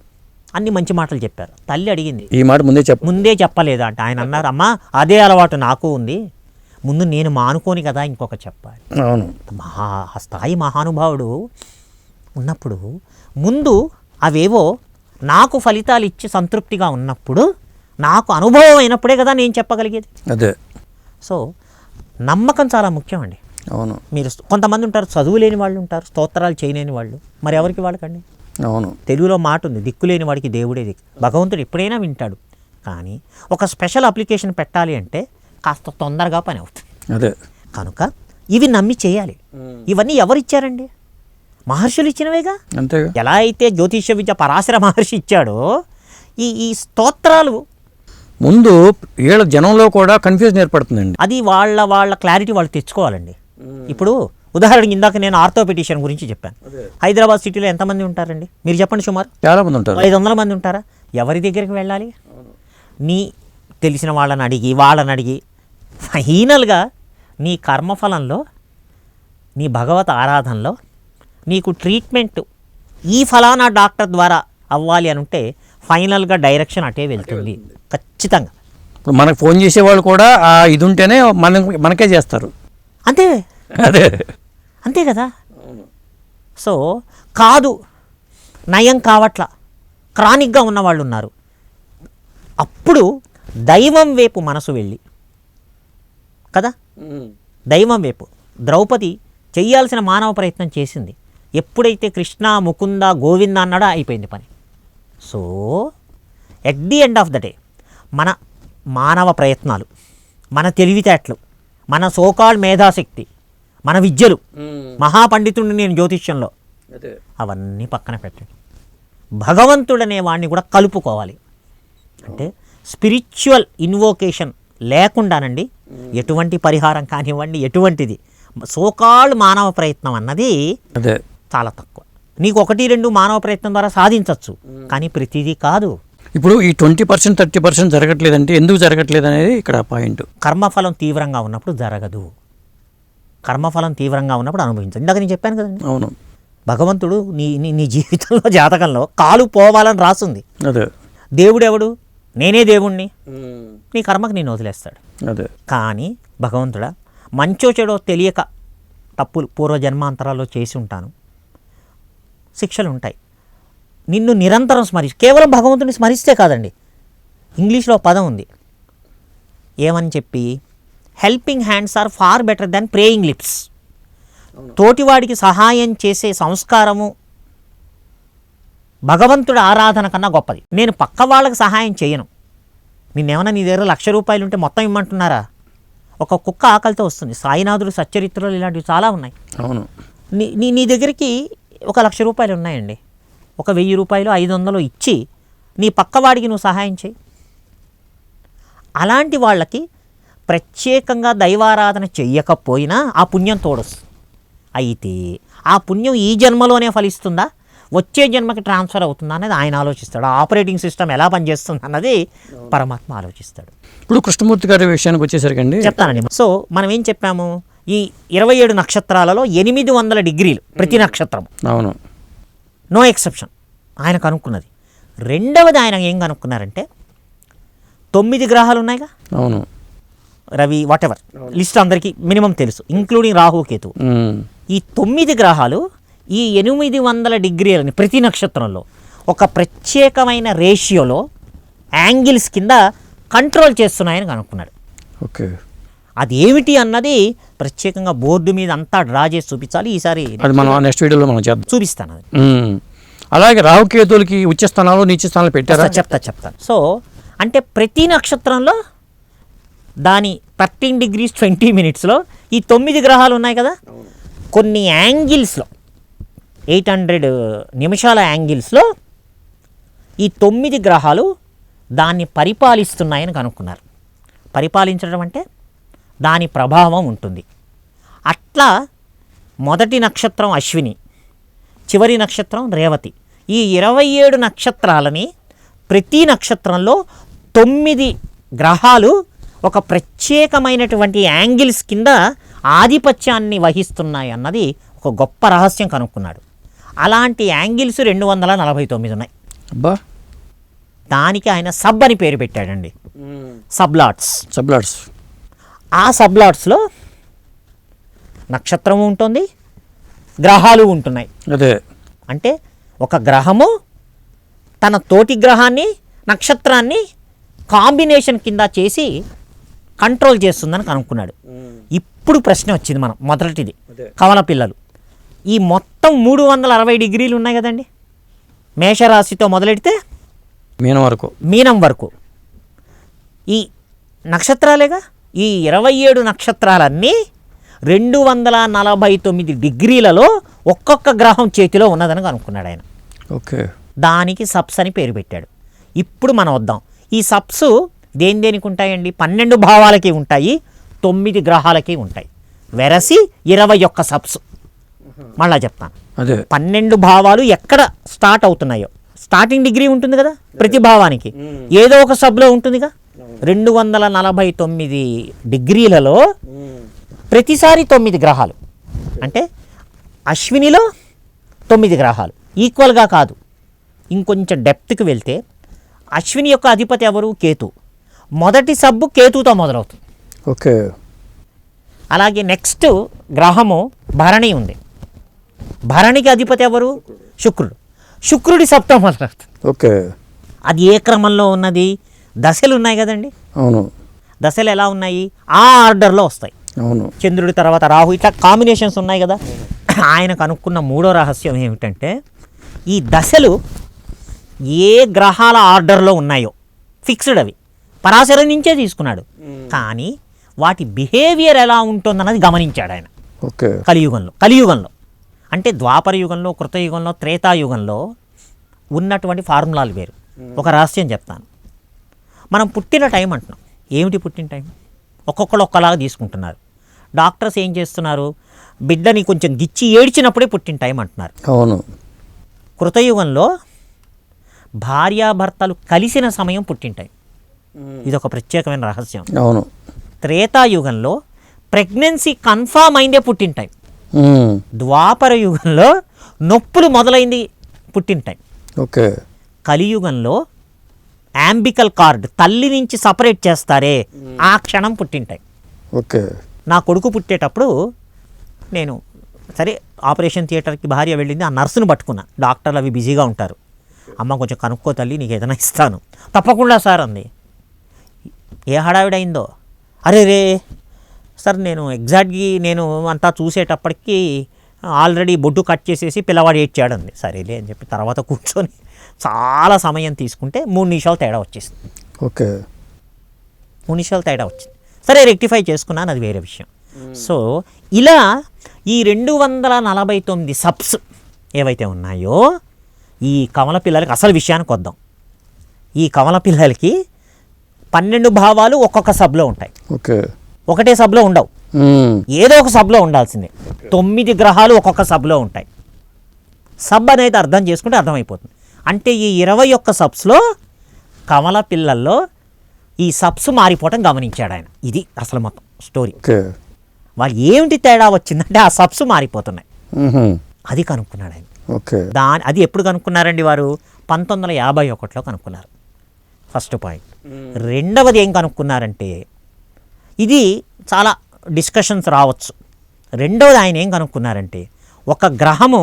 అన్ని మంచి మాటలు చెప్పారు. తల్లి అడిగింది, ఈ మాట ముందే చెప్పలేదా అంటే ఆయన అన్నారు, అమ్మ అదే అలవాటు నాకు ఉంది, ముందు నేను మానుకోని కదా ఇంకొక చెప్పాలి. అవును, ఆ స్థాయి మహానుభావుడు ఉన్నప్పుడు ముందు అవేవో నాకు ఫలితాలు ఇచ్చి సంతృప్తిగా ఉన్నప్పుడు, నాకు అనుభవం అయినప్పుడే కదా నేను చెప్పగలిగేది. అదే. సో నమ్మకం చాలా ముఖ్యం అండి. అవును. మీరు కొంతమంది ఉంటారు, చదువు లేని వాళ్ళు ఉంటారు, స్తోత్రాలు చేయలేని వాళ్ళు, మరి ఎవరికి వాళ్ళకండి. అవును, తెలుగులో మాట ఉంది, దిక్కులేని వాడికి దేవుడే దిక్కు. భగవంతుడు ఎప్పుడైనా వింటాడు, కానీ ఒక స్పెషల్ అప్లికేషన్ పెట్టాలి అంటే కాస్త తొందరగా పని అవుతుంది. అదే. కనుక ఇవి నమ్మి చేయాలి. ఇవన్నీ ఎవరిచ్చారండి? మహర్షులు ఇచ్చినవేగా. అంతేగా. ఎలా అయితే జ్యోతిష్య విద్య పరాశర మహర్షి ఇచ్చాడో, ఈ స్తోత్రాలు ముందు వీళ్ళ జనంలో కూడా కన్ఫ్యూజన్ ఏర్పడుతుందండి. అది వాళ్ళ క్లారిటీ వాళ్ళు తెచ్చుకోవాలండి. ఇప్పుడు ఉదాహరణకి ఇందాక నేను ఆర్థోపెడిషన్ గురించి చెప్పాను. హైదరాబాద్ సిటీలో ఎంతమంది ఉంటారండి మీరు చెప్పండి? సుమారు చాలా మంది ఉంటారు. 500 మంది ఉంటారా? ఎవరి దగ్గరికి వెళ్ళాలి? నీ తెలిసిన వాళ్ళని అడిగి ఫైనల్గా నీ కర్మఫలంలో, నీ భగవత్ ఆరాధనలో నీకు ట్రీట్మెంట్ ఈ ఫలానా డాక్టర్ ద్వారా అవ్వాలి అని ఉంటే ఫైనల్గా డైరెక్షన్ అటే వెళ్తుంది ఖచ్చితంగా. ఇప్పుడు మనకు ఫోన్ చేసేవాళ్ళు కూడా ఇది ఉంటేనే మనకే చేస్తారు. అంతే. అదే అంతే కదా. సో కాదు, నయం కావట్లా, క్రానిక్గా ఉన్నవాళ్ళు ఉన్నారు. అప్పుడు దైవం వైపు మనసు వెళ్ళి కదా, దైవం వైపు ద్రౌపది చెయ్యాల్సిన మానవ ప్రయత్నం చేసింది. ఎప్పుడైతే కృష్ణ ముకుంద గోవింద అన్నాడో అయిపోయింది పని. So at the end of the day మన మానవ ప్రయత్నాలు, మన తెలివితేటలు, మన సోకాల్ మేధాశక్తి, మన విద్యలు, మహాపండితుడిని నేను జ్యోతిష్యంలో, అవన్నీ పక్కన పెట్టండి. భగవంతుడనే వాడిని కూడా కలుపుకోవాలి. అంటే స్పిరిచువల్ ఇన్వోకేషన్ లేకుండానండి ఎటువంటి పరిహారం కానివ్వండి, ఎటువంటిది సోకాల్ మానవ ప్రయత్నం అన్నది చాలా తక్కువ. నీకు 1-2 మానవ ప్రయత్నం ద్వారా సాధించవచ్చు, కానీ ప్రతిదీ కాదు. ఇప్పుడు ఈ 20% 30% జరగట్లేదంటే ఎందుకు జరగట్లేదు అనేది ఇక్కడ పాయింట్. కర్మఫలం తీవ్రంగా ఉన్నప్పుడు జరగదు. కర్మఫలం తీవ్రంగా ఉన్నప్పుడు అనుభవించదు. ఇందాక నేను చెప్పాను కదండి. అవును. భగవంతుడు నీ జీవితంలో జాతకంలో కాలు పోవాలని రాసుంది. అదే. దేవుడెవడు? నేనే దేవుణ్ణి. నీ కర్మకు నేను వదిలేస్తాడు. అదే. కానీ భగవంతుడా, మంచో చెడో తెలియక తప్పులు పూర్వజన్మాంతరాల్లో చేసి ఉంటాను, శిక్షలు ఉంటాయి. నిన్ను నిరంతరం కేవలం భగవంతుని స్మరిస్తే కాదండి. ఇంగ్లీష్లో పదం ఉంది ఏమని చెప్పి, helping hands are far better than praying lips. తోటివాడికి సహాయం చేసే సంస్కారము భగవంతుడి ఆరాధన కన్నా గొప్పది. నేను పక్క వాళ్ళకి సహాయం చేయను. నిన్నేమన్నా నీ దగ్గర 1,00,000 రూపాయలు ఉంటే మొత్తం ఇమ్మంటున్నారా? ఒక కుక్క ఆకలితో వస్తుంది. సాయినాథుడు సచ్చరిత్రలు ఇలాంటివి చాలా ఉన్నాయి. అవును. నీ దగ్గరికి 1,00,000 రూపాయలు ఉన్నాయండి, 1,000 రూపాయలు 500 ఇచ్చి నీ పక్కవాడికి నువ్వు సహాయం చేయి. అలాంటి వాళ్ళకి ప్రత్యేకంగా దైవారాధన చెయ్యకపోయినా ఆ పుణ్యం తోడొస్తుంది. అయితే ఆ పుణ్యం ఈ జన్మలోనే ఫలిస్తుందా, వచ్చే జన్మకి ట్రాన్స్ఫర్ అవుతుందా అనేది ఆయన ఆలోచిస్తాడు. ఆపరేటింగ్ సిస్టమ్ ఎలా పనిచేస్తుంది అన్నది పరమాత్మ ఆలోచిస్తాడు. ఇప్పుడు కృష్ణమూర్తి గారి విషయానికి వచ్చేసరికండి చెప్తానండి. సో మనం ఏం చెప్పాము, ఈ 27 నక్షత్రాలలో 800 డిగ్రీలు ప్రతి నక్షత్రం. అవును. నో ఎక్సెప్షన్ ఆయన కనుక్కున్నది. రెండవది ఆయన ఏం కనుక్కున్నారంటే 9 గ్రహాలు ఉన్నాయిగా. అవును. రవి వాటెవర్ లిస్ట్ అందరికీ మినిమం తెలుసు, ఇంక్లూడింగ్ రాహు కేతు. ఈ 9 గ్రహాలు ఈ 800 డిగ్రీలని ప్రతి నక్షత్రంలో ఒక ప్రత్యేకమైన రేషియోలో యాంగిల్స్ కింద కంట్రోల్ చేస్తున్నాయని కనుక్కున్నాడు. ఓకే. అది ఏమిటి అన్నది ప్రత్యేకంగా బోర్డు మీద అంతా డ్రా చేసి చూపించాలి. ఈసారి అది మనం నెక్స్ట్ వీడియోలో మనం చేద్దాం, చూపిస్తాను అది. అలాగే రాహుకేతులకి ఉచ్చ స్థానాలు నీచ స్థానాలు పెట్టారా? చెప్తాను. సో అంటే ప్రతి నక్షత్రంలో దాని 13 degrees 20 minutesలో ఈ 9 గ్రహాలు ఉన్నాయి కదా, కొన్ని యాంగిల్స్లో 800 నిమిషాల యాంగిల్స్లో ఈ 9 గ్రహాలు దాన్ని పరిపాలిస్తున్నాయని కనుక్కున్నారు. పరిపాలించడం అంటే దాని ప్రభావం ఉంటుంది. అట్లా మొదటి నక్షత్రం అశ్విని, చివరి నక్షత్రం రేవతి. ఈ 27 నక్షత్రాలని ప్రతి నక్షత్రంలో 9 గ్రహాలు ఒక ప్రత్యేకమైనటువంటి యాంగిల్స్ కింద ఆధిపత్యాన్ని వహిస్తున్నాయి అన్నది ఒక గొప్ప రహస్యం కనుక్కున్నాడు. అలాంటి యాంగిల్స్ 249 ఉన్నాయి. అబ్బా, దానికి ఆయన సబ్ అని పేరు పెట్టాడండి, సబ్లాట్స్. ఆ సబ్లాట్స్లో నక్షత్రము ఉంటుంది, గ్రహాలు ఉంటున్నాయి. అదే అంటే ఒక గ్రహము తన తోటి గ్రహాన్ని నక్షత్రాన్ని కాంబినేషన్ కింద చేసి కంట్రోల్ చేస్తుందని కనుక్కున్నాడు. ఇప్పుడు ప్రశ్న వచ్చింది మనం మొదటిది, కవల పిల్లలు. ఈ మొత్తం 360 డిగ్రీలు ఉన్నాయి కదండి, మేషరాశితో మొదలెడితే మీనం వరకు ఈ నక్షత్రాలేగా. ఈ 27 నక్షత్రాలన్నీ 249 డిగ్రీలలో ఒక్కొక్క గ్రహం చేతిలో ఉన్నదని కనుక్కున్నాడు ఆయన. ఓకే, దానికి సబ్స్ అని పేరు పెట్టాడు. ఇప్పుడు మనం వద్దాం, ఈ సబ్స్ దేనికి ఉంటాయండి? 12 భావాలకి ఉంటాయి, 9 గ్రహాలకి ఉంటాయి. వెరసి 21 సబ్స్. మళ్ళా చెప్తాను, అదే 12 భావాలు ఎక్కడ స్టార్ట్ అవుతున్నాయో, స్టార్టింగ్ డిగ్రీ ఉంటుంది కదా ప్రతి భావానికి, ఏదో ఒక సబ్లో ఉంటుందిగా. 249 డిగ్రీలలో ప్రతిసారి 9 గ్రహాలు. అంటే అశ్వినిలో 9 గ్రహాలు ఈక్వల్గా కాదు. ఇంకొంచెం డెప్త్కి వెళ్తే అశ్విని యొక్క అధిపతి ఎవరు? కేతు. మొదటి సబ్బు కేతుతో మొదలవుతుంది. ఓకే. అలాగే నెక్స్ట్ గ్రహము భరణి ఉంది. భరణికి అధిపతి ఎవరు? శుక్రుడు. శుక్రుడి సబ్తో మొదలవుతుంది. ఓకే. అది ఏ క్రమంలో ఉన్నది? దశలు ఉన్నాయి కదండి. అవును. దశలు ఎలా ఉన్నాయి? ఆ ఆర్డర్లో వస్తాయి. అవును. చంద్రుడి తర్వాత రాహు, ఇట్లా కాంబినేషన్స్ ఉన్నాయి కదా. ఆయన కనుక్కున్న 3వ రహస్యం ఏమిటంటే, ఈ దశలు ఏ గ్రహాల ఆర్డర్లో ఉన్నాయో ఫిక్స్డ్, అవి పరాశర నుంచే తీసుకున్నాడు. కానీ వాటి బిహేవియర్ ఎలా ఉంటుందన్నది గమనించాడు ఆయన. ఓకే. కలియుగంలో అంటే ద్వాపర యుగంలో, కృతయుగంలో, త్రేతాయుగంలో ఉన్నటువంటి ఫార్ములాలు వేరు. ఒక రహస్యం చెప్తాను. మనం పుట్టిన టైం అంటున్నాం. ఏమిటి పుట్టిన టైం? ఒక్కొక్కరు ఒక్కలాగా తీసుకుంటున్నారు. డాక్టర్స్ ఏం చేస్తున్నారు? బిడ్డని కొంచెం గిచ్చి ఏడ్చినప్పుడే పుట్టిన టైం అంటున్నారు. అవును. కృతయుగంలో భార్యాభర్తలు కలిసిన సమయం పుట్టిన టైం. ఇదొక ప్రత్యేకమైన రహస్యం. అవును. త్రేతాయుగంలో ప్రెగ్నెన్సీ కన్ఫామ్ అయిందే పుట్టిన టైం. ద్వాపర యుగంలో నొప్పులు మొదలైంది పుట్టిన టైం. ఓకే. కలియుగంలో యాంబికల్ కార్డ్ తల్లి నుంచి సపరేట్ చేస్తారే, ఆ క్షణం పుట్టిన టైం. ఓకే. నా కొడుకు పుట్టేటప్పుడు నేను సరే ఆపరేషన్ థియేటర్కి భార్య వెళ్ళింది, ఆ నర్సును పట్టుకున్నా. డాక్టర్లు అవి బిజీగా ఉంటారు. అమ్మ కొంచెం కనుక్కో తల్లి, నీకు ఏదైనా ఇస్తాను. తప్పకుండా సార్ అంది. ఏ హడావిడైందో. అరే రే సార్, నేను ఎగ్జాక్ట్గా నేను అంతా చూసేటప్పటికి ఆల్రెడీ బొడ్డు కట్ చేసేసి పిల్లవాడు ఏడ్చాడు అంది. సరేలే అని చెప్పి తర్వాత కూర్చొని చాలా సమయం తీసుకుంటే 3 నిమిషాలు తేడా వచ్చేసింది. ఓకే. 3 నిమిషాలు తేడా వచ్చింది. సరే రెక్టిఫై చేసుకున్నాను, అది వేరే విషయం. సో ఇలా ఈ 249 సబ్స్ ఏవైతే ఉన్నాయో, ఈ కమల పిల్లలకి అసలు విషయానికి వద్దాం. ఈ కమల పిల్లలకి 12 భావాలు ఒక్కొక్క సబ్లో ఉంటాయి. ఓకే. ఒకటే సబ్లో ఉండవు, ఏదో ఒక సబ్లో ఉండాల్సిందే. 9 గ్రహాలు ఒక్కొక్క సబ్లో ఉంటాయి. సబ్ అనేది అర్థం చేసుకుంటే అర్థమైపోతుంది. అంటే ఈ 21 సబ్స్లో కమల పిల్లల్లో ఈ సబ్స్ మారిపోవటం గమనించాడు ఆయన. ఇది అసలు మొత్తం స్టోరీ. వాళ్ళు ఏమిటి తేడా వచ్చిందంటే ఆ సబ్స్ మారిపోతున్నాయి. అది కనుక్కున్నాడు ఆయన. అది ఎప్పుడు కనుక్కున్నారండి వారు? 1951లో కనుక్కున్నారు. First point. రెండవది ఏం కనుక్కున్నారంటే, ఇది చాలా డిస్కషన్స్ రావచ్చు. రెండవది ఆయన ఏం కనుక్కున్నారంటే, ఒక గ్రహము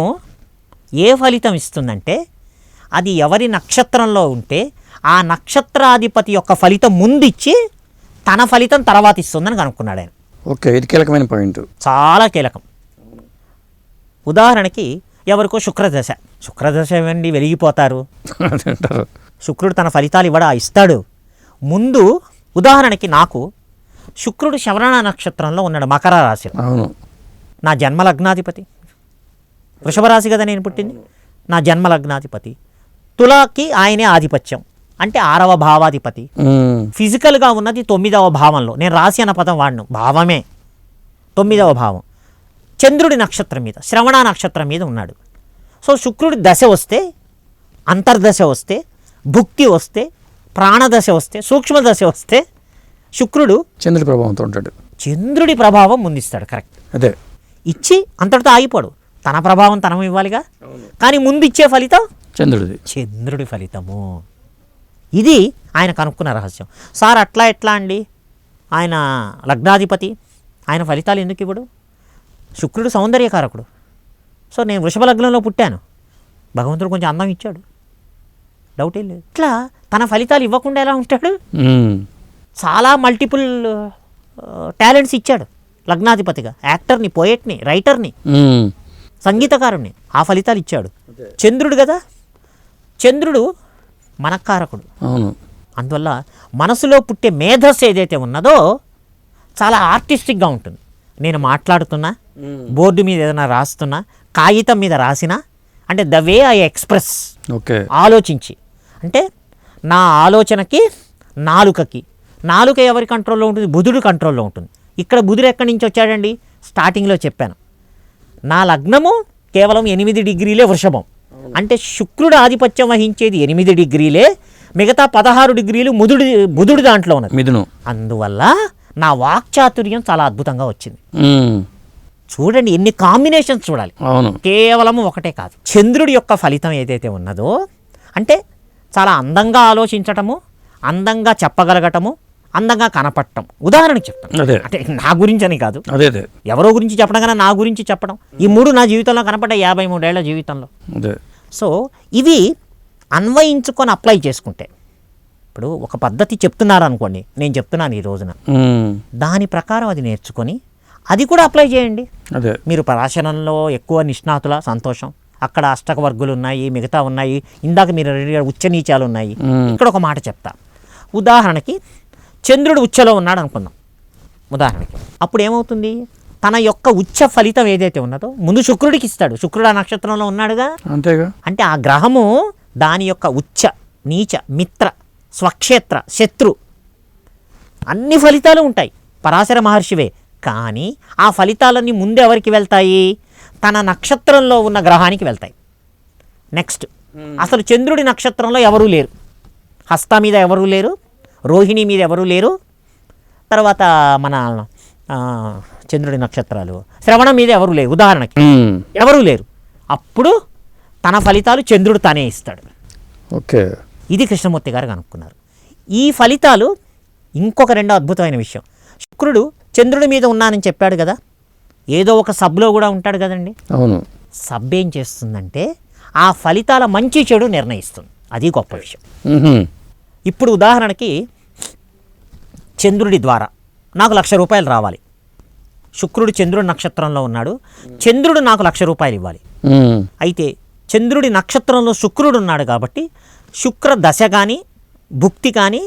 ఏ ఫలితం ఇస్తుందంటే, అది ఎవరి నక్షత్రంలో ఉంటే ఆ నక్షత్రాధిపతి యొక్క ఫలితం ముందు ఇచ్చి తన ఫలితం తర్వాత ఇస్తుందని కనుక్కున్నాడు ఆయన. ఓకే, ఇది కీలకమైన పాయింట్, చాలా కీలకం. ఉదాహరణకి ఎవరికో శుక్రదశ ఏమండి, వెలిగిపోతారు. శుక్రుడు తన ఫలితాలు ఇస్తాడు ముందు. ఉదాహరణకి నాకు శుక్రుడు శ్రవణ నక్షత్రంలో ఉన్నాడు, మకర రాశి. అవును. నా జన్మ లగ్నాధిపతి వృషభ రాశి కదా నేను పుట్టింది. నా జన్మ లగ్నాధిపతి తులాకి ఆయనే ఆధిపత్యం, అంటే 6వ భావాధిపతి. ఫిజికల్గా ఉన్నది 9వ భావంలో. నేను రాశి అన్న పదం వాడను, భావమే 9వ భావం. చంద్రుడి నక్షత్రం మీద, శ్రవణ నక్షత్రం మీద ఉన్నాడు. సో శుక్రుడి దశ వస్తే, అంతర్దశ వస్తే, భుక్తి వస్తే, ప్రాణదశ వస్తే, సూక్ష్మ దశ వస్తే శుక్రుడు చంద్రుడి ప్రభావంతో ఉంటాడు. చంద్రుడి ప్రభావం ముందిస్తాడు. కరెక్ట్. అదే ఇచ్చి అంతటితో ఆగిపోడు, తన ప్రభావం తనం ఇవ్వాలిగా. కానీ ముందు ఇచ్చే ఫలితం చంద్రుడిది, చంద్రుడి ఫలితము. ఇది ఆయన కనుక్కున్న రహస్యం. సార్ అట్లా ఎట్లా అండి, ఆయన లగ్నాధిపతి, ఆయన ఫలితాలు ఎందుకు ఇవ్వడు? శుక్రుడు సౌందర్యకారకుడు. సో నేను వృషభ లగ్నంలో పుట్టాను, భగవంతుడు కొంచెం అందం ఇచ్చాడు, డౌట్ ఏం లేదు. ఇట్లా తన ఫలితాలు ఇవ్వకుండా ఎలా ఉంటాడు? చాలా మల్టిపుల్ టాలెంట్స్ ఇచ్చాడు లగ్నాధిపతిగా. యాక్టర్ని, పోయెట్ని, రైటర్ని, సంగీతకారుణ్ణి, ఆ ఫలితాలు ఇచ్చాడు. చంద్రుడు కదా, చంద్రుడు మనకారకుడు. అవును. అందువల్ల మనసులో పుట్టే మేధస్సు ఏదైతే ఉన్నదో చాలా ఆర్టిస్టిక్గా ఉంటుంది. నేను మాట్లాడుతున్నా, బోర్డు మీద ఏదైనా రాస్తున్నా, కాగితం మీద రాసినా, అంటే the way I express, okay, ఆలోచించి, అంటే నా ఆలోచనకి నాలుకకి, నాలుక ఎవరి కంట్రోల్లో ఉంటుంది? బుధుడు కంట్రోల్లో ఉంటుంది. ఇక్కడ బుధుడు ఎక్కడి నుంచి వచ్చాడండి? స్టార్టింగ్లో చెప్పాను, నా లగ్నము కేవలం 8 డిగ్రీలే వృషభం, అంటే శుక్రుడు ఆధిపత్యం వహించేది 8 డిగ్రీలే, మిగతా 16 డిగ్రీలు బుధుడు దాంట్లో ఉన్నది, మిథునం. అందువల్ల నా వాక్చాతుర్యం చాలా అద్భుతంగా వచ్చింది. చూడండి ఎన్ని కాంబినేషన్స్ చూడాలి. అవును, కేవలం ఒకటే కాదు. చంద్రుడి యొక్క ఫలితం ఏదైతే ఉన్నదో, అంటే చాలా అందంగా ఆలోచించటము, అందంగా చెప్పగలగటము, అందంగా కనపడటం. ఉదాహరణకి చెప్తాను, అంటే నా గురించి అని కాదు, ఎవరో గురించి చెప్పడం కన్నా నా గురించి చెప్పడం. ఈ 3 నా జీవితంలో కనపడ్డాయి 53 ఏళ్ల జీవితంలో. సో ఇవి అన్వయించుకొని అప్లై చేసుకుంటే, ఇప్పుడు ఒక పద్ధతి చెప్తున్నారు అనుకోండి, నేను చెప్తున్నాను ఈ రోజున, దాని ప్రకారం అది నేర్చుకొని అది కూడా అప్లై చేయండి. మీరు పరాశరంలో ఎక్కువ నిష్ణాతుల, సంతోషం. అక్కడ అష్టక వర్గులు ఉన్నాయి, మిగతా ఉన్నాయి, ఇందాక మీరు ఉచ్చ నీచాలు ఉన్నాయి. ఇక్కడ ఒక మాట చెప్తా. ఉదాహరణకి చంద్రుడు ఉచ్చలో ఉన్నాడు అనుకుందాం ఉదాహరణకి. అప్పుడు ఏమవుతుంది? తన యొక్క ఉచ్చ ఫలితం ఏదైతే ఉన్నదో ముందు శుక్రుడికి ఇస్తాడు. శుక్రుడు ఆ నక్షత్రంలో ఉన్నాడుగా, అంతేగా. అంటే ఆ గ్రహము దాని యొక్క ఉచ్చ, నీచ, మిత్ర, స్వక్షేత్ర, శత్రు అన్ని ఫలితాలు ఉంటాయి పరాశర మహర్షివే. కానీ ఆ ఫలితాలన్నీ ముందు ఎవరికి వెళ్తాయి? తన నక్షత్రంలో ఉన్న గ్రహానికి వెళ్తాయి. నెక్స్ట్, అసలు చంద్రుడి నక్షత్రంలో ఎవరూ లేరు. హస్త మీద ఎవరూ లేరు, రోహిణి మీద ఎవరూ లేరు, తర్వాత మన చంద్రుడి నక్షత్రాలు శ్రవణం మీద ఎవరూ లేరు, ఉదాహరణకి ఎవరూ లేరు. అప్పుడు తన ఫలితాలు చంద్రుడు తానే ఇస్తాడు. ఓకే, ఇది కృష్ణమూర్తి గారు కనుక్కున్నారు. ఈ ఫలితాలు ఇంకొక రెండో అద్భుతమైన విషయం. శుక్రుడు చంద్రుడి మీద ఉన్నానని చెప్పాడు కదా, ఏదో ఒక సబ్లో కూడా ఉంటాడు కదండి. అవును. సబ్ ఏం చేస్తుందంటే ఆ ఫలితాల మంచి చెడు నిర్ణయిస్తుంది. అది గొప్ప విషయం. ఇప్పుడు ఉదాహరణకి చంద్రుడి ద్వారా నాకు 1,00,000 రూపాయలు రావాలి. శుక్రుడు చంద్రుడి నక్షత్రంలో ఉన్నాడు, చంద్రుడు నాకు 1,00,000 రూపాయలు ఇవ్వాలి. అయితే చంద్రుడి నక్షత్రంలో శుక్రుడు ఉన్నాడు కాబట్టి శుక్ర దశ కానీ, భుక్తి కానీ,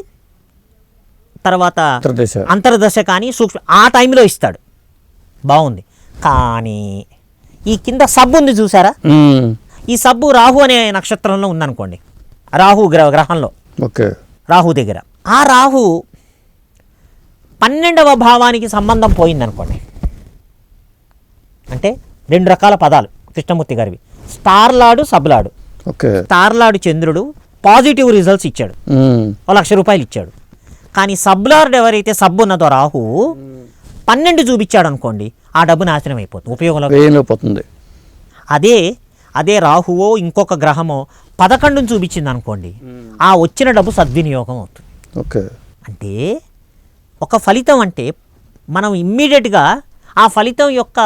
తర్వాత అంతర్దశ కానీ సూక్ష్మ ఆ టైంలో ఇస్తాడు. బాగుంది. కానీ ఈ కింద సబ్బు ఉంది చూసారా, ఈ సబ్బు రాహు అనే నక్షత్రంలో ఉందనుకోండి, రాహు గ్రహంలో, ఓకే, రాహు దగ్గర. ఆ రాహు 12వ భావానికి సంబంధం పోయిందనుకోండి, అంటే 2 రకాల పదాలు కృష్ణమూర్తి గారివి, స్టార్లాడు, సబ్లాడు. స్టార్లాడు చంద్రుడు పాజిటివ్ రిజల్ట్స్ ఇచ్చాడు, 1,00,000 రూపాయలు ఇచ్చాడు. కానీ సబ్లార్డ్ ఎవరైతే సబ్బు ఉన్నదో రాహు 12 చూపించాడు అనుకోండి, ఆ డబ్బు నాశనం అయిపోతుంది, ఉపయోగంలో పోతుంది. అదే రాహువో ఇంకొక గ్రహమో 11 చూపించింది అనుకోండి, ఆ వచ్చిన డబ్బు సద్వినియోగం అవుతుంది. ఓకే, అంటే ఒక ఫలితం అంటే మనం ఇమ్మీడియట్గా ఆ ఫలితం యొక్క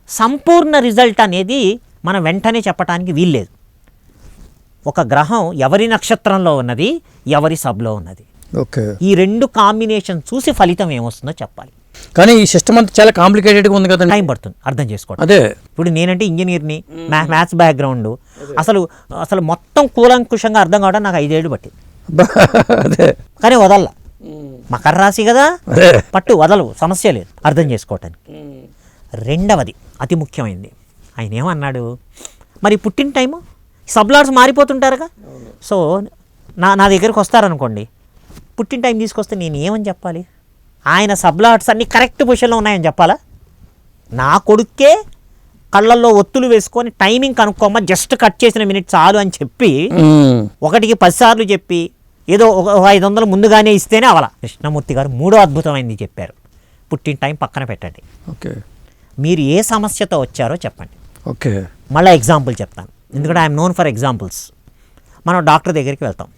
సంపూర్ణ రిజల్ట్ అనేది మనం వెంటనే చెప్పడానికి వీల్లేదు. ఒక గ్రహం ఎవరి నక్షత్రంలో ఉన్నది, ఎవరి సబ్లో ఉన్నది, ఓకే, ఈ 2 కాంబినేషన్ చూసి ఫలితం ఏమొస్తుందో చెప్పాలి. కానీ ఈ సిస్టమ్ అంతా చాలా కాంప్లికేటెడ్గా ఉంది కదా, టైం పడుతుంది అర్థం చేసుకోవడం. అదే ఇప్పుడు నేనంటే ఇంజనీర్ని, మ్యాథ్స్ బ్యాక్గ్రౌండ్, అసలు మొత్తం కూలంకుషంగా అర్థం కావడం నాకు 5 ఏళ్ళు పట్టింది. అదే, కానీ వదల్లా, మకర రాశి కదా, పట్టు వదలవు, సమస్య లేదు అర్థం చేసుకోవటానికి. రెండవది అతి ముఖ్యమైనది, ఆయన ఏమన్నాడు, మరి పుట్టిన టైము సబ్లార్డ్స్ మారిపోతుంటారుగా. సో నా దగ్గరికి వస్తారనుకోండి, పుట్టిన టైం తీసుకొస్తే నేను ఏమని చెప్పాలి? ఆయన సబ్లార్డ్స్ అన్నీ కరెక్ట్ పొజిషన్లో ఉన్నాయని చెప్పాలా? నా కొడుక్కే కళ్ళల్లో ఒత్తులు వేసుకొని టైమింగ్ కనుక్కోమ్మా, జస్ట్ కట్ చేసిన మినిట్ చాలు అని చెప్పి 1కి 10 సార్లు చెప్పి ఏదో ఒక 500 ముందుగానే ఇస్తేనే అవలా. కృష్ణమూర్తి గారు 3వ అద్భుతమైంది చెప్పారు. పుట్టిన టైం పక్కన పెట్టండి, ఓకే మీరు ఏ సమస్యతో వచ్చారో చెప్పండి. ఓకే మళ్ళీ ఎగ్జాంపుల్ చెప్తాను, ఎందుకంటే ఐఎమ్ నోన్ ఫర్ ఎగ్జాంపుల్స్. మనం డాక్టర్ దగ్గరికి వెళ్తాం,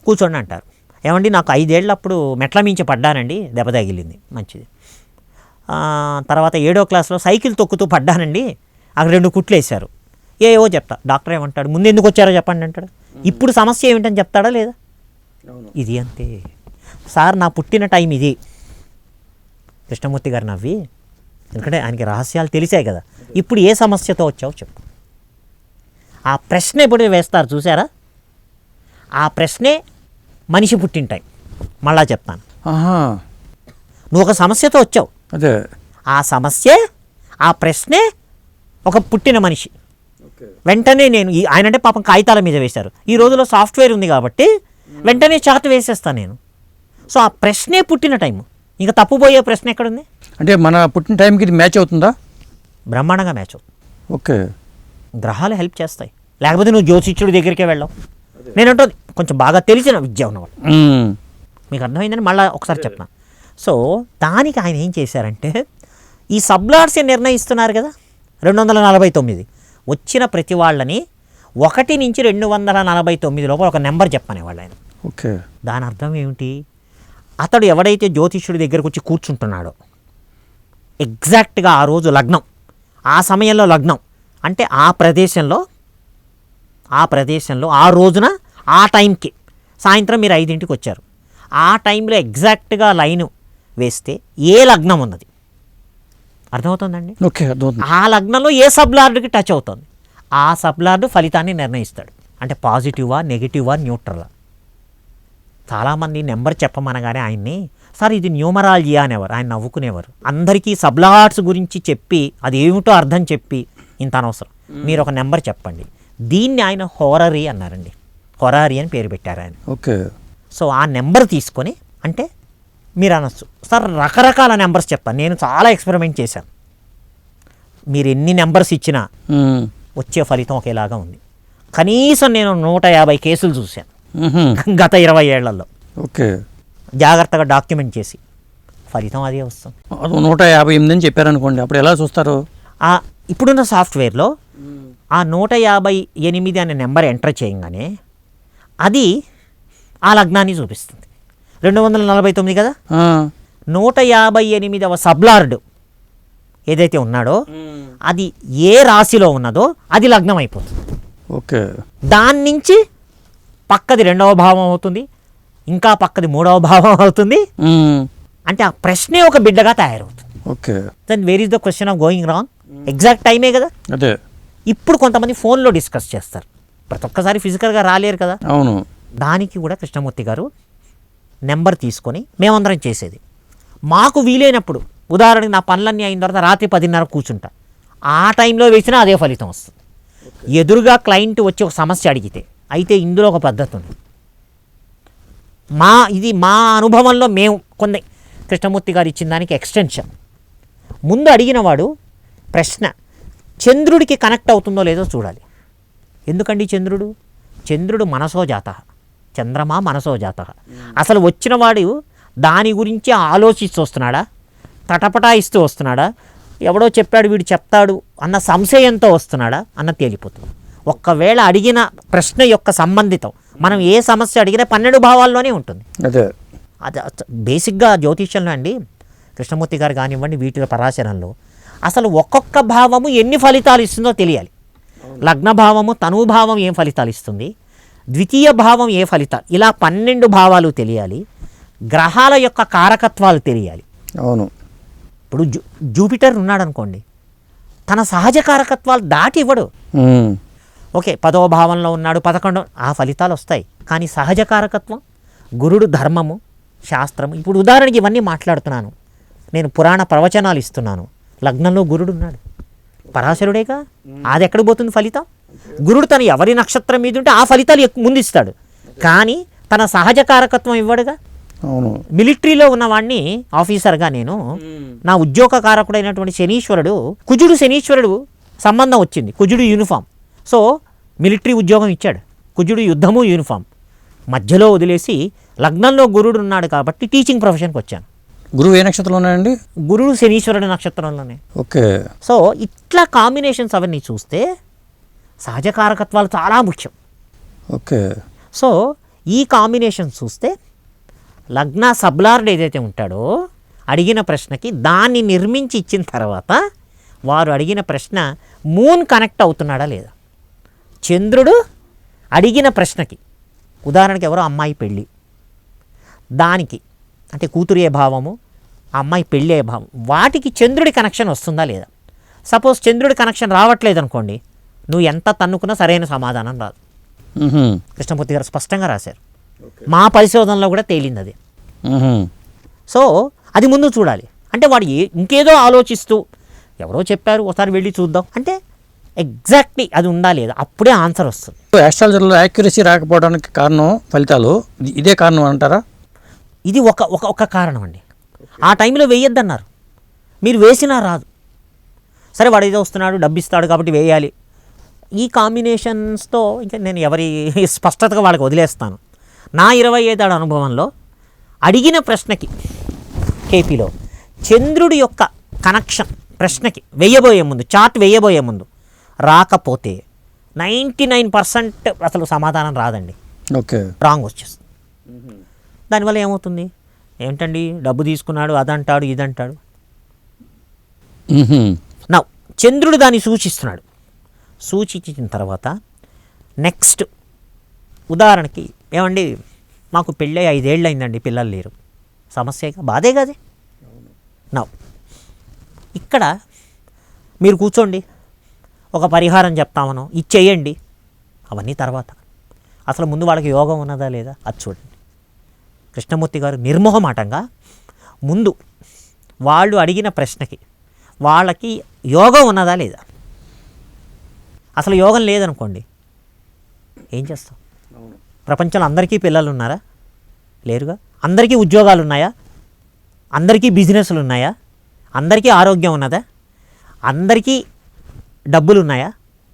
కూర్చోండి అంటారు. ఏమండి నాకు 5 ఏళ్ళప్పుడు మెట్ల మించి పడ్డానండి, దెబ్బ తగిలింది, మంచిది. తర్వాత 7వ క్లాస్లో సైకిల్ తొక్కుతూ పడ్డానండి, అక్కడ 2 కుట్లు వేశారు. ఏవో చెప్తా. డాక్టర్ ఏమంటాడు, ముందు ఎందుకు వచ్చారో చెప్పండి అంటాడు. ఇప్పుడు సమస్య ఏమిటని చెప్తాడా లేదా? ఇది అంతే సార్, నా పుట్టిన టైం ఇది. కృష్ణమూర్తి గారు నవ్వి, ఎందుకంటే ఆయనకి రహస్యాలు తెలిసాయి కదా, ఇప్పుడు ఏ సమస్యతో వచ్చావు చెప్పు. ఆ ప్రశ్న ఎప్పుడు వేస్తారు చూసారా, ఆ ప్రశ్నే మనిషి పుట్టిన టైం. మళ్ళా చెప్తాను, నువ్వు ఒక సమస్యతో వచ్చావు, అదే ఆ సమస్యే ఆ ప్రశ్నే ఒక పుట్టిన మనిషి. వెంటనే నేను ఆయన అంటే పాపం కాగితాల మీద వేశారు, ఈ రోజులో సాఫ్ట్వేర్ ఉంది కాబట్టి వెంటనే చార్ట్ వేసేస్తాను నేను. సో ఆ ప్రశ్నే పుట్టిన టైము, ఇంకా తప్పుపోయే ప్రశ్న ఎక్కడుంది? అంటే మన పుట్టిన టైంకి ఇది మ్యాచ్ అవుతుందా? బ్రహ్మాండంగా మ్యాచ్ అవుతుంది. ఓకే, గ్రహాలు హెల్ప్ చేస్తాయి, లేకపోతే నువ్వు జ్యోతిష్యుడి దగ్గరికే వెళ్ళావు. నేనంటో కొంచెం బాగా తెలిసిన విద్య ఉన్నవాడు, మీకు అర్థమైందని మళ్ళీ ఒకసారి చెప్తాను. సో దానికి ఆయన ఏం చేశారంటే, ఈ సబ్లాట్స్ నిర్ణయిస్తున్నారు కదా 249, వచ్చిన ప్రతి వాళ్ళని 1 నుంచి 249 లోపల ఒక నెంబర్ చెప్పనేవాళ్ళు ఆయన. ఓకే, దాని అర్థం ఏమిటి? అతడు ఎవడైతే జ్యోతిష్యుడి దగ్గరకు వచ్చి కూర్చుంటున్నాడో, ఎగ్జాక్ట్గా ఆ రోజు లగ్నం, ఆ సమయంలో లగ్నం అంటే ఆ ప్రదేశంలో ఆ రోజున ఆ టైంకి సాయంత్రం మీరు 5ంటికి వచ్చారు, ఆ టైంలో ఎగ్జాక్ట్గా లైను వేస్తే ఏ లగ్నం ఉన్నది అర్థమవుతుందండి? ఓకే, అర్థమవుతుంది. ఆ లగ్నంలో ఏ సబ్లార్డ్కి టచ్ అవుతుంది, ఆ సబ్లార్డ్ ఫలితాన్ని నిర్ణయిస్తాడు. అంటే పాజిటివా, నెగిటివా, న్యూట్రలా. చాలామంది నెంబర్ చెప్పమనగానే ఆయన్ని, సార్ ఇది న్యూమరాలజీ అనేవారు, ఆయన నవ్వుకునేవారు. అందరికీ సబ్లాట్స్ గురించి చెప్పి అది ఏమిటో అర్థం చెప్పి ఇంత అనవసరం, మీరు ఒక నెంబర్ చెప్పండి. దీన్ని ఆయన హోరరీ అన్నారండి, హొరారీ అని పేరు పెట్టారు ఆయన. ఓకే, సో ఆ నెంబర్ తీసుకొని, అంటే మీరు అనొచ్చు సార్ రకరకాల నెంబర్స్ చెప్తాను, నేను చాలా ఎక్స్పెరిమెంట్ చేశాను, మీరు ఎన్ని నెంబర్స్ ఇచ్చినా వచ్చే ఫలితం ఒకేలాగా ఉంది. కనీసం నేను 150 కేసులు చూశాను గత 20 ఏళ్లలో. ఓకే, జాగ్రత్తగా డాక్యుమెంట్ చేసి ఫలితం అదే వస్తుంది. 158 అని చెప్పారనుకోండి, అప్పుడు ఎలా చూస్తారు? ఇప్పుడున్న సాఫ్ట్వేర్లో ఆ 158 అనే నెంబర్ ఎంటర్ చేయగానే అది ఆ లగ్నాన్ని చూపిస్తుంది. 249 కదా, 158వ సబ్లార్డ్ ఏదైతే ఉన్నాడో అది ఏ రాశిలో ఉన్నదో అది లగ్నం అయిపోతుంది. ఓకే, దాని నుంచి పక్కది 2వ భావం అవుతుంది, ఇంకా పక్కది 3వ భావం అవుతుంది. అంటే ఆ ప్రశ్నే ఒక బిడ్డగా తయారవుతుంది. Okay, then where is the question of going wrong? Exact టైమే కదా. అదే ఇప్పుడు కొంతమంది ఫోన్లో డిస్కస్ చేస్తారు, ప్రతి ఒక్కసారి ఫిజికల్గా రాలేరు కదా. అవును, దానికి కూడా కృష్ణమూర్తి గారు నెంబర్ తీసుకొని మేమందరం చేసేది. మాకు వీలైనప్పుడు, ఉదాహరణకి నా పనులన్నీ అయిన తర్వాత రాత్రి 10:30 కూర్చుంటా, ఆ టైంలో వేసినా అదే ఫలితం వస్తుంది. ఎదురుగా క్లయింట్ వచ్చి ఒక సమస్య అడిగితే, అయితే ఇందులో ఒక పద్ధతి ఉంది. ఇది మా అనుభవంలో మేము కొన్ని కృష్ణమూర్తి గారు ఇచ్చిన దానికి ఎక్స్టెన్షన్. ముందు అడిగిన వాడు ప్రశ్న చంద్రుడికి కనెక్ట్ అవుతుందో లేదో చూడాలి. ఎందుకండి చంద్రుడు మనసో జాత, చంద్రమా మనసో జాత. అసలు వచ్చిన వాడు దాని గురించి ఆలోచిస్తూ వస్తున్నాడా, తటపటాయిస్తూ వస్తున్నాడా, ఎవడో చెప్పాడు వీడు చెప్తాడు అన్న సంశయంతో వస్తున్నాడా అన్న తేలిపోతుంది. ఒక్కవేళ అడిగిన ప్రశ్న యొక్క సంబంధితం మనం ఏ సమస్య అడిగినా 12 భావాల్లోనే ఉంటుంది. అదే అది బేసిక్గా జ్యోతిష్యంలో అండి, కృష్ణమూర్తి గారు కానివ్వండి, వీటిలో పరాశరంలో అసలు ఒక్కొక్క భావము ఎన్ని ఫలితాలు ఇస్తుందో తెలియాలి. లగ్న భావము తనువు భావం ఏం ఫలితాలు ఇస్తుంది, ద్వితీయ భావం ఏ ఫలితాలు, ఇలా 12 భావాలు తెలియాలి. గ్రహాల యొక్క కారకత్వాలు తెలియాలి. అవును, ఇప్పుడు జూపిటర్ ఉన్నాడు అనుకోండి, తన సహజ కారకత్వాలు దాటి ఇవ్వడు. ఓకే 10వ భావంలో ఉన్నాడు, 11 ఆ ఫలితాలు వస్తాయి. కానీ సహజ కారకత్వం, గురుడు ధర్మము, శాస్త్రము. ఇప్పుడు ఉదాహరణకి ఇవన్నీ మాట్లాడుతున్నాను, నేను పురాణ ప్రవచనాలు ఇస్తున్నాను, లగ్నంలో గురుడు ఉన్నాడు, పరాశరుడేగా, అది ఎక్కడ పోతుంది ఫలితం? గురుడు తను ఎవరి నక్షత్రం మీద ఉంటే ఆ ఫలితాలు ముందు ఇస్తాడు, కానీ తన సహజ కారకత్వం ఇవ్వడుగా. అవును. మిలిటరీలో ఉన్నవాడిని ఆఫీసర్గా నేను నా ఉద్యోగ కారకుడైనటువంటి శనీశ్వరుడు కుజుడు శనీశ్వరుడు సంబంధం వచ్చింది. కుజుడు యూనిఫామ్, సో మిలిటరీ ఉద్యోగం ఇచ్చాడు. కుజుడు యుద్ధము యూనిఫామ్ మధ్యలో వదిలేసి లగ్నంలో గురుడు ఉన్నాడు కాబట్టి టీచింగ్ ప్రొఫెషన్కి వచ్చాను. గురువు ఏ నక్షత్రంలో ఉన్నాయండి? గురుడు శనీశ్వరుడు నక్షత్రంలోనే. ఓకే. సో ఇట్లా కాంబినేషన్స్ అవన్నీ చూస్తే సహజ కారకత్వాలు చాలా ముఖ్యం. ఓకే. సో ఈ కాంబినేషన్ చూస్తే లగ్న సబ్లార్డ్ ఏదైతే ఉంటాడో అడిగిన ప్రశ్నకి దాన్ని నిర్మించి ఇచ్చిన తర్వాత వారు అడిగిన ప్రశ్న మూన్ కనెక్ట్ అవుతున్నాడా లేదా, చంద్రుడు అడిగిన ప్రశ్నకి, ఉదాహరణకి ఎవరో అమ్మాయి పెళ్ళి, దానికి అంటే కూతురు ఏ భావము, ఆ అమ్మాయి పెళ్ళి ఏ భావం, వాటికి చంద్రుడి కనెక్షన్ వస్తుందా లేదా. సపోజ్ చంద్రుడి కనెక్షన్ రావట్లేదు అనుకోండి, నువ్వు ఎంత తన్నుకున్నా సరైన సమాధానం రాదు. కృష్ణమూర్తి గారు స్పష్టంగా రాశారు, మా పరిశోధనలో కూడా తేలింది అది. సో అది ముందు చూడాలి. అంటే వాడు ఇంకేదో ఆలోచిస్తూ ఎవరో చెప్పారు ఒకసారి వెళ్ళి చూద్దాం అంటే ఎగ్జాక్ట్లీ అది ఉందా లేదా, అప్పుడే ఆన్సర్ వస్తుంది. ఆస్ట్రాలజీలో యాక్యురసీ రాకపోవడానికి కారణం ఫలితాలు ఇదే కారణం అంటారా? ఇది ఒక కారణం అండి. ఆ టైంలో వేయొద్దన్నారు, మీరు వేసినా రాదు. సరే వాడు ఏదో వస్తున్నాడు డబ్బు ఇస్తాడు కాబట్టి వేయాలి. ఈ కాంబినేషన్స్తో ఇంకా నేను ఎవరి స్పష్టతగా వాళ్ళకి వదిలేస్తాను. నా 25 ఏళ్ల అనుభవంలో అడిగిన ప్రశ్నకి కేపీలో చంద్రుడి యొక్క కనెక్షన్ ప్రశ్నకి వేయబోయే ముందు, చార్ట్ వేయబోయే ముందు రాకపోతే 99% అసలు సమాధానం రాదండి. ఓకే. రాంగ్ వచ్చేస్తుంది. దానివల్ల ఏమవుతుంది, ఏమిటండి డబ్బు తీసుకున్నాడు అదంటాడు ఇదంటాడు. నా చంద్రుడు దాన్ని సూచిస్తున్నాడు. సూచించిన తర్వాత నెక్స్ట్ ఉదాహరణకి ఏమండి మాకు పెళ్ళి 5 ఏళ్ళు అయిందండి, పిల్లలు లేరు, సమస్యగా బాధే కాదే. నా ఇక్కడ మీరు కూర్చోండి, ఒక పరిహారం చెప్తామనో ఇది చేయండి, అవన్నీ తర్వాత. అసలు ముందు వాళ్ళకి యోగం ఉన్నదా లేదా అది చూడండి. కృష్ణమూర్తి గారు నిర్మోహమాటంగా ముందు వాళ్ళు అడిగిన ప్రశ్నకి వాళ్ళకి యోగం ఉన్నదా లేదా. అసలు యోగం లేదనుకోండి ఏం చేస్తాం? ప్రపంచంలో అందరికీ పిల్లలు ఉన్నారా? లేరుగా. అందరికీ ఉద్యోగాలు ఉన్నాయా? అందరికీ బిజినెస్లు ఉన్నాయా? అందరికీ ఆరోగ్యం ఉన్నదా? అందరికీ డబ్బులు ఉన్నాయా?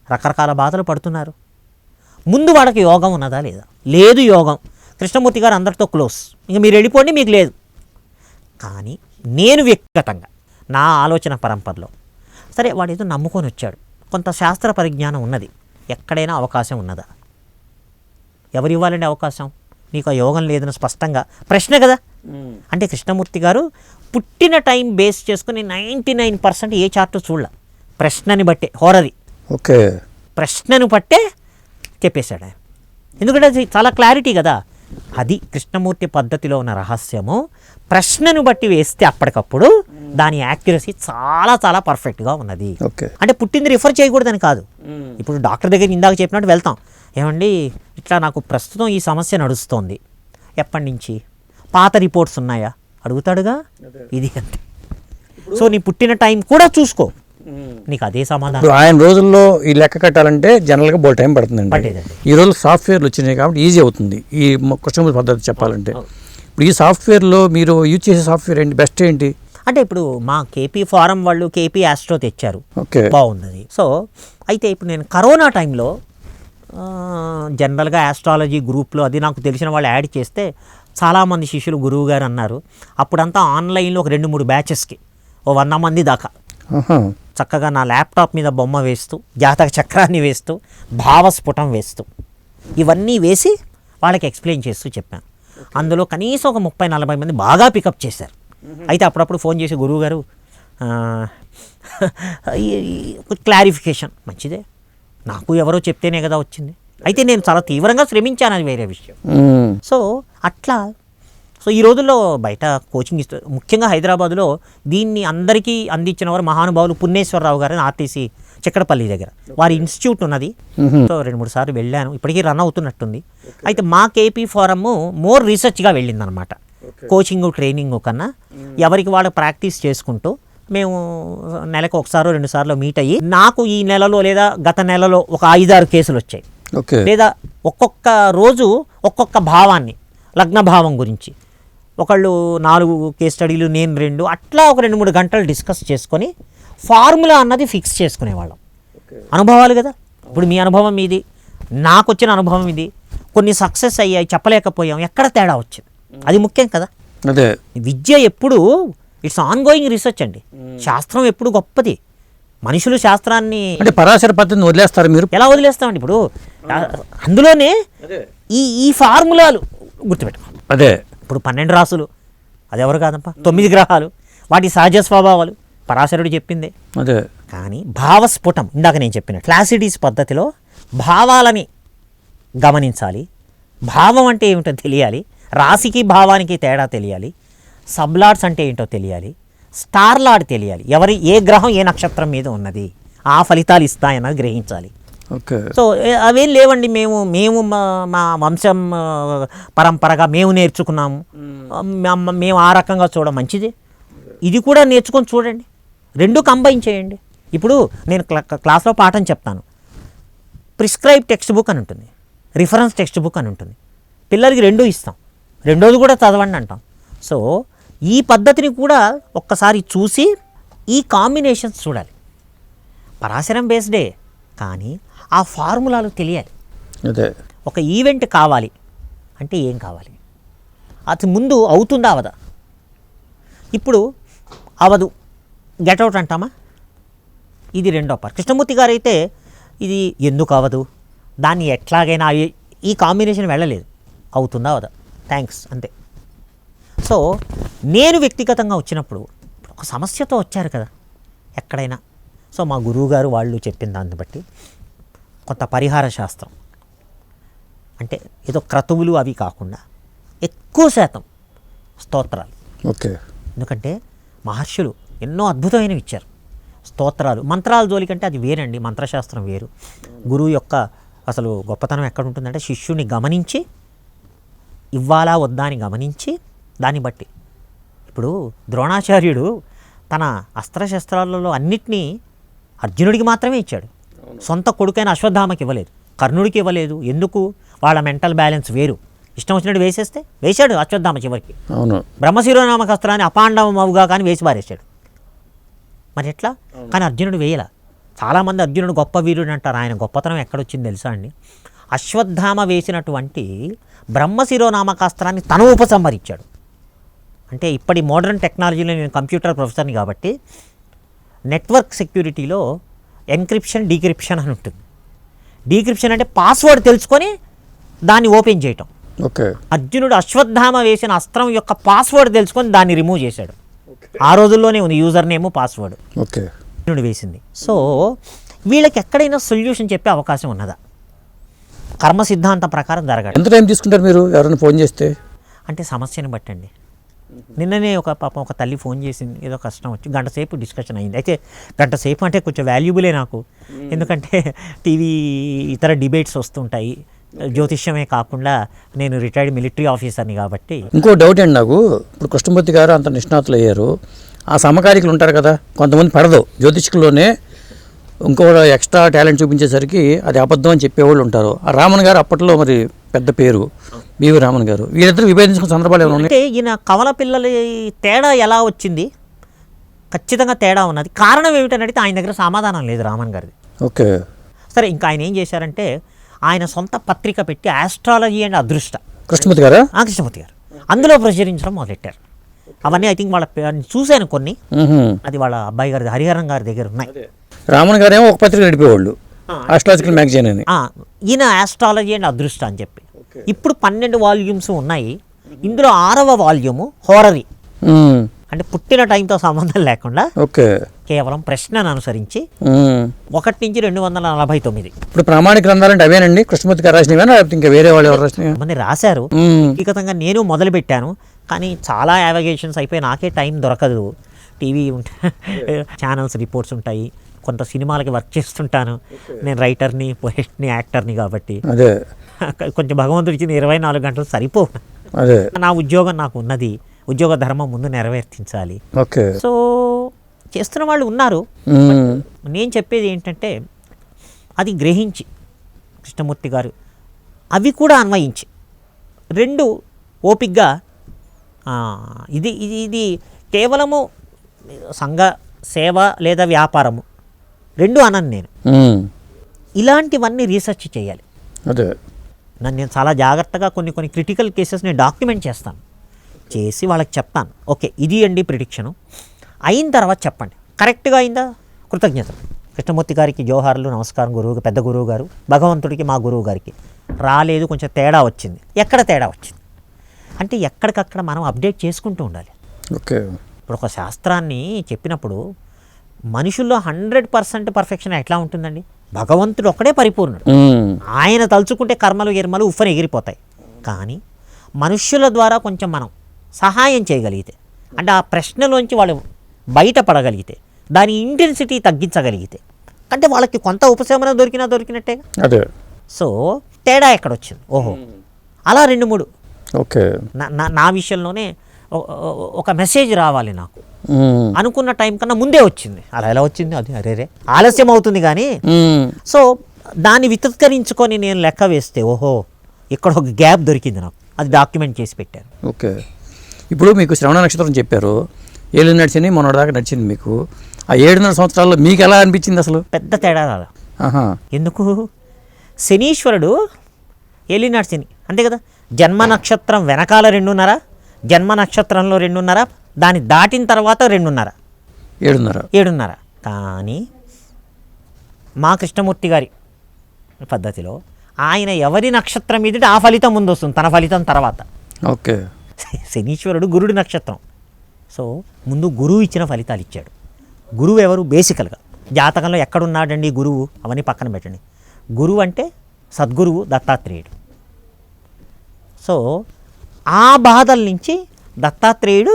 రకరకాల బాధలు పడుతున్నారు. ముందు వాళ్ళకి యోగం ఉన్నదా లేదా? లేదు యోగం. కృష్ణమూర్తి గారు అందరితో క్లోజ్, ఇంక మీరు వెళ్ళిపోండి మీకు లేదు. కానీ నేను వ్యక్తిగతంగా నా ఆలోచన పరంపరలో సరే వాడు ఏదో నమ్ముకొని వచ్చాడు, కొంత శాస్త్ర పరిజ్ఞానం ఉన్నది, ఎక్కడైనా అవకాశం ఉన్నదా? ఎవరు ఇవ్వాలండి అవకాశం? నీకు ఆ యోగం లేదని స్పష్టంగా ప్రశ్న కదా. అంటే కృష్ణమూర్తి గారు పుట్టిన టైం బేస్ చేసుకుని 99% ఏ చార్టు చూడాల, ప్రశ్నని బట్టే హోరది. ఓకే. ప్రశ్నను బట్టే చెప్పేశాడు ఆయన. ఎందుకంటే అది చాలా క్లారిటీ కదా. అది కృష్ణమూర్తి పద్ధతిలో ఉన్న రహస్యము. ప్రశ్నను బట్టి వేస్తే అప్పటికప్పుడు దాని యాక్యురసీ చాలా చాలా పర్ఫెక్ట్గా ఉన్నది. అంటే పుట్టింది రిఫర్ చేయకూడదని కాదు. ఇప్పుడు డాక్టర్ దగ్గర ఇందాక చెప్పినట్టు వెళ్తాం, ఏమండి ఇట్లా నాకు ప్రస్తుతం ఈ సమస్య నడుస్తోంది, ఎప్పటి నుంచి, పాత రిపోర్ట్స్ ఉన్నాయా అడుగుతాడుగా. ఇది అంతే. సో నీ పుట్టిన టైం కూడా చూసుకో, నీకు అదే సమాధానం. ఆయన రోజుల్లో ఈ లెక్క కట్టాలంటే జనరల్గా బోల్ టైం పడుతుందండి. ఈ రోజు సాఫ్ట్వేర్లు వచ్చినాయి కాబట్టి ఈజీ అవుతుంది ఈ కృష్ణమూర్తి పద్ధతి చెప్పాలంటే. ఇప్పుడు ఈ సాఫ్ట్వేర్లో మీరు యూజ్ చేసే సాఫ్ట్వేర్ ఏంటి, బెస్ట్ ఏంటి? అంటే ఇప్పుడు మా కేపీ ఫారం వాళ్ళు కేపీ ఆస్ట్రో తెచ్చారు, బాగున్నది. సో అయితే ఇప్పుడు నేను కరోనా టైంలో జనరల్గా ఆస్ట్రాలజీ గ్రూప్లో అది నాకు తెలిసిన వాళ్ళు యాడ్ చేస్తే చాలామంది శిష్యులు గురువు గారు అన్నారు. అప్పుడంతా ఆన్లైన్లో ఒక 2-3 బ్యాచెస్కి 100 మంది దాకా చక్కగా నా ల్యాప్టాప్ మీద బొమ్మ వేస్తూ, జాతక చక్రాన్ని వేస్తూ, భావస్ఫుటం వేస్తూ, ఇవన్నీ వేసి వాళ్ళకి ఎక్స్ప్లెయిన్ చేస్తూ చెప్పాను. అందులో కనీసం ఒక 30-40 మంది బాగా పికప్ చేశారు. అయితే అప్పుడప్పుడు ఫోన్ చేసి గురువుగారు క్లారిఫికేషన్ మంచిదే, నాకు ఎవరో చెప్తేనే కదా వచ్చింది, అయితే నేను చాలా తీవ్రంగా శ్రమించాను, అది వేరే విషయం. సో అట్లా సో ఈ రోజుల్లో బయట కోచింగ్ ఇస్తూ, ముఖ్యంగా హైదరాబాదులో దీన్ని అందరికీ అందించిన వారు మహానుభావులు పుణ్యేశ్వరరావు గారు ఆర్టీసీ చక్రపల్లి దగ్గర వారి ఇన్స్టిట్యూట్ ఉన్నది. సో 2-3 సార్లు వెళ్ళాను, ఇప్పటికీ రన్ అవుతున్నట్టుంది. అయితే మా కేపీ ఫోరము మోర్ రీసెర్చ్గా వెళ్ళిందనమాట, కోచింగ్ ట్రైనింగ్ కన్నా. ఎవరికి వాళ్ళు ప్రాక్టీస్ చేసుకుంటూ మేము నెలకు 1-2 సార్లు మీట్ అయ్యి, నాకు ఈ నెలలో లేదా గత నెలలో ఒక 5-6 కేసులు వచ్చాయి. లేదా ఒక్కొక్క రోజు ఒక్కొక్క భావాన్ని, లగ్న భావం గురించి ఒకళ్ళు 4 కేస్ స్టడీలు, నేను 2, అట్లా ఒక 2-3 గంటలు డిస్కస్ చేసుకొని ఫార్ములా అన్నది ఫిక్స్ చేసుకునేవాళ్ళం. అనుభవాలు కదా, ఇప్పుడు మీ అనుభవం మీది, నాకు వచ్చిన అనుభవం ఇది, కొన్ని సక్సెస్ అయ్యాయి, చెప్పలేకపోయాం, ఎక్కడ తేడా వచ్చింది, అది ముఖ్యం కదా. అదే విద్య ఎప్పుడు ఇట్స్ ఆన్ గోయింగ్ రీసెర్చ్ అండి. శాస్త్రం ఎప్పుడు గొప్పది. మనుషులు శాస్త్రాన్ని అంటే పరాశర పద్ధతిని వదిలేస్తారు మీరు? ఎలా వదిలేస్తామండి? ఇప్పుడు అందులోనే ఈ ఫార్ములాలు గుర్తుపెట్టుకోండి. అదే ఇప్పుడు 12 రాసులు, అది ఎవరు కాదప్ప, 9 గ్రహాలు, వాటి సహజ స్వభావాలు పరాశరుడు చెప్పిందే. అదే కానీ భావస్ఫుటం, ఇందాక నేను చెప్పిన క్లాసిడీస్ పద్ధతిలో భావాలని గమనించాలి. భావం అంటే ఏమిటో తెలియాలి, రాశికి భావానికి తేడా తెలియాలి, సబ్లార్డ్స్ అంటే ఏంటో తెలియాలి, స్టార్ లార్డ్ తెలియాలి, ఏ గ్రహం ఏ నక్షత్రం మీద ఉన్నది, ఆ ఫలితాలు ఇస్తాయన్నది గ్రహించాలి. ఓకే. సో అవేం లేవండి, మేము మా వంశం పరంపరగా మేము నేర్చుకున్నాము, మేము ఆ రకంగా చూడడం మంచిది. ఇది కూడా నేర్చుకొని చూడండి, 2 కంబైన్ చేయండి. ఇప్పుడు నేను క్లాస్లో పాఠం చెప్తాను, ప్రిస్క్రైబ్ టెక్స్ట్ బుక్ అని ఉంటుంది, రిఫరెన్స్ టెక్స్ట్ బుక్ అని ఉంటుంది. పిల్లలకి 2 ఇస్తాం, 2ది కూడా చదవండి అంటాం. సో ఈ పద్ధతిని కూడా ఒక్కసారి చూసి ఈ కాంబినేషన్స్ చూడాలి. పరాశరం బేస్డే, కానీ ఆ ఫార్ములాలు తెలియాలి. అదే ఒక ఈవెంట్ కావాలి అంటే ఏం కావాలి, అది ముందు అవుతుందా అవదా? ఇప్పుడు అవదు, గెట్అవుట్ అంటామా? ఇది రెండో పార్ట్. కృష్ణమూర్తి గారు అయితే ఇది ఎందుకు అవదు, దాన్ని ఎట్లాగైనా ఈ కాంబినేషన్ వెళ్ళలేదు, అవుతుందా అవదా, థ్యాంక్స్, అంతే. సో నేను వ్యక్తిగతంగా వచ్చినప్పుడు ఒక సమస్యతో వచ్చారు కదా ఎక్కడైనా, సో మా గురువు గారు వాళ్ళు చెప్పిన దాన్ని బట్టి కొంత పరిహార శాస్త్రం అంటే ఏదో క్రతువులు అవి కాకుండా ఎక్కువ శాతం స్తోత్రాలు. ఓకే. ఎందుకంటే మహర్షులు ఎన్నో అద్భుతమైనవి ఇచ్చారు. స్తోత్రాలు, మంత్రాల జోలికంటే అది వేరండి, మంత్రశాస్త్రం వేరు. గురువు యొక్క అసలు గొప్పతనం ఎక్కడ ఉంటుందంటే శిష్యుని గమనించి ఇవ్వాలా వద్దా అని గమనించి దాన్ని బట్టి. ఇప్పుడు ద్రోణాచార్యుడు తన అస్త్రశస్త్రాలలో అన్నిటినీ అర్జునుడికి మాత్రమే ఇచ్చాడు, సొంత కొడుకైన అశ్వత్థామకి ఇవ్వలేదు, కర్ణుడికి ఇవ్వలేదు. ఎందుకు? వాళ్ళ మెంటల్ బ్యాలెన్స్ వేరు. ఇష్టం వచ్చినట్టు వేసాడు అశ్వత్థామ చివరికి. అవును. బ్రహ్మశిరోనామక అస్త్రాన్ని అపాండవమవుగా కానీ వేసి పారేశాడు. మరి ఎట్లా? కానీ అర్జునుడు వేయలా. చాలామంది అర్జునుడు గొప్ప వీరుడు అంటారు, ఆయన గొప్పతనం ఎక్కడొచ్చింది తెలుసా అండి? అశ్వత్థామ వేసినటువంటి బ్రహ్మశిరోనామకాస్త్రాన్ని తను ఉపసంహరించాడు. అంటే ఇప్పటి మోడర్న్ టెక్నాలజీలో నేను కంప్యూటర్ ప్రొఫెసర్ని కాబట్టి నెట్వర్క్ సెక్యూరిటీలో ఎన్క్రిప్షన్, డీక్రిప్షన్ అని ఉంటుంది. డీక్రిప్షన్ అంటే పాస్వర్డ్ తెలుసుకొని దాన్ని ఓపెన్ చేయటం. ఓకే. అర్జునుడు అశ్వత్థామ వేసిన అస్త్రం యొక్క పాస్వర్డ్ తెలుసుకొని దాన్ని రిమూవ్ చేశాడు. ఆ రోజుల్లోనే ఉంది యూజర్ నేము, పాస్వర్డ్. ఓకే. అర్జునుడు వేసింది. సో వీళ్ళకి ఎక్కడైనా సొల్యూషన్ చెప్పే అవకాశం ఉన్నదా? కర్మ సిద్ధాంతం ప్రకారం జరగదు. ఎంత టైం తీసుకుంటారు మీరు ఎవరైనా ఫోన్ చేస్తే? అంటే సమస్యను బట్టండి. నిన్ననే ఒక తల్లి ఫోన్ చేసింది, ఏదో కష్టం వచ్చి గంట సేపు డిస్కషన్ అయింది. అయితే గంట సేపు అంటే కొంచెం వాల్యుబులే నాకు, ఎందుకంటే టీవీ ఇతర డిబేట్స్ వస్తుంటాయి. జ్యోతిష్యమే కాకుండా నేను రిటైర్డ్ మిలిటరీ ఆఫీసర్ని కాబట్టి. ఇంకో డౌట్ అండి నాకు, ఇప్పుడు కృష్ణమూర్తి గారు అంత నిష్ణాతులు అయ్యారు, ఆ సమకాలికులు ఉంటారు కదా కొంతమంది, పడదు జ్యోతిష్కుల్లోనే ఇంకో ఎక్స్ట్రా టాలెంట్ చూపించేసరికి అది అబద్ధం అని చెప్పేవాళ్ళు ఉంటారు. ఆ రామన్ గారు అప్పట్లో మరి పెద్ద పేరు, బివి రామన్ గారు, వీరిద్దరు విభేదించుకున్న సందర్భాలు ఏమైనా ఉన్నాయి? అంటే ఈయన కవల పిల్లల తేడా ఎలా వచ్చింది? ఖచ్చితంగా తేడా ఉన్నది. కారణం ఏమిటని అడిగితే ఆయన దగ్గర సమాధానం లేదు రామన్ గారిది. ఓకే. సరే, ఇంకా ఆయన ఏం చేశారంటే ఆయన సొంత పత్రిక పెట్టి ఆస్ట్రాలజీ అండ్ అదృష్ట, కృష్ణమూర్తి గారు కృష్ణమూర్తి గారు అందులో ప్రచురించడం మొదలెట్టారు. అవన్నీ ఐ థింక్ వాళ్ళ చూశాను కొన్ని, అది వాళ్ళ అబ్బాయి గారి హరిహరన్ గారి దగ్గర ఉన్నాయి. రామన్ గారు ఏమో ఒక పత్రిక నడిపేవాళ్ళు, ఆస్ట్రాలజికల్ మ్యాగజైన్ అని. ఈయన ఆస్ట్రాలజీ అండ్ అదృష్ట అని చెప్పి ఇప్పుడు 12 వాల్యూమ్స్ ఉన్నాయి. ఇందులో 6వ వాల్యూము హోరరీ, అంటే పుట్టిన టైంతో సంబంధం లేకుండా కేవలం ప్రశ్నను అనుసరించి 1 నుంచి 249. ఇప్పుడు ప్రామాణిక గ్రంథాలంటే అవేనండి కృష్ణమూర్తి గారు రాసినవేనా, ఇంకా వేరే వాళ్ళు ఎవరు రాసినవి? మంది రాశారు. వ్యక్తిగతంగా నేను మొదలు పెట్టాను, కానీ చాలా యావిగేషన్స్ అయిపోయి నాకే టైం దొరకదు. టీవీ ఛానల్స్ రిపోర్ట్స్ ఉంటాయి, కొంత సినిమాలకి వర్క్ చేస్తుంటాను. నేను రైటర్ని, పోయిట్ని, యాక్టర్ని కాబట్టి కొంచెం భగవంతుడు ఇచ్చిన 24 గంటలు సరిపోవు. నా ఉద్యోగం నాకు ఉన్నది, ఉద్యోగ ధర్మం ముందు నెరవేర్తించాలి. సో చేస్తున్న వాళ్ళు ఉన్నారు. నేను చెప్పేది ఏంటంటే అది గ్రహించి కృష్ణమూర్తి గారు అవి కూడా అన్వయించి 2 ఓపిక్గా ఇది ఇది ఇది కేవలము సంఘ సేవ లేదా వ్యాపారము రెండు అనను నేను. ఇలాంటివన్నీ రీసెర్చ్ చేయాలి. అదే నేను చాలా జాగ్రత్తగా కొన్ని క్రిటికల్ కేసెస్ నేను డాక్యుమెంట్ చేస్తాను, చేసి వాళ్ళకి చెప్తాను, ఓకే ఇది అండి ప్రిడిక్షను, అయిన తర్వాత చెప్పండి కరెక్ట్గా అయిందా కృతజ్ఞతలు. కృష్ణమూర్తి గారికి జోహార్లు, నమస్కారం గురువు, పెద్ద గురువు గారు, భగవంతుడికి మా గురువు గారికి. రాలేదు, కొంచెం తేడా వచ్చింది. ఎక్కడ తేడా వచ్చింది అంటే ఎక్కడికక్కడ మనం అప్డేట్ చేసుకుంటూ ఉండాలి. ఓకే. ఇప్పుడు ఒక శాస్త్రాన్ని చెప్పినప్పుడు మనుషుల్లో 100% పర్ఫెక్షన్ ఎట్లా ఉంటుందండి? భగవంతుడు ఒక్కడే పరిపూర్ణుడు, ఆయన తలుచుకుంటే కర్మలు గిర్మలు ఉఫ్ఫని ఎగిరిపోతాయి. కానీ మనుష్యుల ద్వారా కొంచెం మనం సహాయం చేయగలిగితే, అంటే ఆ ప్రశ్నలోంచి వాళ్ళు బయటపడగలిగితే, దాని ఇంటెన్సిటీ తగ్గించగలిగితే, అంటే వాళ్ళకి కొంత ఉపశమనం దొరికినట్టే. అదే. సో తేడా ఎక్కడొచ్చింది? ఓహో అలా 2-3 ఓకే. నా విషయంలోనే ఒక మెసేజ్ రావాలి నాకు అనుకున్న టైం కన్నా ముందే వచ్చింది. అలా ఎలా వచ్చింది? అది అరేరే ఆలస్యం అవుతుంది కానీ. సో దాన్ని వితృత్కరించుకొని నేను లెక్క వేస్తే ఓహో ఇక్కడ ఒక గ్యాప్ దొరికింది నాకు, అది డాక్యుమెంట్ చేసి పెట్టాను. ఓకే. ఇప్పుడు మీకు శ్రవణ నక్షత్రం చెప్పారు, ఏళ్ళు నడిచింది, మొన్నటిదాకా నడిచింది. మీకు ఆ 7.5 సంవత్సరాల్లో మీకు ఎలా అనిపించింది అసలు? పెద్ద తేడా రాదు. ఎందుకు? శనీశ్వరుడు ఏలినాడు శని, అంతే కదా. జన్మ నక్షత్రం వెనకాల 2.5, జన్మ నక్షత్రంలో 2.5, దాన్ని దాటిన తర్వాత 2.5, 7.5. కానీ మా కృష్ణమూర్తి గారి పద్ధతిలో ఆయన ఎవరి నక్షత్రం మీద ఆ ఫలితం ముందు వస్తుంది, తన ఫలితం తర్వాత. ఓకే. శనీశ్వరుడు గురుడి నక్షత్రం, సో ముందు గురువు ఇచ్చిన ఫలితాలు ఇచ్చాడు. గురువు ఎవరు? బేసికల్గా జాతకంలో ఎక్కడున్నాడండి గురువు అవన్నీ పక్కన పెట్టండి. గురువు అంటే సద్గురువు దత్తాత్రేయుడు. సో ఆ బాధల నుంచి దత్తాత్రేయుడు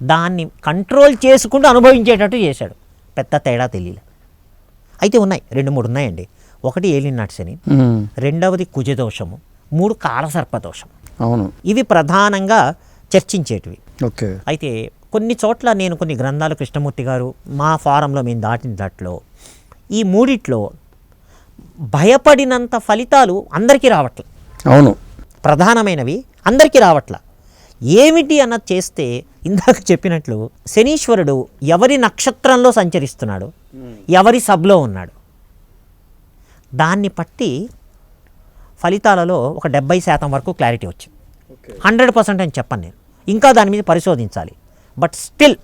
దాన్ని కంట్రోల్ చేసుకుంటూ అనుభవించేటట్టు చేశాడు. పెద్ద తేడా తెలియలే. అయితే ఉన్నాయి 2-3 ఉన్నాయండి. ఒకటి ఏలినాటి శని, రెండవది కుజదోషము, 3 కాలసర్పదోషం. అవును, ఇవి ప్రధానంగా చర్చించేటివి. ఓకే. అయితే కొన్ని చోట్ల నేను కొన్ని గ్రంథాలు కృష్ణమూర్తి గారు మా ఫారంలో మేము దాటిన దాంట్లో ఈ 3 భయపడినంత ఫలితాలు అందరికీ రావట్లే. అవును, ప్రధానమైనవి అందరికీ రావట్లా. ఏమిటి అన్నది చేస్తే ఇందాక చెప్పినట్లు శనీశ్వరుడు ఎవరి నక్షత్రంలో సంచరిస్తున్నాడు, ఎవరి సబ్లో ఉన్నాడు, దాన్ని బట్టి ఫలితాలలో ఒక 70% వరకు క్లారిటీ వచ్చింది. 100% అని చెప్పను నేను, ఇంకా దాని మీద పరిశోధించాలి. బట్ స్టిల్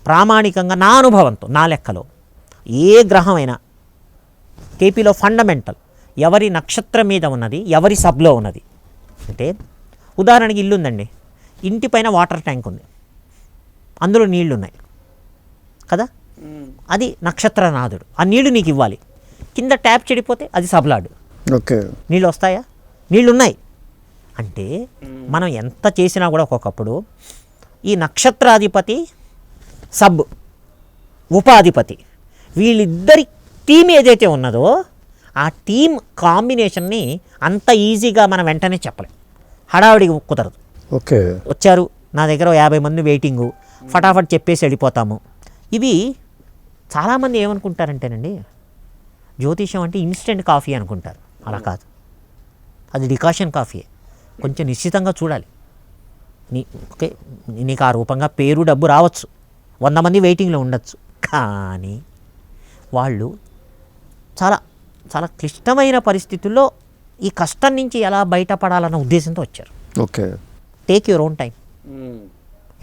ప్రామాణికంగా నా అనుభవంతో, నా లెక్కలో ఏ గ్రహమైనా కేపీలో ఫండమెంటల్ ఎవరి నక్షత్రం మీద ఉన్నది, ఎవరి సబ్లో ఉన్నది. అంటే ఉదాహరణకి ఇల్లు ఉందండి, ఇంటిపైన వాటర్ ట్యాంక్ ఉంది, అందులో నీళ్లు ఉన్నాయి కదా, అది నక్షత్రనాథుడు, ఆ నీళ్లు నీకు ఇవ్వాలి. కింద ట్యాప్ చెడిపోతే అది సబ్లాడు. ఓకే. నీళ్ళు వస్తాయా? నీళ్ళు ఉన్నాయి. అంటే మనం ఎంత చేసినా కూడా ఒక్కొక్కప్పుడు ఈ నక్షత్రాధిపతి సబ్ ఉపాధిపతి వీళ్ళిద్దరి టీం ఏదైతే ఉన్నదో ఆ టీం కాంబినేషన్ని అంత ఈజీగా మనం వెంటనే చెప్పలేం, హడావిడిగా కుదరదు. ఓకే. వచ్చారు నా దగ్గర 50 మంది వెయిటింగు, ఫటాఫట్ చెప్పేసి వెళ్ళిపోతాము. ఇవి చాలామంది ఏమనుకుంటారంటేనండి, జ్యోతిషం అంటే ఇన్స్టెంట్ కాఫీ అనుకుంటారు. అలా కాదు, అది డికాషన్ కాఫీయే. కొంచెం నిశ్చితంగా చూడాలి. ఓకే, నీకు ఆ రూపంగా పేరు డబ్బు రావచ్చు, 100 మంది వెయిటింగ్లో ఉండొచ్చు, కానీ వాళ్ళు చాలా చాలా క్లిష్టమైన పరిస్థితుల్లో ఈ కష్టం నుంచి ఎలా బయటపడాలన్న ఉద్దేశంతో వచ్చారు. Okay. Take your own time.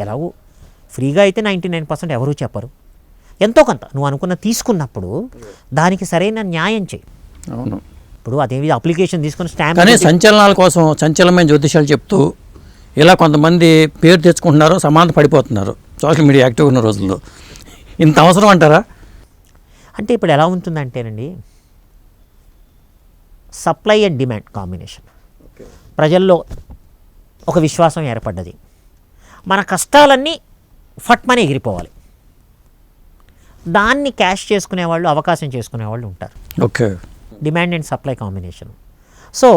ఎలాగూ ఫ్రీగా అయితే 99% ఎవరూ చెప్పరు. ఎంతో కొంత నువ్వు అనుకున్న తీసుకున్నప్పుడు దానికి సరైన న్యాయం చేయి. అవును. ఇప్పుడు అదేవి అప్లికేషన్ తీసుకుని స్టాంప్. కానీ సంచలనాల కోసం సంచలనమైన జ్యోతిషాలు చెప్తూ ఇలా కొంతమంది పేరు తెచ్చుకుంటున్నారు, సమాధానం పడిపోతున్నారు సోషల్ మీడియా యాక్టివ్ ఉన్న రోజుల్లో. ఇంత అవసరం అంటారా? అంటే ఇప్పుడు ఎలా ఉంటుందంటేనండి, సప్లై అండ్ డిమాండ్ కాంబినేషన్. ప్రజల్లో ఒక విశ్వాసం ఏర్పడ్డది, మన కష్టాలన్నీ ఫట్మని ఎగిరిపోవాలి, దాన్ని క్యాష్ చేసుకునేవాళ్ళు, అవకాశం చేసుకునేవాళ్ళు ఉంటారు. Okay. Demand and supply combination. So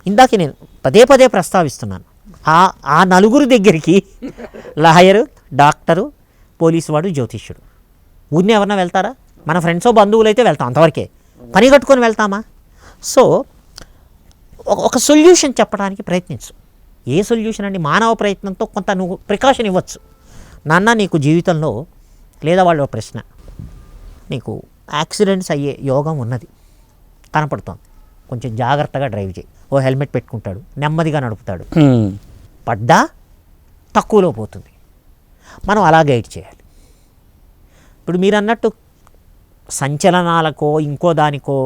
ఇందాక నేను పదే పదే ప్రస్తావిస్తున్నాను, ఆ నలుగురు దగ్గరికి లాయరు, డాక్టరు, పోలీసు వాడు, జ్యోతిష్యుడు, ఊరిని ఎవరన్నా వెళ్తారా? మన ఫ్రెండ్సో బంధువులు అయితే వెళ్తాం, అంతవరకే. పని కట్టుకొని వెళ్తామా? సో ఒక సొల్యూషన్ చెప్పడానికి ప్రయత్నించు. ఏ సొల్యూషన్ అండి? మానవ ప్రయత్నంతో కొంత నువ్వు ప్రికాషన్ ఇవ్వచ్చు. నాన్న నీకు జీవితంలో లేదా వాళ్ళ ప్రశ్న, నీకు యాక్సిడెంట్స్ అయ్యే యోగం ఉన్నది, కనపడుతోంది, కొంచెం జాగ్రత్తగా డ్రైవ్ చేయి. ఓ హెల్మెట్ పెట్టుకుంటాడు, నెమ్మదిగా నడుపుతాడు, పడ్డా తక్కువలో పోతుంది. మనం అలా గైడ్ చేయాలి. ఇప్పుడు మీరు అన్నట్టు సంచలనాలకో ఇంకో దానికో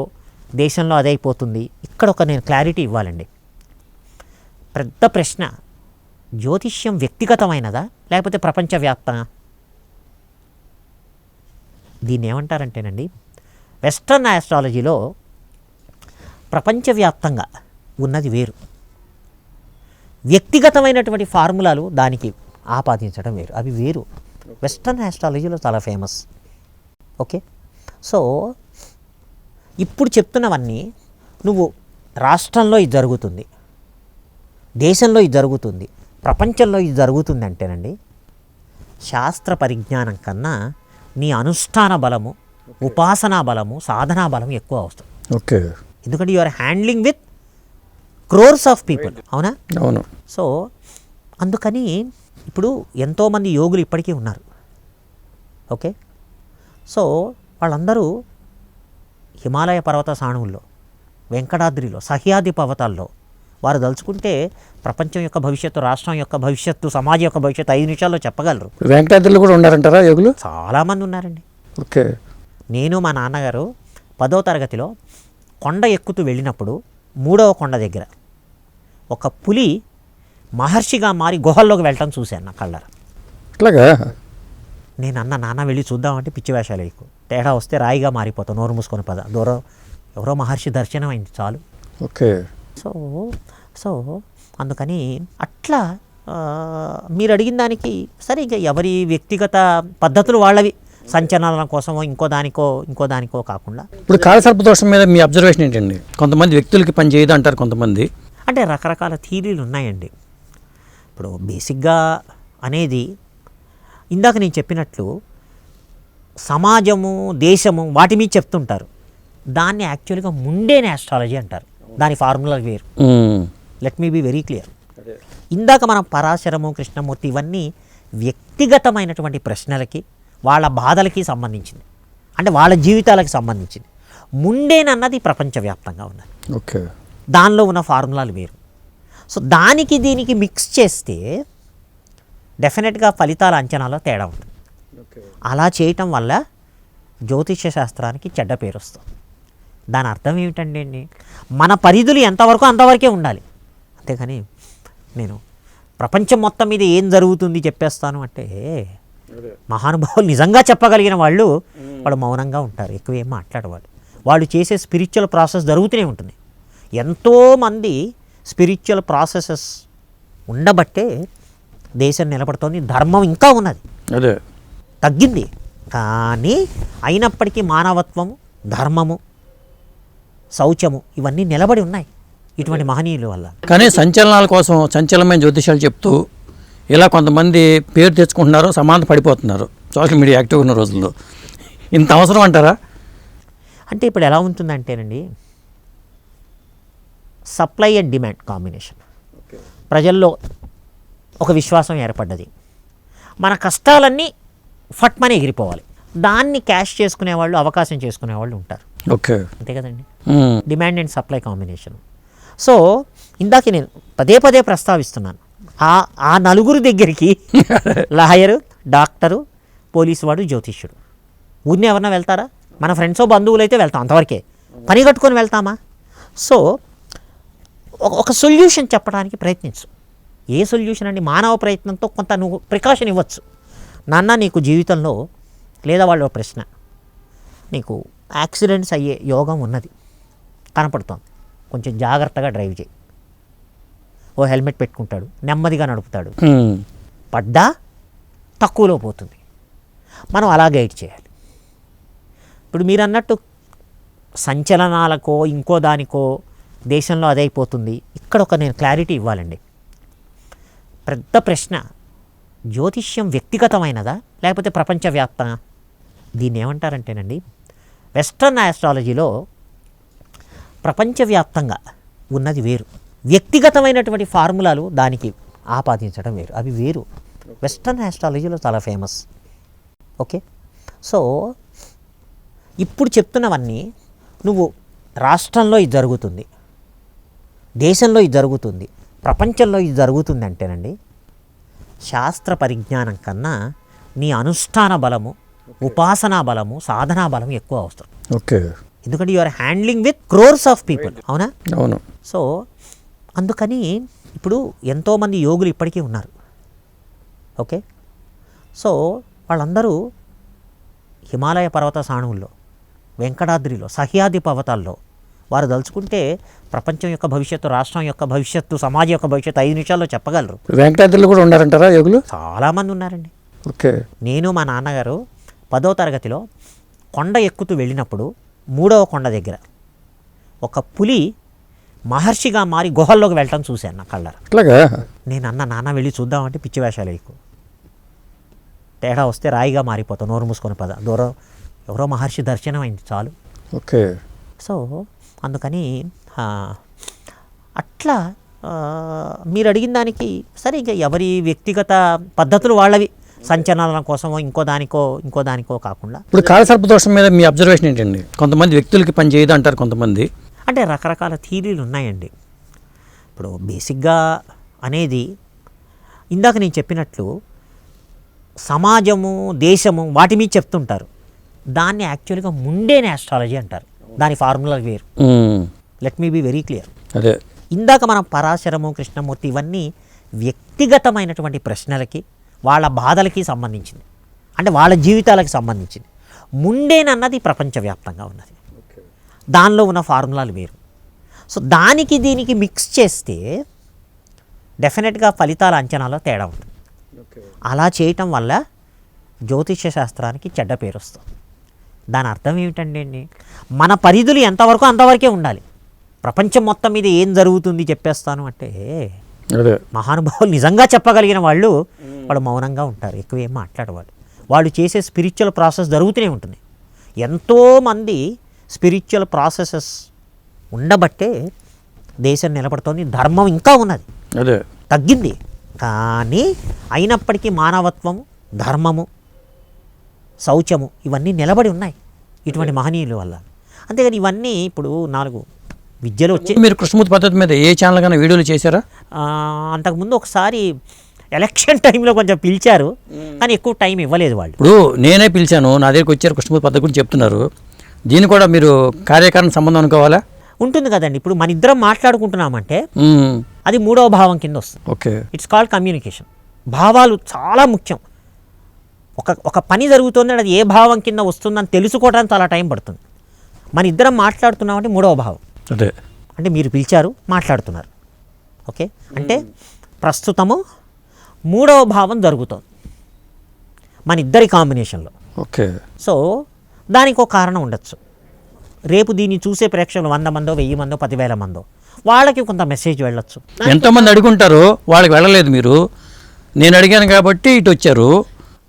దేశంలో అదైపోతుంది. ఇక్కడ ఒక నేను క్లారిటీ ఇవ్వాలండి. పెద్ద ప్రశ్న, జ్యోతిష్యం వ్యక్తిగతమైనదా లేకపోతే ప్రపంచవ్యాప్త? దీన్ని ఏమంటారంటేనండి, వెస్ట్రన్ ఆస్ట్రాలజీలో ప్రపంచవ్యాప్తంగా ఉన్నది వేరు, వ్యక్తిగతమైనటువంటి ఫార్ములాలు దానికి ఆపాదించడం వేరు, అవి వేరు. వెస్ట్రన్ ఆస్ట్రాలజీలో చాలా ఫేమస్. ఓకే, సో ఇప్పుడు చెప్తున్నవన్నీ నువ్వు రాష్ట్రంలో ఇది జరుగుతుంది, దేశంలో ఇది జరుగుతుంది, ప్రపంచంలో ఇది జరుగుతుంది అంటేనండి, శాస్త్ర పరిజ్ఞానం కన్నా నీ అనుష్ఠాన బలము, ఉపాసనా బలము, సాధనా బలం ఎక్కువ అవసరం. ఓకే, ఎందుకంటే you are handling with crores of people. అవునా? అవును. సో అందుకని ఇప్పుడు ఎంతోమంది యోగులు ఇప్పటికీ ఉన్నారు. ఓకే, సో వాళ్ళందరూ హిమాలయ పర్వత సాణువుల్లో, వెంకటాద్రిలో, సహ్యాద్రి పర్వతాల్లో వారు దలుచుకుంటే ప్రపంచం యొక్క భవిష్యత్తు, రాష్ట్రం యొక్క భవిష్యత్తు, సమాజం యొక్క భవిష్యత్తు 5 నిమిషాల్లో చెప్పగలరు. వెంకటాద్రిలో కూడా ఉన్నారంటారా యోగులు? చాలామంది ఉన్నారండి. ఓకే, నేను మా నాన్నగారు 10వ తరగతిలో కొండ ఎక్కుతూ వెళ్ళినప్పుడు 3వ కొండ దగ్గర ఒక పులి మహర్షిగా మారి గుహల్లోకి వెళ్ళటం చూశాను నా కళ్ళారా. అట్లాగా? నేను నాన్న వెళ్ళి చూద్దామంటే పిచ్చి వేషాలు వేయకు, తేడా వస్తే రాయిగా మారిపోతాం, నోరు మూసుకొని పద, దూరం ఎవరో మహర్షి దర్శనం అయింది చాలు. ఓకే, సో అందుకని అట్లా మీరు అడిగిన దానికి సరే, ఇక ఎవరి వ్యక్తిగత పద్ధతులు వాళ్ళవి, సంచలనాల కోసమో ఇంకో దానికో కాకుండా. ఇప్పుడు కాలసర్ప దోషం మీద మీ అబ్జర్వేషన్ ఏంటండి? కొంతమంది వ్యక్తులకి పని చేయదు అంటారు కొంతమంది. అంటే రకరకాల థీరీలు ఉన్నాయండి. ఇప్పుడు బేసిక్గా అనేది ఇందాక నేను చెప్పినట్లు సమాజము, దేశము వాటి మీద చెప్తుంటారు. దాన్ని యాక్చువల్గా ముండేనే ఆస్ట్రాలజీ అంటారు, దాని ఫార్ములా వేరు. Let me be very clear. ఇందాక మనం పరాశరము, కృష్ణమూర్తి ఇవన్నీ వ్యక్తిగతమైనటువంటి ప్రశ్నలకి, వాళ్ళ బాధలకి సంబంధించింది, అంటే వాళ్ళ జీవితాలకు సంబంధించింది. ముండేనన్నది ప్రపంచవ్యాప్తంగా ఉన్నది. ఓకే, దానిలో ఉన్న ఫార్ములాలు వేరు. సో దానికి దీనికి మిక్స్ చేస్తే డెఫినెట్గా ఫలితాల అంచనాలో తేడా ఉంటుంది. అలా చేయటం వల్ల జ్యోతిష్య శాస్త్రానికి చెడ్డ పేరు వస్తుంది. దాని అర్థం ఏమిటండి అండి, మన పరిధులు ఎంతవరకు అంతవరకే ఉండాలి. అంతేగాని నేను ప్రపంచం మొత్తం మీద ఏం జరుగుతుంది చెప్పేస్తాను అంటే, మహానుభావులు నిజంగా చెప్పగలిగిన వాళ్ళు మౌనంగా ఉంటారు, ఎక్కువ ఏం మాట్లాడేవాళ్ళు. వాళ్ళు చేసే స్పిరిచువల్ ప్రాసెస్ జరుగుతూనే ఉంటుంది. ఎంతోమంది స్పిరిచువల్ ప్రాసెసెస్ ఉండబట్టే దేశం నిలబడుతోంది, ధర్మం ఇంకా ఉన్నది, అదే తగ్గింది కానీ అయినప్పటికీ మానవత్వము, ధర్మము, శౌచము ఇవన్నీ నిలబడి ఉన్నాయి ఇటువంటి మహనీయుల వల్ల. కానీ సంచలనాల కోసం సంచలనమైన జ్యోతిషాలు చెప్తూ ఇలా కొంతమంది పేరు తెచ్చుకుంటున్నారు, సమానత పడిపోతున్నారు సోషల్ మీడియా యాక్టివ్ ఉన్న రోజుల్లో. ఇంత అవసరం అంటారా? అంటే ఇప్పుడు ఎలా ఉంటుందంటేనండి, సప్లై అండ్ డిమాండ్ కాంబినేషన్. ప్రజల్లో ఒక విశ్వాసం ఏర్పడ్డది, మన కష్టాలన్నీ ఫట్మని ఎగిరిపోవాలి, దాన్ని క్యాష్ చేసుకునేవాళ్ళు, అవకాశం చేసుకునేవాళ్ళు ఉంటారు. ఓకే, అంతే కదండి, demand and supply combination. So ఇందాక నేను పదే ప్రస్తావిస్తున్నాను, ఆ నలుగురు దగ్గరికి లాయరు, డాక్టరు, పోలీసు వాడు, జ్యోతిష్యుడు, ఊరిని ఎవరన్నా వెళ్తారా? మన ఫ్రెండ్సో బంధువులు అయితే వెళ్తాం, అంతవరకే. పని కట్టుకొని వెళ్తామా? సో ఒక సొల్యూషన్ చెప్పడానికి ప్రయత్నించు. ఏ సొల్యూషన్ అండి? మానవ ప్రయత్నంతో కొంత నువ్వు ప్రికాషన్ ఇవ్వచ్చు. నాన్న నీకు జీవితంలో లేదా వాళ్ళ ప్రశ్న, నీకు యాక్సిడెంట్స్ అయ్యే యోగం ఉన్నది, కనపడుతోంది, కొంచెం జాగ్రత్తగా డ్రైవ్ చేయి. ఓ హెల్మెట్ పెట్టుకుంటాడు, నెమ్మదిగా నడుపుతాడు, పడ్డా తక్కువలో పోతుంది. మనం అలా గైడ్ చేయాలి. ఇప్పుడు మీరు అన్నట్టు సంచలనాలకో ఇంకో దానికో దేశంలో అదైపోతుంది. ఇక్కడ ఒక నేను క్లారిటీ ఇవ్వాలండి. పెద్ద ప్రశ్న, జ్యోతిష్యం వ్యక్తిగతమైనదా లేకపోతే ప్రపంచవ్యాప్త? దీన్ని ఏమంటారంటేనండి, వెస్ట్రన్ ఆస్ట్రాలజీలో ప్రపంచవ్యాప్తంగా ఉన్నది వేరు, వ్యక్తిగతమైనటువంటి ఫార్ములాలు దానికి ఆపాదించడం వేరు, అవి వేరు. వెస్ట్రన్ ఆస్ట్రాలజీలో చాలా ఫేమస్. ఓకే, సో ఇప్పుడు చెప్తున్నవన్నీ నువ్వు రాష్ట్రంలో ఇది జరుగుతుంది, దేశంలో ఇది జరుగుతుంది, ప్రపంచంలో ఇది జరుగుతుంది అంటేనండి శాస్త్ర పరిజ్ఞానం కన్నా నీ అనుష్ఠాన బలము, ఉపాసనా బలము, సాధనా బలం ఎక్కువ అవసరం. ఓకే, ఎందుకంటే you are handling with crores of people. అవునా? అవును. సో అందుకని ఇప్పుడు ఎంతోమంది యోగులు ఇప్పటికీ ఉన్నారు. ఓకే, సో వాళ్ళందరూ హిమాలయ పర్వత సాణువుల్లో, వెంకటాద్రిలో, సహ్యాద్రి పర్వతాల్లో వారు దలుచుకుంటే ప్రపంచం యొక్క భవిష్యత్తు, రాష్ట్రం యొక్క భవిష్యత్తు, సమాజం యొక్క భవిష్యత్తు 5 నిమిషాల్లో చెప్పగలరు. వెంకటాద్రిలో కూడా ఉన్నారంటారా యోగులు? చాలామంది ఉన్నారండి. ఓకే, నేను మా నాన్నగారు 10వ తరగతిలో కొండ ఎక్కుతూ వెళ్ళినప్పుడు 3వ కొండ దగ్గర ఒక పులి మహర్షిగా మారి గుహల్లోకి వెళ్ళటం చూశాను నా కళ్ళారా. అట్లాగా? నేను నాన్న వెళ్ళి చూద్దామంటే పిచ్చి వేషాలు వేయకు, తేడా వస్తే రాయిగా మారిపోతాం, నోరు మూసుకొని పద, దూరం ఎవరో మహర్షి దర్శనం అయింది చాలు. ఓకే, సో అందుకని అట్లా మీరు అడిగిన దానికి సరే, ఇంకా ఎవరి వ్యక్తిగత పద్ధతులు వాళ్ళవి, సంచలనాల కోసమో ఇంకో దానికో కాకుండా. ఇప్పుడు కాలసర్ప దోషం మీద మీ అబ్జర్వేషన్ ఏంటండి? కొంతమంది వ్యక్తులకి పని చేయదు అంటారు, కొంతమంది అంటే రకరకాల థీరీలు ఉన్నాయండి. ఇప్పుడు బేసిక్గా అనేది ఇందాక నేను చెప్పినట్లు సమాజము, దేశము వాటి మీద చెప్తుంటారు. దాన్ని యాక్చువల్గా ముండేనే ఆస్ట్రాలజీ అంటారు, దాని ఫార్ములా వేరు. Let me be very clear. అదే ఇందాక మనం పరాశరము, కృష్ణమూర్తి ఇవన్నీ వ్యక్తిగతమైనటువంటి ప్రశ్నలకి, వాళ్ళ బాధలకి సంబంధించింది, అంటే వాళ్ళ జీవితాలకు సంబంధించింది. ముండేనన్నది ప్రపంచవ్యాప్తంగా ఉన్నది, దానిలో ఉన్న ఫార్ములాలు వేరు. సో దానికి దీనికి మిక్స్ చేస్తే డెఫినెట్గా ఫలితాల అంచనాలో తేడా ఉంటుంది. అలా చేయటం వల్ల జ్యోతిష్య శాస్త్రానికి చెడ్డ పేరు వస్తుంది. దాని అర్థం ఏమిటండి? మన పరిధులు ఎంతవరకు అంతవరకే ఉండాలి. ప్రపంచం మొత్తం మీద ఏం జరుగుతుంది చెప్పేస్తాను అంటే మహానుభావులు నిజంగా చెప్పగలిగిన వాళ్ళు మౌనంగా ఉంటారు, ఎక్కువ ఏం మాట్లాడేవాళ్ళు. వాళ్ళు చేసే స్పిరిచువల్ ప్రాసెస్ జరుగుతూనే ఉంటుంది. ఎంతోమంది స్పిరిచువల్ ప్రాసెసెస్ ఉండబట్టే దేశం నిలబడుతోంది, ధర్మం ఇంకా ఉన్నది, తగ్గింది కానీ అయినప్పటికీ మానవత్వము, ధర్మము, శౌచము ఇవన్నీ నిలబడి ఉన్నాయి ఇటువంటి మహనీయుల వల్ల. అంతేగాని ఇవన్నీ ఇప్పుడు 4 విద్యలు వచ్చి. మీరు కృష్ణమూర్తి పద్ధతి మీద ఏ ఛానల్ కన్నా వీడియోలు చేశారా? అంతకుముందు ఒకసారి ఎలక్షన్ టైంలో కొంచెం పిలిచారు, కానీ ఎక్కువ టైం ఇవ్వలేదు వాళ్ళు. ఇప్పుడు నేనే పిలిచాను, నా దగ్గరికి వచ్చారు, కృష్ణమూర్తి పద్ధతి గురించి చెప్తున్నారు. దీన్ని కూడా మీరు కార్యకారణ సంబంధం అనుకోవాలా? ఉంటుంది కదండి. ఇప్పుడు మన ఇద్దరం మాట్లాడుకుంటున్నామంటే అది 3వ భావం కింద వస్తుంది. Okay, it's called communication. భావాలు చాలా ముఖ్యం. ఒక పని జరుగుతుంది, అది ఏ భావం కింద వస్తుందని తెలుసుకోవడానికి చాలా టైం పడుతుంది. మన ఇద్దరం మాట్లాడుతున్నామంటే 3వ భావం. అదే అంటే మీరు పిలిచారు, మాట్లాడుతున్నారు. ఓకే, అంటే ప్రస్తుతము 3వ భావం జరుగుతుంది మన ఇద్దరి కాంబినేషన్లో. ఓకే, సో దానికి ఒక కారణం ఉండొచ్చు. రేపు దీన్ని చూసే ప్రేక్షకులు 100 మందో, 1000 మందో, 10,000 మందో, వాళ్ళకి కొంత మెసేజ్ వెళ్ళొచ్చు. ఎంతోమంది అడుగుంటారు, వాళ్ళకి వెళ్ళలేదు. మీరు నేను అడిగాను కాబట్టి ఇటు వచ్చారు.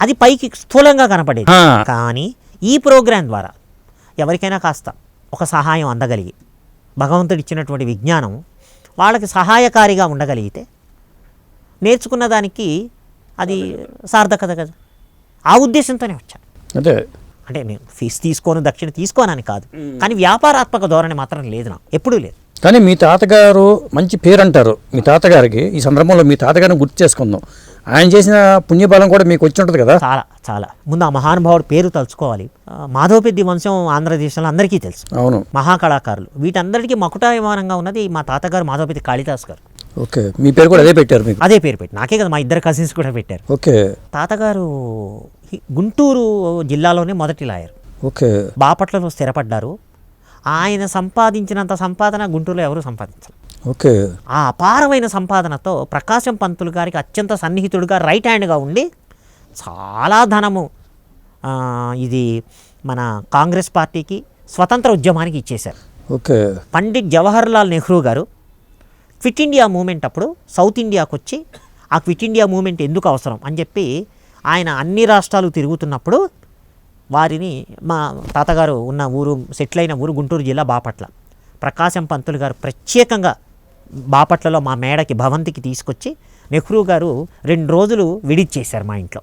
అది పైకి స్థూలంగా కనపడేది, కానీ ఈ ప్రోగ్రాం ద్వారా ఎవరికైనా కాస్త ఒక సహాయం అందగలిగి, భగవంతుడు ఇచ్చినటువంటి విజ్ఞానం వాళ్ళకి సహాయకారిగా ఉండగలిగితే నేర్చుకున్న దానికి అది సార్థకత కదా. ఆ ఉద్దేశంతోనే వచ్చాను. అదే అంటే నేను ఫీజు తీసుకోను, దక్షిణ తీసుకోనని కాదు, కానీ వ్యాపారాత్మక ధోరణి మాత్రం లేదు, నాకు ఎప్పుడూ లేదు. కానీ మీ తాతగారు మంచి పేరు అంటారు. మీ తాతగారికి ఈ సందర్భంలో మీ తాతగారిని గుర్తు చేసుకుందాం. ఆయన చేసిన పుణ్యబలం కూడా మీకు వచ్చి ఉంటుంది కదా. చాలా చాలా. ముందు ఆ మహానుభావుడు పేరు తలుచుకోవాలి. మాధవపెద్ది వంశం ఆంధ్రదేశంలో అందరికీ తెలుసు. అవును, మహాకళాకారులు. వీటందరికీ మకుటాభిమానంగా ఉన్నది మా తాతగారు మాధవపెద్ది కాళిదాస్ గారు. ఓకే, మీ పేరు కూడా అదే పెట్టారు మీకు? అదే పేరు పెట్టి, నాకే కదా, మా ఇద్దరు కజిన్స్ కూడా పెట్టారు. ఓకే, తాతగారు గుంటూరు జిల్లాలోనే మొదటి లాయర్. ఓకే, బాపట్లలో స్థిరపడ్డారు. ఆయన సంపాదించినంత సంపాదన గుంటూరులో ఎవరు సంపాదించారు. ఓకే, ఆ అపారమైన సంపాదనతో ప్రకాశం పంతులు గారికి అత్యంత సన్నిహితుడిగా రైట్ హ్యాండ్గా ఉండి చాలా ధనము ఇది మన కాంగ్రెస్ పార్టీకి, స్వతంత్ర ఉద్యమానికి ఇచ్చేశారు. ఓకే, పండిట్ జవహర్లాల్ నెహ్రూ గారు క్విట్ ఇండియా మూమెంట్ అప్పుడు సౌత్ ఇండియాకు వచ్చి ఆ క్విట్ ఇండియా మూమెంట్ ఎందుకు అవసరం అని చెప్పి ఆయన అన్ని రాష్ట్రాలు తిరుగుతున్నప్పుడు వారిని, మా తాతగారు ఉన్న ఊరు, సెటిల్ అయిన ఊరు గుంటూరు జిల్లా బాపట్ల, ప్రకాశం పంతులు గారు ప్రత్యేకంగా బాపట్లలో మా మేడకి భవంతికి తీసుకొచ్చి నెహ్రూ గారు 2 రోజులు విడిచేశారు మా ఇంట్లో.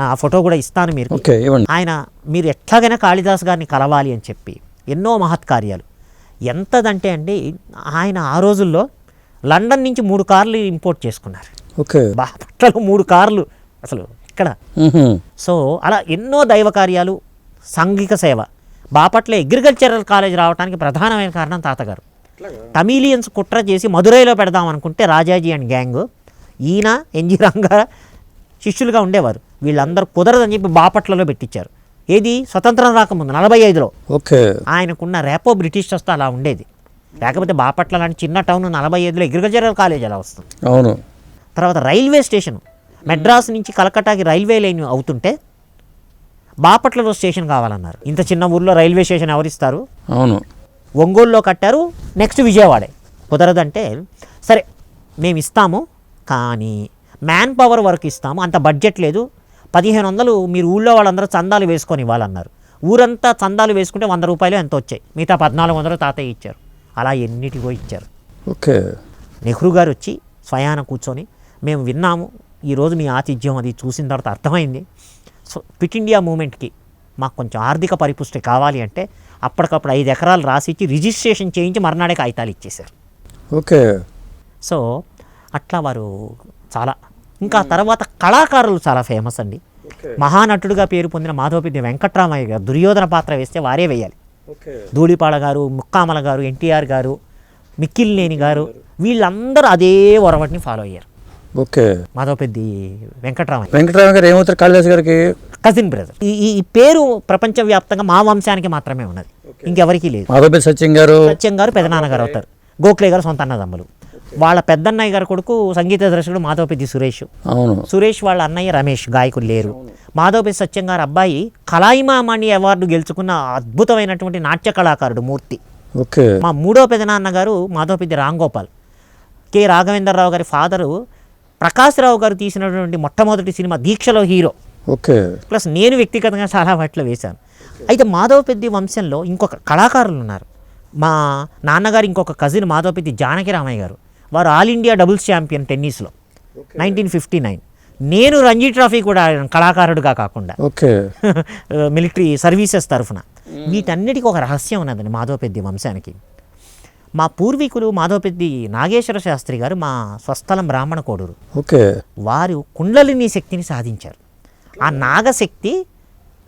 ఆ ఫోటో కూడా ఇస్తాను మీరు. ఓకే, ఇవ్వండి. ఆయన మీరు ఎట్లాగైనా కాళిదాస్ గారిని కలవాలి అని చెప్పి ఎన్నో మహత్కార్యాలు. ఎంతదంటే అండి, ఆయన ఆ రోజుల్లో లండన్ నుంచి 3 కార్లు ఇంపోర్ట్ చేసుకున్నారు. ఓకే. బాపట్లలో 3 కార్లు అసలు ఇక్కడ. సో అలా ఎన్నో దైవ కార్యాలు, సాంఘిక సేవ. బాపట్ల అగ్రికల్చరల్ కాలేజ్ రావడానికి ప్రధానమైన కారణం తాతగారు. తమిలియన్స్ కుట్ర చేసి మదురైలో పెడదాం అనుకుంటే రాజాజీ అండ్ గ్యాంగ్, ఈయన ఎన్జి రంగా శిష్యులుగా ఉండేవారు. వీళ్ళందరూ కుదరదని చెప్పి బాపట్లలో పెట్టించారు. ఏది స్వతంత్రం రాకముందు 45లో. ఓకే. ఆయనకున్న రేపో బ్రిటిషర్స్తో అలా ఉండేది. లేకపోతే బాపట్ల లాంటి చిన్న టౌన్ 45లో అగ్రికల్చరల్ కాలేజ్ అలా వస్తుంది. అవును. తర్వాత రైల్వే స్టేషన్, మెడ్రాస్ నుంచి కలకట్టాకి రైల్వే లైన్ అవుతుంటే బాపట్లలో స్టేషన్ కావాలన్నారు. ఇంత చిన్న ఊర్లో రైల్వే స్టేషన్ ఎవరిస్తారు? అవును. ఒంగోలులో కట్టారు, నెక్స్ట్ విజయవాడే. కుదరదంటే సరే మేము ఇస్తాము, కానీ మ్యాన్ పవర్ వరకు ఇస్తాము, అంత బడ్జెట్ లేదు, 1500 మీరు ఊళ్ళో వాళ్ళందరూ చందాలు వేసుకొని ఇవ్వాలన్నారు. ఊరంతా చందాలు వేసుకుంటే 100 రూపాయలు ఎంత వచ్చాయి, మిగతా 1400 తాతయ్య ఇచ్చారు. అలా ఎన్నిటికో ఇచ్చారు. ఓకే. నెహ్రూ గారు వచ్చి స్వయాన కూర్చొని మేము విన్నాము, ఈరోజు మీ ఆతిథ్యం అది చూసిన తర్వాత అర్థమైంది. సో క్విట్ ఇండియా మూమెంట్కి మాకు కొంచెం ఆర్థిక పరిపుష్టి కావాలి అంటే అప్పటికప్పుడు 5 ఎకరాలు రాసిచ్చి రిజిస్ట్రేషన్ చేయించి మర్నాడే కాగితాలు ఇచ్చేశారు. ఓకే. సో అట్లా వారు చాలా. ఇంకా తర్వాత కళాకారులు చాలా ఫేమస్ అండి. మహానటుడుగా పేరు పొందిన మాధవపెద్ది వెంకట్రామయ్య గారు దుర్యోధన పాత్ర వేస్తే వారే వేయాలి. ధూళిపాళ గారు, ముక్కామల గారు, ఎన్టీఆర్ గారు, మిక్కిలినేని గారు, వీళ్ళందరూ అదే ఒరవటిని ఫాలో అయ్యారు. ఓకే. మాధవపెద్ది వెంకట్రామయ్య గారు ఏమవుతారు కాళిదాస్ గారికి? Cousin brother. ఈ పేరు ప్రపంచవ్యాప్తంగా మా వంశానికి మాత్రమే ఉన్నది, ఇంకెవరికి లేదు. మాధవపెద్ది సత్యం గారు పెదనాన్నగారు అవుతారు. గోఖలే గారు సొంత అన్నదమ్ములు. వాళ్ళ పెద్దన్నయ్య గారు కొడుకు సంగీత దర్శకుడు మాధవపెద్ది సురేష్. అవును. సురేష్ వాళ్ళ అన్నయ్య రమేష్ గాయకులు లేరు. మాధవపెద్ది సత్యం గారు అబ్బాయి కళాయిమామణి అవార్డు గెలుచుకున్న అద్భుతమైనటువంటి నాట్య కళాకారుడు మూర్తి. ఓకే. మా 3వ పెదనాన్న గారు మాధవపెద్ది రాంగోపాల్. కె రాఘవేంద్రరావు గారి ఫాదరు ప్రకాశ్రావు గారు తీసినటువంటి మొట్టమొదటి సినిమా దీక్షలో హీరో. ఓకే. ప్లస్ నేను వ్యక్తిగతంగా చాలా వాటిలో వేశాను. అయితే మాధవపెద్ది వంశంలో ఇంకొక కళాకారులు ఉన్నారు. మా నాన్నగారు ఇంకొక కజిన్ మాధవపెద్ది జానకి రామయ్య గారు. వారు ఆల్ ఇండియా డబుల్స్ ఛాంపియన్ టెన్నిస్లో 1959. నేను రంజీ ట్రోఫీ కూడా కళాకారుడుగా కాకుండా ఓకే మిలిటరీ సర్వీసెస్ తరఫున. వీటన్నిటికీ ఒక రహస్యం ఉన్నదండి మాధవపెద్ది వంశానికి. మా పూర్వీకులు మాధవపెద్ది నాగేశ్వర శాస్త్రి గారు మా స్వస్థలం బ్రాహ్మణ కోడూరు. ఓకే. వారు కుండలిని శక్తిని సాధించారు. ఆ నాగశక్తి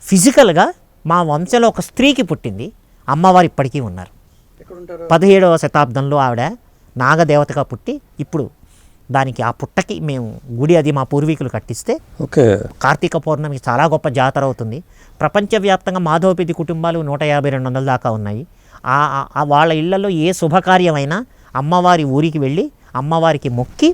ఫిజికల్గా మా వంశంలో ఒక స్త్రీకి పుట్టింది. అమ్మవారు ఇప్పటికీ ఉన్నారు. 17వ శతాబ్దంలో ఆవిడ నాగదేవతగా పుట్టి, ఇప్పుడు దానికి ఆ పుట్టకి మేము గుడి అది మా పూర్వీకులు కట్టిస్తే ఓకే కార్తీక పౌర్ణమికి చాలా గొప్ప జాతర అవుతుంది. ప్రపంచవ్యాప్తంగా మాధవపెద్ది కుటుంబాలు 150-200 దాకా ఉన్నాయి. వాళ్ళ ఇళ్లలో ఏ శుభకార్యమైనా అమ్మవారి ఊరికి వెళ్ళి అమ్మవారికి మొక్కి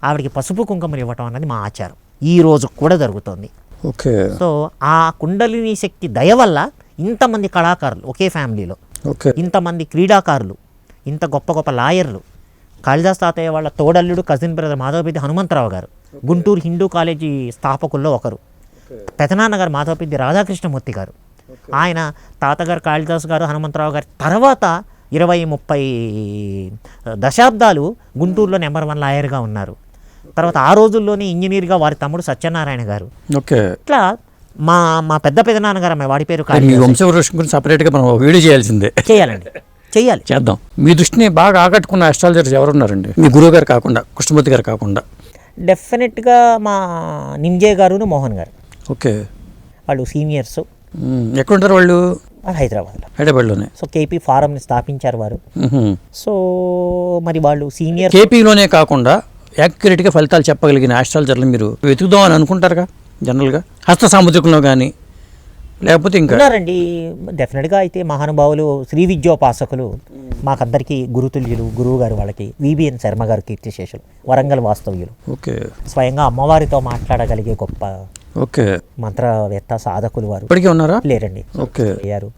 ఆవిడకి పసుపు కుంకుమలు ఇవ్వటం అన్నది మా ఆచారం. ఈ రోజు కూడా జరుగుతుంది. ఓకే. సో ఆ కుండలిని శక్తి దయ వల్ల ఇంతమంది కళాకారులు ఒకే ఫ్యామిలీలో, ఓకే, ఇంతమంది క్రీడాకారులు, ఇంత గొప్ప గొప్ప లాయర్లు. కాళిదాస్ తాతయ్య వాళ్ళ తోడల్లుడు కజిన్ బ్రదర్ మాధవపెద్ది హనుమంతరావు గారు గుంటూరు హిందూ కాలేజీ స్థాపకుల్లో ఒకరు. పెదనాన్నగారు మాధవపెద్ది రాధాకృష్ణమూర్తి గారు. ఆయన తాతగారు కాళిదాస్ గారు హనుమంతరావు గారి తర్వాత 20-30 దశాబ్దాలు గుంటూరులో నెంబర్ 1 లాయర్గా ఉన్నారు. తర్వాత ఆ రోజుల్లోనే ఇంజనీర్గా వారి తమ్ముడు సత్యనారాయణ గారు. ఓకే. ఇట్లా మా పెద్ద పెదనాన్నగారు అమ్మాయి వాడి పేరు మీ వంశవృక్షం గురించి సపరేట్గా మనం వీడియో చేయాల్సిందే. చేయాలి. చేద్దాం. మీ దృష్టిని బాగా ఆకట్టుకున్న అస్ట్రాలజర్స్ ఎవరున్నారండి? మీ గురువు గారు కాకుండా, కృష్ణమూర్తి గారు కాకుండా. డెఫినెట్గా మా నింజే గారు, మోహన్ గారు. ఓకే. వాళ్ళు సీనియర్స్. ఎక్కడుంటారు వాళ్ళు? హైదరాబాద్లోనే. సో కేపీ ఫారంని స్థాపించారు వారు. సో మరి వాళ్ళు సీనియర్. కేపీలోనే కాకుండా యాక్యురేట్గా ఫలితాలు చెప్పగలిగిన ఆస్ట్రాలజర్లు మీరు వెతుకుదాం అని అనుకుంటారుగా జనరల్గా? హస్త సాముద్రికంలో కానీ లేకపోతే ఇంకా ఉన్నారండి డెఫినెట్గా. అయితే మహానుభావులు శ్రీ విద్యోపాసకులు మాకందరికీ గురుతుల్యులు. గురువు గారు వాళ్ళకి విబిఎన్ శర్మ గారు కీర్తిశేషులు, వరంగల్ వాస్తవ్యులు. ఓకే. స్వయంగా అమ్మవారితో మాట్లాడగలిగే గొప్ప ఓకే మంత్రవేత్త సాధకులు వారు. ఇప్పటికీ ఉన్నారా? లేరండి. ఓకే. అయ్యారు.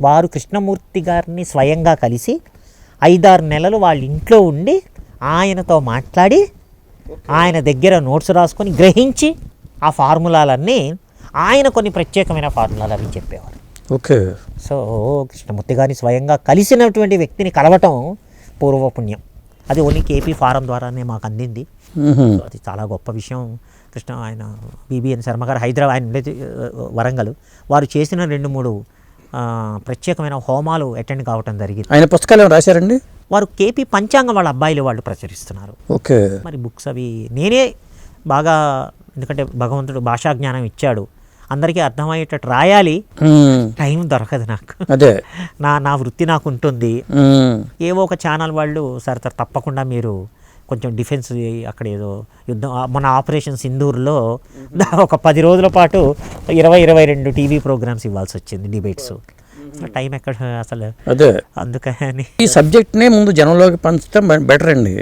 వారు కృష్ణమూర్తి గారిని స్వయంగా కలిసి 5-6 నెలలు వాళ్ళ ఇంట్లో ఉండి ఆయనతో మాట్లాడి ఆయన దగ్గర నోట్స్ రాసుకొని గ్రహించి ఆ ఫార్ములాలన్నీ ఆయన కొన్ని ప్రత్యేకమైన ఫార్ములాలు అవి చెప్పేవారు. ఓకే. సో కృష్ణమూర్తి గారిని స్వయంగా కలిసినటువంటి వ్యక్తిని కలవటం పూర్వపుణ్యం. అది ఓన్లీ కేపీ ఫారం ద్వారానే మాకు అందింది. మ్మ్. సో అది చాలా గొప్ప విషయం. కృష్ణ ఆయన బిబిఎన్ శర్మ గారు హైదరాబాద్, ఆయన ఉండేది వరంగల్, వారు చేసిన 2-3 ప్రత్యేకమైన హోమాలు అటెండ్ కావటం జరిగింది. ఆయన పుస్తకాలు ఏమైనా రాశారండి? వారు కేపీ పంచాంగం వాళ్ళ అబ్బాయిలు వాళ్ళు ప్రచురిస్తున్నారు. ఓకే. మరి బుక్స్ అవి నేనే బాగా, ఎందుకంటే భగవంతుడు భాషా జ్ఞానం ఇచ్చాడు, అందరికీ అర్థమయ్యేటట్టు రాయాలి, మ్మ్. టైం దొరకదు నాకు. అదే. నా వృత్తి నాకు ఉంటుంది. మ్మ్. ఏవో ఒక ఛానల్ వాళ్ళు సార్ తప్పకుండా మీరు కొంచెం డిఫెన్స్ అక్కడ ఏదో యుద్ధం, మన ఆపరేషన్ సింధూర్లో ఒక 10 రోజుల పాటు 20-22 టీవీ ప్రోగ్రామ్స్ ఇవ్వాల్సి వచ్చింది, డిబేట్స్. అసలు టైం ఎక్కడ అసలు, అదే. అందుకని ఈ సబ్జెక్ట్నే ముందు జనంలోకి పంచడం బెటర్ అండి.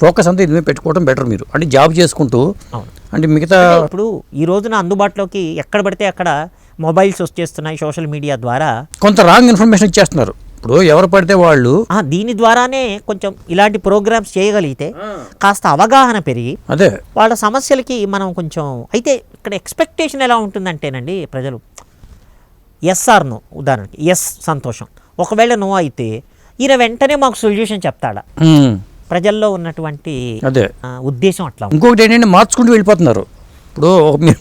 ఫోకస్ అంతా ఇది మీద పెట్టుకోవడం బెటర్. మీరు అంటే జాబ్ చేసుకుంటూ అవును. అంటే మిగతా ఇప్పుడు ఈ రోజున అందుబాటులోకి ఎక్కడ పడితే అక్కడ మొబైల్స్ వచ్చేస్తున్నాయి, సోషల్ మీడియా ద్వారా కొంత రాంగ్ ఇన్ఫర్మేషన్ ఇచ్చేస్తున్నారు. ఇప్పుడు ఎవరు పడితే వాళ్ళు దీని ద్వారానే కొంచెం ఇలాంటి ప్రోగ్రామ్స్ చేయగలిగితే కాస్త అవగాహన పెరిగి అదే వాళ్ళ సమస్యలకి మనం కొంచెం, అయితే ఇక్కడ ఎక్స్పెక్టేషన్ ఎలా ఉంటుందంటేనండి, ప్రజలు ఎస్ ఆర్ నో, ఉదాహరణకి ఎస్ సంతోషం, ఒకవేళ నో అయితే ఈయన వెంటనే మాకు సొల్యూషన్ చెప్తాడా, మ్మ్. ప్రజల్లో ఉన్నటువంటి అదే ఉద్దేశం అట్లా ఉంది. ఇంకొకటి ఏంటంటే మార్చుకుంటూ వెళ్ళిపోతున్నారు. ఇప్పుడు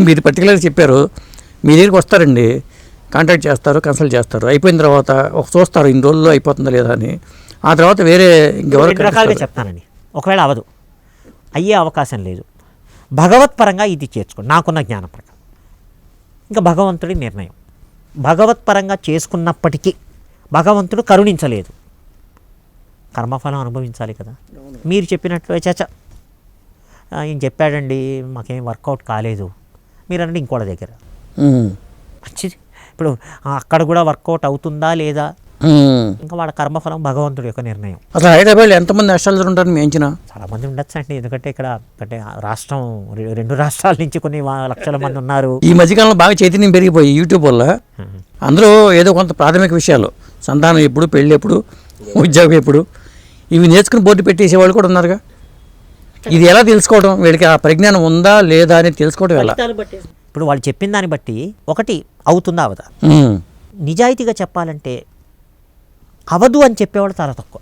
మీరు పర్టికులర్గా చెప్పారు, మీ దగ్గరికి వస్తారండి, కాంటాక్ట్ చేస్తారు, కన్సల్ట్ చేస్తారు, అయిపోయిన తర్వాత ఒక చూస్తారు ఇన్ని రోజుల్లో అయిపోతుందా లేదా అని, ఆ తర్వాత వేరే ఇంకెవరు 2 రకాలుగా చెప్తానండి. ఒకవేళ అవదు, అయ్యే అవకాశం లేదు, భగవత్పరంగా ఇది చేర్చుకోండి, నాకున్న జ్ఞానం ప్రకారం, ఇంకా భగవంతుడి నిర్ణయం. భగవత్పరంగా చేసుకున్నప్పటికీ భగవంతుడు కరుణించలేదు, కర్మఫలం అనుభవించాలి కదా. మీరు చెప్పినట్లు చచ ఈయన చెప్పాడండి మాకేం వర్కౌట్ కాలేదు, మీరు అనండి ఇంకోళ్ళ దగ్గర మ్మ్. మంచిది. ఇప్పుడు అక్కడ కూడా వర్కౌట్ అవుతుందా లేదా, మ్మ్. ఇంకా వాళ్ళ కర్మఫలం భగవంతుడి యొక్క నిర్ణయం. అసలు హైదరాబాద్లో ఎంతమంది అష్టాలు ఉంటారు మీ అంచనా? చాలామంది ఉండొచ్చు అండి, ఎందుకంటే ఇక్కడ అంటే రాష్ట్రం 2 రాష్ట్రాల నుంచి కొన్ని లక్షల మంది ఉన్నారు. ఈ మధ్యకాలంలో బాగా చైతన్యం పెరిగిపోయి యూట్యూబ్ వల్ల అందరూ ఏదో కొంత ప్రాథమిక విషయాలు, సంతానం ఎప్పుడు, పెళ్ళి ఎప్పుడు, ఉద్యోగం ఎప్పుడు, ఇవి నేర్చుకుని బోర్డు పెట్టేసేవాళ్ళు కూడా ఉన్నారుగా. ఇది ఎలా తెలుసుకోవడం, వీళ్ళకి ఆ పరిజ్ఞానం ఉందా లేదా అని తెలుసుకోవడం ఎలా? ఇప్పుడు వాళ్ళు చెప్పిన దాన్ని బట్టి ఒకటి అవుతుందా అవదా. మ్మ్. నిజాయితీగా చెప్పాలంటే అవదు అని చెప్పేవాళ్ళు చాలా తక్కువ.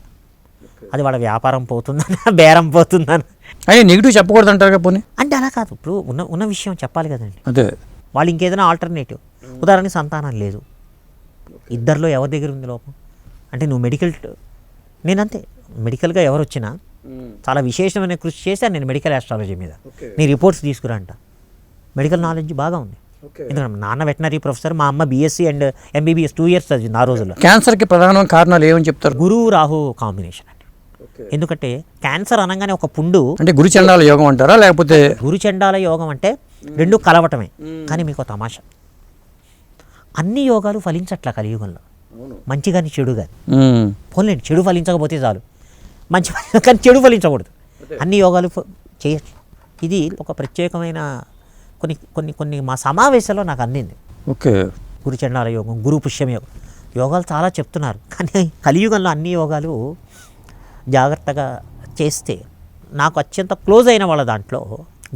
అది వాళ్ళ వ్యాపారం పోతుందని, బేరం పోతుందని, అని నెగిటివ్ చెప్పకూడదు అంటారుగా పోనీ. అంటే అలా కాదు, ఇప్పుడు ఉన్న విషయం చెప్పాలి కదండి. అదే వాళ్ళు ఇంకేదైనా ఆల్టర్నేటివ్, ఉదాహరణకి సంతానం లేదు, ఇద్దరిలో ఎవరి దగ్గర ఉంది లోపం అంటే, నువ్వు మెడికల్, నేనంతే మెడికల్గా ఎవరు వచ్చినా చాలా విశేషమైన కృషి చేశాను నేను మెడికల్ ఆస్ట్రాలజీ మీద. నీ రిపోర్ట్స్ తీసుకురా అంట, మెడికల్ నాలెడ్జ్ బాగా ఉంది. ఎందుకంటే నాన్న వెటనరీ ప్రొఫెసర్, మా అమ్మ బీఎస్సీ అండ్ ఎంబీబీఎస్ 2 years చదివింది ఆ రోజుల్లో. క్యాన్సర్కి ప్రధానమైన కారణాలు ఏమని చెప్తారు? గురువు రాహు కాంబినేషన్ అండి. ఎందుకంటే క్యాన్సర్ అనగానే ఒక పుండు, అంటే గురుచండాల యోగం అంటారా లేకపోతే? గురుచండాల యోగం అంటే 2 కలవటమే. కానీ మీకు తమాషా, అన్ని యోగాలు ఫలించట్ల కలియుగంలో, మంచి కానీ చెడు కానీ. మ్మ్. పోన్లేండి, చెడు ఫలించకపోతే చాలు, మంచి కానీ చెడు ఫలించకూడదు. అన్ని యోగాలు చేయచ్చు. ఇది ఒక ప్రత్యేకమైన కొన్ని కొన్ని కొన్ని మా సమావేశాల్లో నాకు అందింది. ఓకే. గురుచండాల యోగం, గురు పుష్యం యోగం, యోగాలు చాలా చెప్తున్నారు, కానీ కలియుగంలో అన్ని యోగాలు జాగ్రత్తగా చేస్తే, నాకు అత్యంత క్లోజ్ అయిన వాళ్ళ దాంట్లో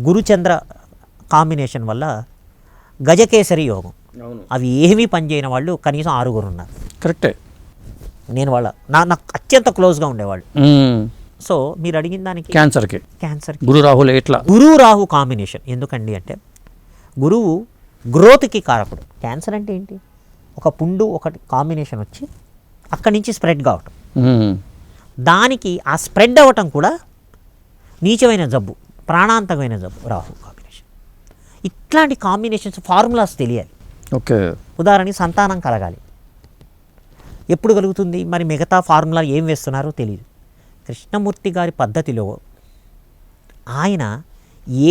గురుచంద్ర కాంబినేషన్ వల్ల గజకేసరి యోగం, అవి ఏమీ పనిచేయని వాళ్ళు కనీసం 6 ఉన్నారు. కరెక్టే. నేను వాళ్ళ నాకు అత్యంత క్లోజ్గా ఉండేవాళ్ళు. మ్మ్. సో మీరు అడిగిన దానికి క్యాన్సర్కి క్యాన్సర్ గురు రాహుల్ ఎట్లా? గురువు రాహు కాంబినేషన్ ఎందుకండి అంటే, గురువు గ్రోత్కి కారకుడు. క్యాన్సర్ అంటే ఏంటి, ఒక పుండు ఒకటి కాంబినేషన్ వచ్చి అక్కడి నుంచి స్ప్రెడ్ కావటం, మ్మ్. దానికి ఆ స్ప్రెడ్ అవ్వటం కూడా నీచమైన జబ్బు, ప్రాణాంతకమైన జబ్బు రాహు కాంబినేషన్. ఇట్లాంటి కాంబినేషన్స్ ఫార్ములాస్ తెలియాలి. ఓకే. ఉదాహరణకి సంతానం కలగాలి, ఎప్పుడు కలుగుతుంది, మరి మిగతా ఫార్ములా ఏం వేస్తున్నారో తెలియదు. కృష్ణమూర్తి గారి పద్ధతిలో ఆయన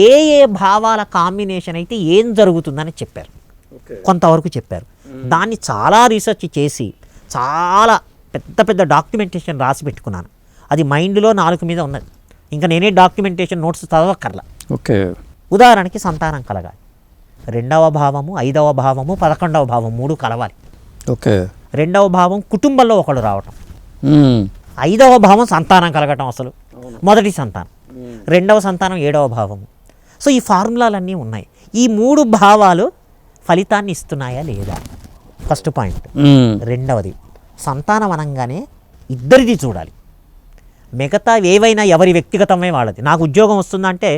ఏ భావాల కాంబినేషన్ అయితే ఏం జరుగుతుందని చెప్పారు, కొంతవరకు చెప్పారు. దాన్ని చాలా రీసెర్చ్ చేసి చాలా పెద్ద పెద్ద డాక్యుమెంటేషన్ రాసి పెట్టుకున్నాను. అది మైండ్లో 4 మీద ఉన్నది, ఇంకా నేనే డాక్యుమెంటేషన్ నోట్స్ చదవక్కర్లా. ఓకే. ఉదాహరణకి సంతానం కలగాలి, 2వ భావము, 5వ భావము, 11వ భావం 3 కలవాలి. ఓకే. 2వ భావం కుటుంబంలో ఒకడు రావటం, మ్మ్. 5వ భావం సంతానం కలగటం, అసలు మొదటి సంతానం, 2వ సంతానం 7వ భావము. సో ఈ ఫార్ములాలన్నీ ఉన్నాయి. ఈ 3 భావాలు ఫలితాన్ని ఇస్తున్నాయా లేదా, ఫస్ట్ పాయింట్. మ్మ్. రెండవది, సంతానం అనగానే ఇద్దరిది చూడాలి. మిగతా ఏవైనా ఎవరి వ్యక్తిగతమే వాళ్ళది. నాకు ఉద్యోగం వస్తుందంటే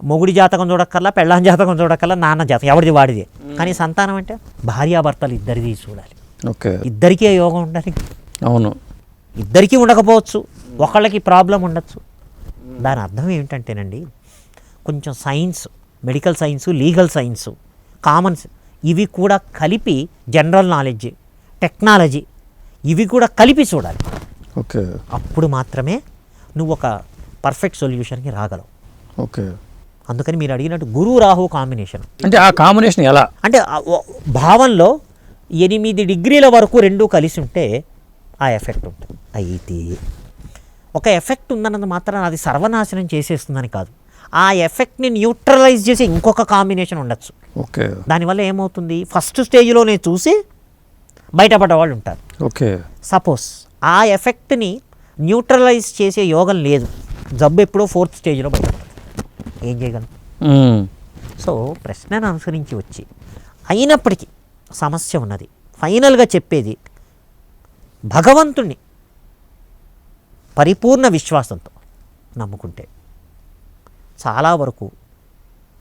మొగుడి జాతకం చూడక్కర్లా, పెళ్ళాం జాతకం చూడక్కర్లా, నాన్న జాతకం ఎవరిది వాడిదే. కానీ సంతానం అంటే భార్యాభర్తలు ఇద్దరిది చూడాలి, ఓకే, ఇద్దరికీ యోగం ఉండాలి. అవును, ఇద్దరికీ ఉండకపోవచ్చు, ఒకళ్ళకి ప్రాబ్లం ఉండొచ్చు. దాని అర్థం ఏమిటంటేనండి, కొంచెం science, medical science, legal science, Commons ఇవి కూడా కలిపి, జనరల్ నాలెడ్జ్, టెక్నాలజీ ఇవి కూడా కలిపి చూడాలి. ఓకే, అప్పుడు మాత్రమే నువ్వు ఒక పర్ఫెక్ట్ సొల్యూషన్కి రాగలవు. ఓకే. అందుకని మీరు అడిగినట్టు గురువు రాహు కాంబినేషన్ అంటే ఆ కాంబినేషన్ ఎలా అంటే భావంలో 8 డిగ్రీల వరకు రెండూ కలిసి ఉంటే ఆ ఎఫెక్ట్ ఉంటుంది. అయితే ఒక ఎఫెక్ట్ ఉందన్నది మాత్రం అది సర్వనాశనం చేసేస్తుందని కాదు, ఆ ఎఫెక్ట్ని న్యూట్రలైజ్ చేసి ఇంకొక కాంబినేషన్ ఉండొచ్చు. ఓకే, దానివల్ల ఏమవుతుంది, ఫస్ట్ స్టేజ్లోనే చూసి బయటపడ్డ వాళ్ళు ఉంటారు. ఓకే, సపోజ్ ఆ ఎఫెక్ట్ని న్యూట్రలైజ్ చేసే యోగం లేదు, జబ్బు ఎప్పుడో 4th స్టేజ్లో బయటపడుతుంది, ఏం చేయగలం? సో ప్రశ్నను అనుసరించి వచ్చి అయినప్పటికీ సమస్య ఉన్నది, ఫైనల్గా చెప్పేది భగవంతుణ్ణి పరిపూర్ణ విశ్వాసంతో నమ్ముకుంటే చాలా వరకు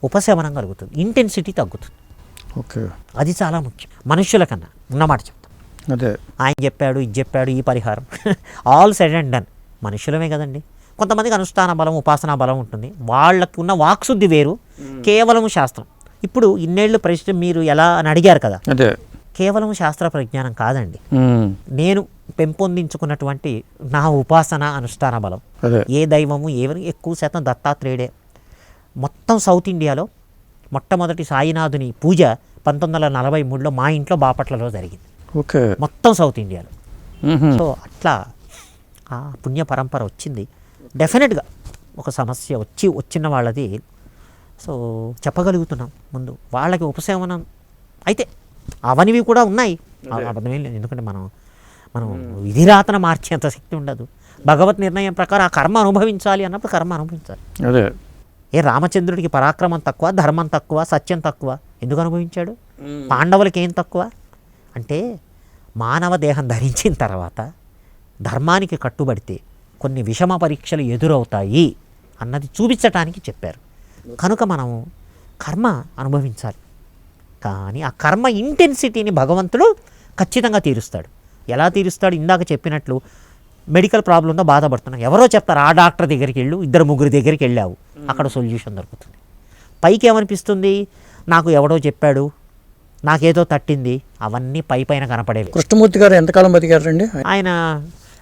ఉపశమనం కలుగుతుంది, ఇంటెన్సిటీ తగ్గుతుంది. ఓకే, అది చాలా ముఖ్యం మనుష్యుల కన్నా, ఉన్నమాట చెప్తాం. అదే ఆయన చెప్పాడు, ఇది చెప్పాడు, ఈ పరిహారం ఆల్ సెడ్ అండ్ డన్. మనుషులమే కదండి, కొంతమందికి అనుష్ఠాన బలం, ఉపాసనా బలం ఉంటుంది, వాళ్ళకు ఉన్న వాక్శుద్ధి వేరు, కేవలం శాస్త్రం. ఇప్పుడు ఇన్నేళ్ళు పరిశ్రమ మీరు ఎలా అని అడిగారు కదా, అదే కేవలం శాస్త్ర ప్రజ్ఞానం కాదండి, నేను పెంపొందించుకున్నటువంటి నా ఉపాసన అనుష్ఠాన బలం. అదే ఏ దైవము ఎక్కువ శాతం దత్తాత్రేయుడే. మొత్తం సౌత్ ఇండియాలో మొట్టమొదటి సాయినాథుని పూజ 1943లో మా ఇంట్లో బాపట్లలో జరిగింది, ఓకే, మొత్తం సౌత్ ఇండియాలో. సో అట్లా ఆ పుణ్య పరంపర వచ్చింది. డెఫినెట్గా ఒక సమస్య వచ్చిన వాళ్ళది సో చెప్పగలుగుతున్నాం ముందు, వాళ్ళకి ఉపశమనం అయితే అవనివి కూడా ఉన్నాయి, అబద్ధమేం లేదు. ఎందుకంటే మనం విధిరాతన మార్చేంత శక్తి ఉండదు. భగవత్ నిర్ణయం ప్రకారం ఆ కర్మ అనుభవించాలి అన్నప్పుడు కర్మ అనుభవించాలి. అదే రామచంద్రుడికి పరాక్రమం తక్కువ, ధర్మం తక్కువ, సత్యం తక్కువ, ఎందుకు అనుభవించాడు? పాండవులకి ఏం తక్కువ అంటే మానవ దేహం ధరించిన తర్వాత ధర్మానికి కట్టుబడితే కొన్ని విషమ పరీక్షలు ఎదురవుతాయి అన్నది చూపించటానికి చెప్పారు. కనుక మనం కర్మ అనుభవించాలి, కానీ ఆ కర్మ ఇంటెన్సిటీని భగవంతుడు ఖచ్చితంగా తీరుస్తాడు. ఎలా తీరుస్తాడు? ఇందాక చెప్పినట్లు మెడికల్ ప్రాబ్లంతో బాధపడుతున్నాం, ఎవరో చెప్తారు ఆ డాక్టర్ దగ్గరికి వెళ్ళు, 2-3 దగ్గరికి వెళ్ళావు, అక్కడ సొల్యూషన్ దొరుకుతుంది. పైకి ఏమనిపిస్తుంది, నాకు ఎవడో చెప్పాడు, నాకేదో తట్టింది, అవన్నీ పైన కనపడేవి. కృష్ణమూర్తి గారు ఎంతకాలం బతికారండి? ఆయన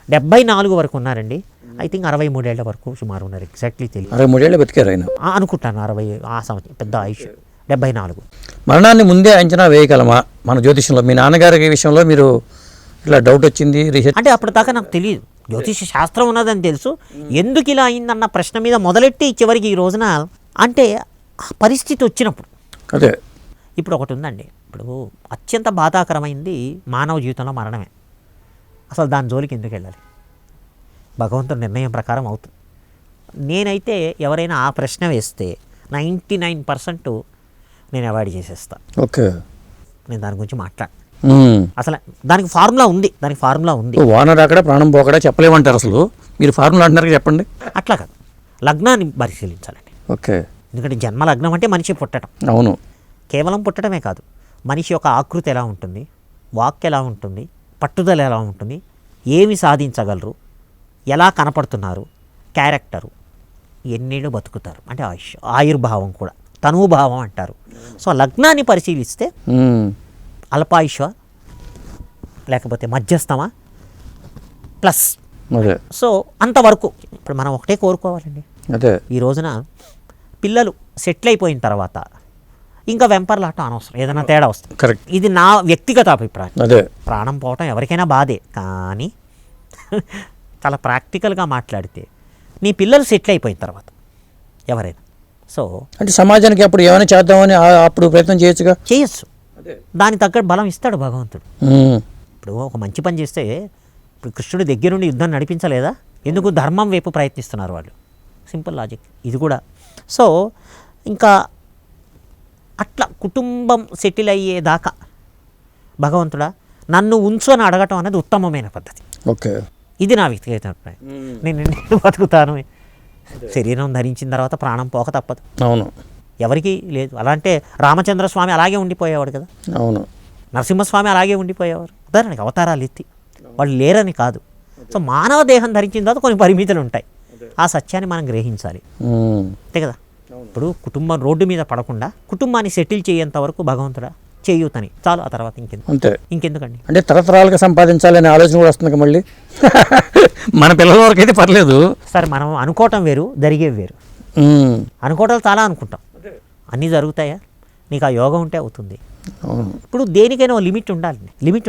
74 వరకు ఉన్నారండి. ఐ థింక్ 63 ఏళ్ల వరకు సుమారు ఉన్నారు, ఎగ్జాక్ట్లీ తెలియదు. 63 ఏళ్ళు బతికారు ఆయన అనుకుంటాను, 60 ఆ సంవత్సరం, పెద్ద ఆయుష్. 74. మరణాన్ని ముందే అంచనా వేయగలమా మన జ్యోతిషంలో? మీ నాన్నగారి విషయంలో మీరు ఇట్లా డౌట్ వచ్చింది రీసెర్చ్ అంటే అప్పటిదాకా నాకు తెలియదు, జ్యోతిష శాస్త్రం ఉన్నదని తెలుసు. ఎందుకు ఇలా అయిందన్న ప్రశ్న మీద మొదలెట్టి చివరికి ఈ రోజున అంటే ఆ పరిస్థితి వచ్చినప్పుడు. అదే ఇప్పుడు ఒకటి ఉందండి, ఇప్పుడు అత్యంత బాధాకరమైంది మానవ జీవితంలో మరణమే. అసలు దాని జోలికి ఎందుకు వెళ్ళాలి? భగవంతుడి నిర్ణయం ప్రకారం అవుతుంది. నేనైతే ఎవరైనా ఆ ప్రశ్న వేస్తే 99% నేను అవాయిడ్ చేసేస్తాను. ఓకే, నేను దాని గురించి అసలు దానికి ఫార్ములా ఉంది. వానర్ అక్కడ ప్రాణం పోకడా చెప్పలేమంటారు. అసలు మీరు ఫార్ములా అంటున్నారు, చెప్పండి. అట్లా కాదు, లగ్నాన్ని పరిశీలించాలండి. ఓకే, ఎందుకంటే జన్మ లగ్నం అంటే మనిషి పుట్టడం. అవును, కేవలం పుట్టడమే కాదు, మనిషి యొక్క ఆకృతి ఎలా ఉంటుంది, వాక్ ఎలా ఉంటుంది, పట్టుదల ఎలా ఉంటుంది, ఏమి సాధించగలరు, ఎలా కనపడుతున్నారు, క్యారెక్టరు, ఎన్నేళ్ళు బతుకుతారు అంటే ఆయుర్భావం కూడా తనుభావం అంటారు. సో లగ్నాన్ని పరిశీలిస్తే అల్పాయుష లేకపోతే మధ్యస్థమా ప్లస్, సో అంతవరకు. ఇప్పుడు మనం ఒకటే కోరుకోవాలండి, అదే ఈ రోజున పిల్లలు సెటిల్ అయిపోయిన తర్వాత ఇంకా వెంపర్లాట అనవసరం, ఏదైనా తేడా వస్తుంది. కరెక్ట్, ఇది నా వ్యక్తిగత అభిప్రాయం. అదే ప్రాణం పోవటం ఎవరికైనా బాధే, కానీ చాలా ప్రాక్టికల్గా మాట్లాడితే నీ పిల్లలు సెటిల్ అయిపోయిన తర్వాత ఎవరైనా సో అంటే సమాజానికి అప్పుడు ఏమైనా చేద్దామని అప్పుడు ప్రయత్నం చేయొచ్చు. దాని తగ్గట్టు బలం ఇస్తాడు భగవంతుడు. ఇప్పుడు ఒక మంచి పని చేస్తే ఇప్పుడు కృష్ణుడి దగ్గర నుండి యుద్ధం నడిపించలేదా? ఎందుకు? ధర్మం వైపు ప్రయత్నిస్తున్నారు వాళ్ళు. సింపుల్ లాజిక్ ఇది కూడా. సో ఇంకా అట్లా కుటుంబం సెటిల్ అయ్యేదాకా భగవంతుడా నన్ను ఉంచు అని అడగటం అనేది ఉత్తమమైన పద్ధతి. ఓకే, ఇది నా వ్యక్తిగత అభిప్రాయం. నేను ఎన్ని బతుకుతాను, శరీరం ధరించిన తర్వాత ప్రాణం పోక తప్పదు. అవును, ఎవరికి లేదు. అలా అంటే రామచంద్రస్వామి అలాగే ఉండిపోయేవాడు కదా, అవును, నరసింహస్వామి అలాగే ఉండిపోయేవారు. ఉదాహరణకి అవతారాలు ఎత్తి వాళ్ళు లేరని కాదు. సో మానవ దేహం ధరించిన తర్వాత కొన్ని పరిమితులు ఉంటాయి. ఆ సత్యాన్ని మనం గ్రహించాలి, అంతే కదా. ఇప్పుడు కుటుంబం రోడ్డు మీద పడకుండా కుటుంబాన్ని సెటిల్ చేయేంత వరకు భగవంతుడా చేయూతని చాలు, ఆ తర్వాత అంతే. ఇంకెందుకండి. అంటే తరతరాలుగా సంపాదించాలనే ఆలోచన కూడా వస్తుంది మళ్ళీ. మన పిల్లల వరకు అయితే పర్లేదు సరే, మనం అనుకోవటం వేరు, జరిగేవి వేరు. అనుకోవటాలు చాలా అనుకుంటాం, అన్నీ జరుగుతాయా? నీకు ఆ యోగం ఉంటే అవుతుంది. ఇప్పుడు దేనికైనా లిమిట్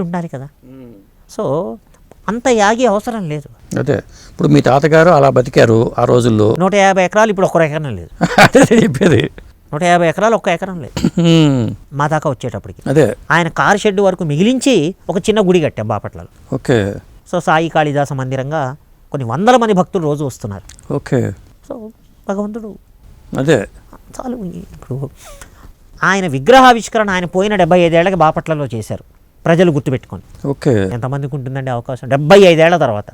ఉండాలి కదా. సో అంత యాగి అవసరం లేదు. అదే ఇప్పుడు మీ తాతగారు అలా బతికారు ఆ రోజుల్లో. 150 ఎకరాలు ఇప్పుడు 1 ఎకరం లేదు. అదే చెప్పేది, 150 ఎకరాలు 1 ఎకరం లేదు మా దాకా వచ్చేటప్పటికి. అదే ఆయన కారు షెడ్ వరకు మిగిలించి ఒక చిన్న గుడి కట్టాం బాపట్లలో. ఓకే. సో సాయి కాళిదాస మందిరంగా కొన్ని వందల మంది భక్తులు రోజు వస్తున్నారు. ఓకే. సో భగవంతుడు అదే చాలు. ఇప్పుడు ఆయన విగ్రహావిష్కరణ ఆయన పోయిన 75 ఏళ్ళకి బాపట్లలో చేశారు, ప్రజలు గుర్తుపెట్టుకొని. ఓకే. ఎంతమందికి ఉంటుందండి అవకాశం? 75 ఏళ్ల తర్వాత.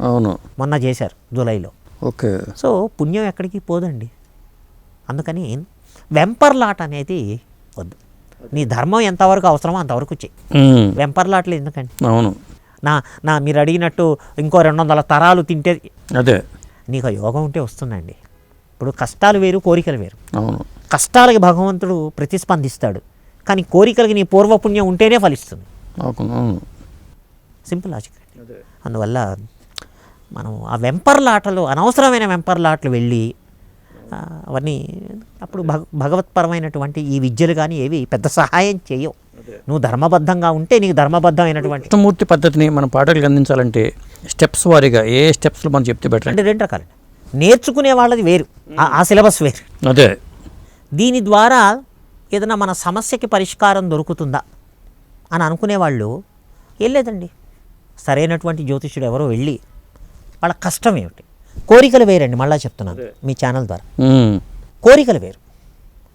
అవును, మొన్న చేశారు జూలైలో. ఓకే. సో పుణ్యం ఎక్కడికి పోదండి. అందుకని వెంపర్లాట అనేది వద్దు. నీ ధర్మం ఎంతవరకు అవసరమో అంతవరకు చెయ్యి. వెంపర్లాట్లు ఎందుకండి? అవును. నా మీరు అడిగినట్టు ఇంకో 200 తరాలు తింటే అదే నీకు ఆ యోగం ఉంటే వస్తుందండి. ఇప్పుడు కష్టాలు వేరు, కోరికలు వేరు. అవును. కష్టాలకి భగవంతుడు ప్రతిస్పందిస్తాడు, కానీ కోరికలకి నీ పూర్వపుణ్యం ఉంటేనే ఫలిస్తుంది. అవును. Simple logic. అందువల్ల మనం ఆ వెంపర్లాటలు, అనవసరమైన వెంపర్లాటలు వెళ్ళి అవన్నీ అప్పుడు భగవత్పరమైనటువంటి ఈ విద్యలు కానీ ఏవి పెద్ద సహాయం చేయవు. నువ్వు ధర్మబద్ధంగా ఉంటే నీకు ధర్మబద్ధమైనటువంటి కృష్ణమూర్తి పద్ధతిని మనం పాఠకులకు అందించాలంటే స్టెప్స్ వారీగా ఏ స్టెప్స్లో మనం చెప్తే బెటర్ అంటే 2 రకాలు. నేర్చుకునే వాళ్ళది వేరు, ఆ సిలబస్ వేరు. అదే దీని ద్వారా ఏదైనా మన సమస్యకి పరిష్కారం దొరుకుతుందా అని అనుకునేవాళ్ళు ఏం లేదండి, సరైనటువంటి జ్యోతిష్యుడు ఎవరో వెళ్ళి వాళ్ళ కష్టం ఏమిటి, కోరికలు వేరండి. మళ్ళీ చెప్తున్నాను మీ ఛానల్ ద్వారా, కోరికలు వేరు,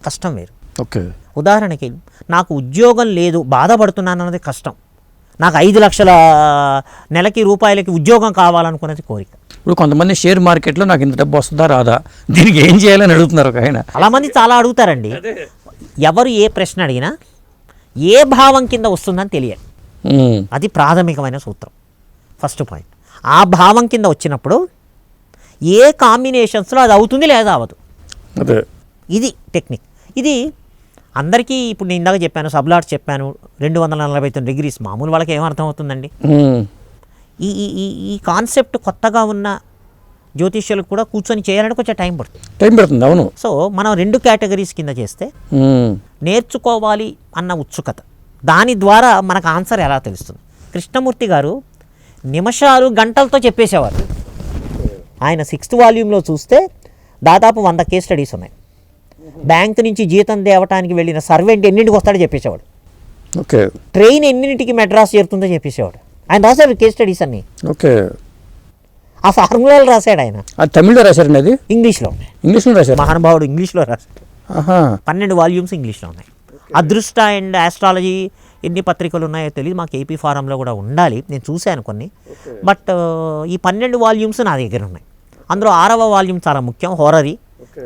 కష్టం వేరు. ఓకే. ఉదాహరణకి నాకు ఉద్యోగం లేదు, బాధపడుతున్నాను అన్నది కష్టం. నాకు 5 లక్షల నెలకి రూపాయలకి ఉద్యోగం కావాలనుకున్నది కోరిక. ఇప్పుడు కొంతమంది షేర్ మార్కెట్లో నాకు ఇంత డబ్బు వస్తుందా రాదా, దీనికి ఏం చేయాలని అడుగుతున్నారు ఒక ఆయన. చాలామంది చాలా అడుగుతారండి. ఎవరు ఏ ప్రశ్న అడిగినా ఏ భావం కింద వస్తుందని తెలియాలి. అది ప్రాథమికమైన సూత్రం, ఫస్ట్ పాయింట్. ఆ భావం కింద వచ్చినప్పుడు ఏ కాంబినేషన్స్లో అది అవుతుంది లేదా అవ్వదు. అదే ఇది టెక్నిక్. ఇది అందరికీ ఇప్పుడు నేను ఇందాక చెప్పాను, సబ్లాట్స్ చెప్పాను, 249 డిగ్రీస్ మామూలు వాళ్ళకి ఏమర్థం అవుతుందండి. ఈ ఈ ఈ కాన్సెప్ట్ కొత్తగా ఉన్న జ్యోతిష్యులకు కూడా కూర్చొని చేయాలంటే కొంచెం టైం పడుతుంది. అవును. సో మనం 2 కేటగిరీస్ కింద చేస్తే నేర్చుకోవాలి అన్న ఉత్సుకత, దాని ద్వారా మనకు ఆన్సర్ ఎలా తెలుస్తుంది. కృష్ణమూర్తి గారు నిమిషాలు గంటలతో చెప్పేసేవారు. ఆయన 6th వాల్యూమ్లో చూస్తే దాదాపు 100 కేస్ స్టడీస్ ఉన్నాయి. బ్యాంక్ నుంచి జీతం తేవటానికి వెళ్ళిన సర్వెంట్ ఎన్నింటికి వస్తాడో చెప్పేసేవాడు. ఓకే. ట్రైన్ ఎన్నింటికి మెడ్రాస్ చేరుతుందో చెప్పేసేవాడు. ఆయన రాశాడు కేస్ స్టడీస్ అన్ని. ఓకే. ఆ ఫార్ములాలు రాశాడు ఆయన. అది తమిళ్లో రాశారండి? అది ఇంగ్లీష్లో రాశారు. మహానుభావుడు ఇంగ్లీష్లో రాశాడు. 12 వాల్యూమ్స్ ఇంగ్లీష్లో ఉన్నాయి. అదృష్ట అండ్ ఆస్ట్రాలజీ ఎన్ని పత్రికలు ఉన్నాయో తెలియదు, మాకు ఏపీ ఫారంలో కూడా ఉండాలి, నేను చూశాను కొన్ని. బట్ ఈ 12 వాల్యూమ్స్ నా దగ్గర ఉన్నాయి. అందులో 6వ వాల్యూమ్ చాలా ముఖ్యం, హోరరీ,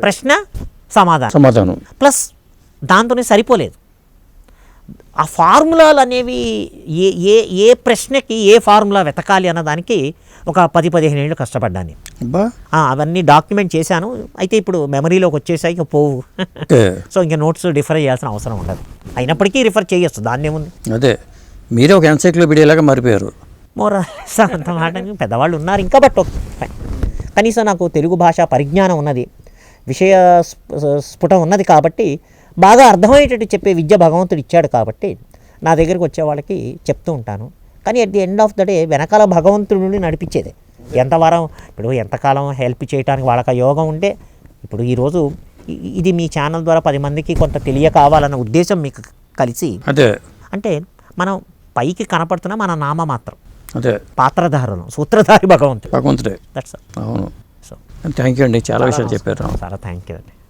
ప్రశ్న సమాధానం. ప్లస్ దాంతోనే సరిపోలేదు, ఆ ఫార్ములాలు అనేవి ఏ ప్రశ్నకి ఏ ఫార్ములా వెతకాలి అన్నదానికి ఒక 10-15 ఏళ్ళు కష్టపడ్డాను. అవన్నీ డాక్యుమెంట్ చేశాను. అయితే ఇప్పుడు మెమరీలోకి వచ్చేసాయి, ఇక పోవు. సో ఇంకా నోట్స్ రిఫర్ చేయాల్సిన అవసరం ఉండదు. అయినప్పటికీ రిఫర్ చేయొచ్చు, దాన్ని ఏముంది. అదే మీరే ఒక ఎన్సైక్లోపీడియాలాగా మారిపోయారు. అంత మాట పెద్దవాళ్ళు ఉన్నారు ఇంకా. బట్ కనీసం నాకు తెలుగు భాష పరిజ్ఞానం ఉన్నది, విషయ స్ఫుటం ఉన్నది కాబట్టి బాగా అర్థమయ్యేటట్టు చెప్పే విద్య భగవంతుడు ఇచ్చాడు కాబట్టి నా దగ్గరికి వచ్చే వాళ్ళకి చెప్తూ ఉంటాను. కానీ at the end of the day వెనకాల భగవంతుడి నుండి నడిపించేదే. ఇప్పుడు ఎంతకాలం హెల్ప్ చేయడానికి వాళ్ళకి ఆ యోగం ఉంటే, ఇప్పుడు ఈరోజు ఇది మీ ఛానల్ ద్వారా 10 మందికి కొంత తెలియకావాలన్న ఉద్దేశం మీకు కలిసి, అదే అంటే మనం పైకి కనపడుతున్న మన నామ మాత్రం, అదే పాత్రధారులు, సూత్రధారి భగవంతుడే. దట్స్ అవును. సో థ్యాంక్ యూ అండి, చాలా విషయాలు చెప్పారు. చాలా థ్యాంక్ యూ అండి.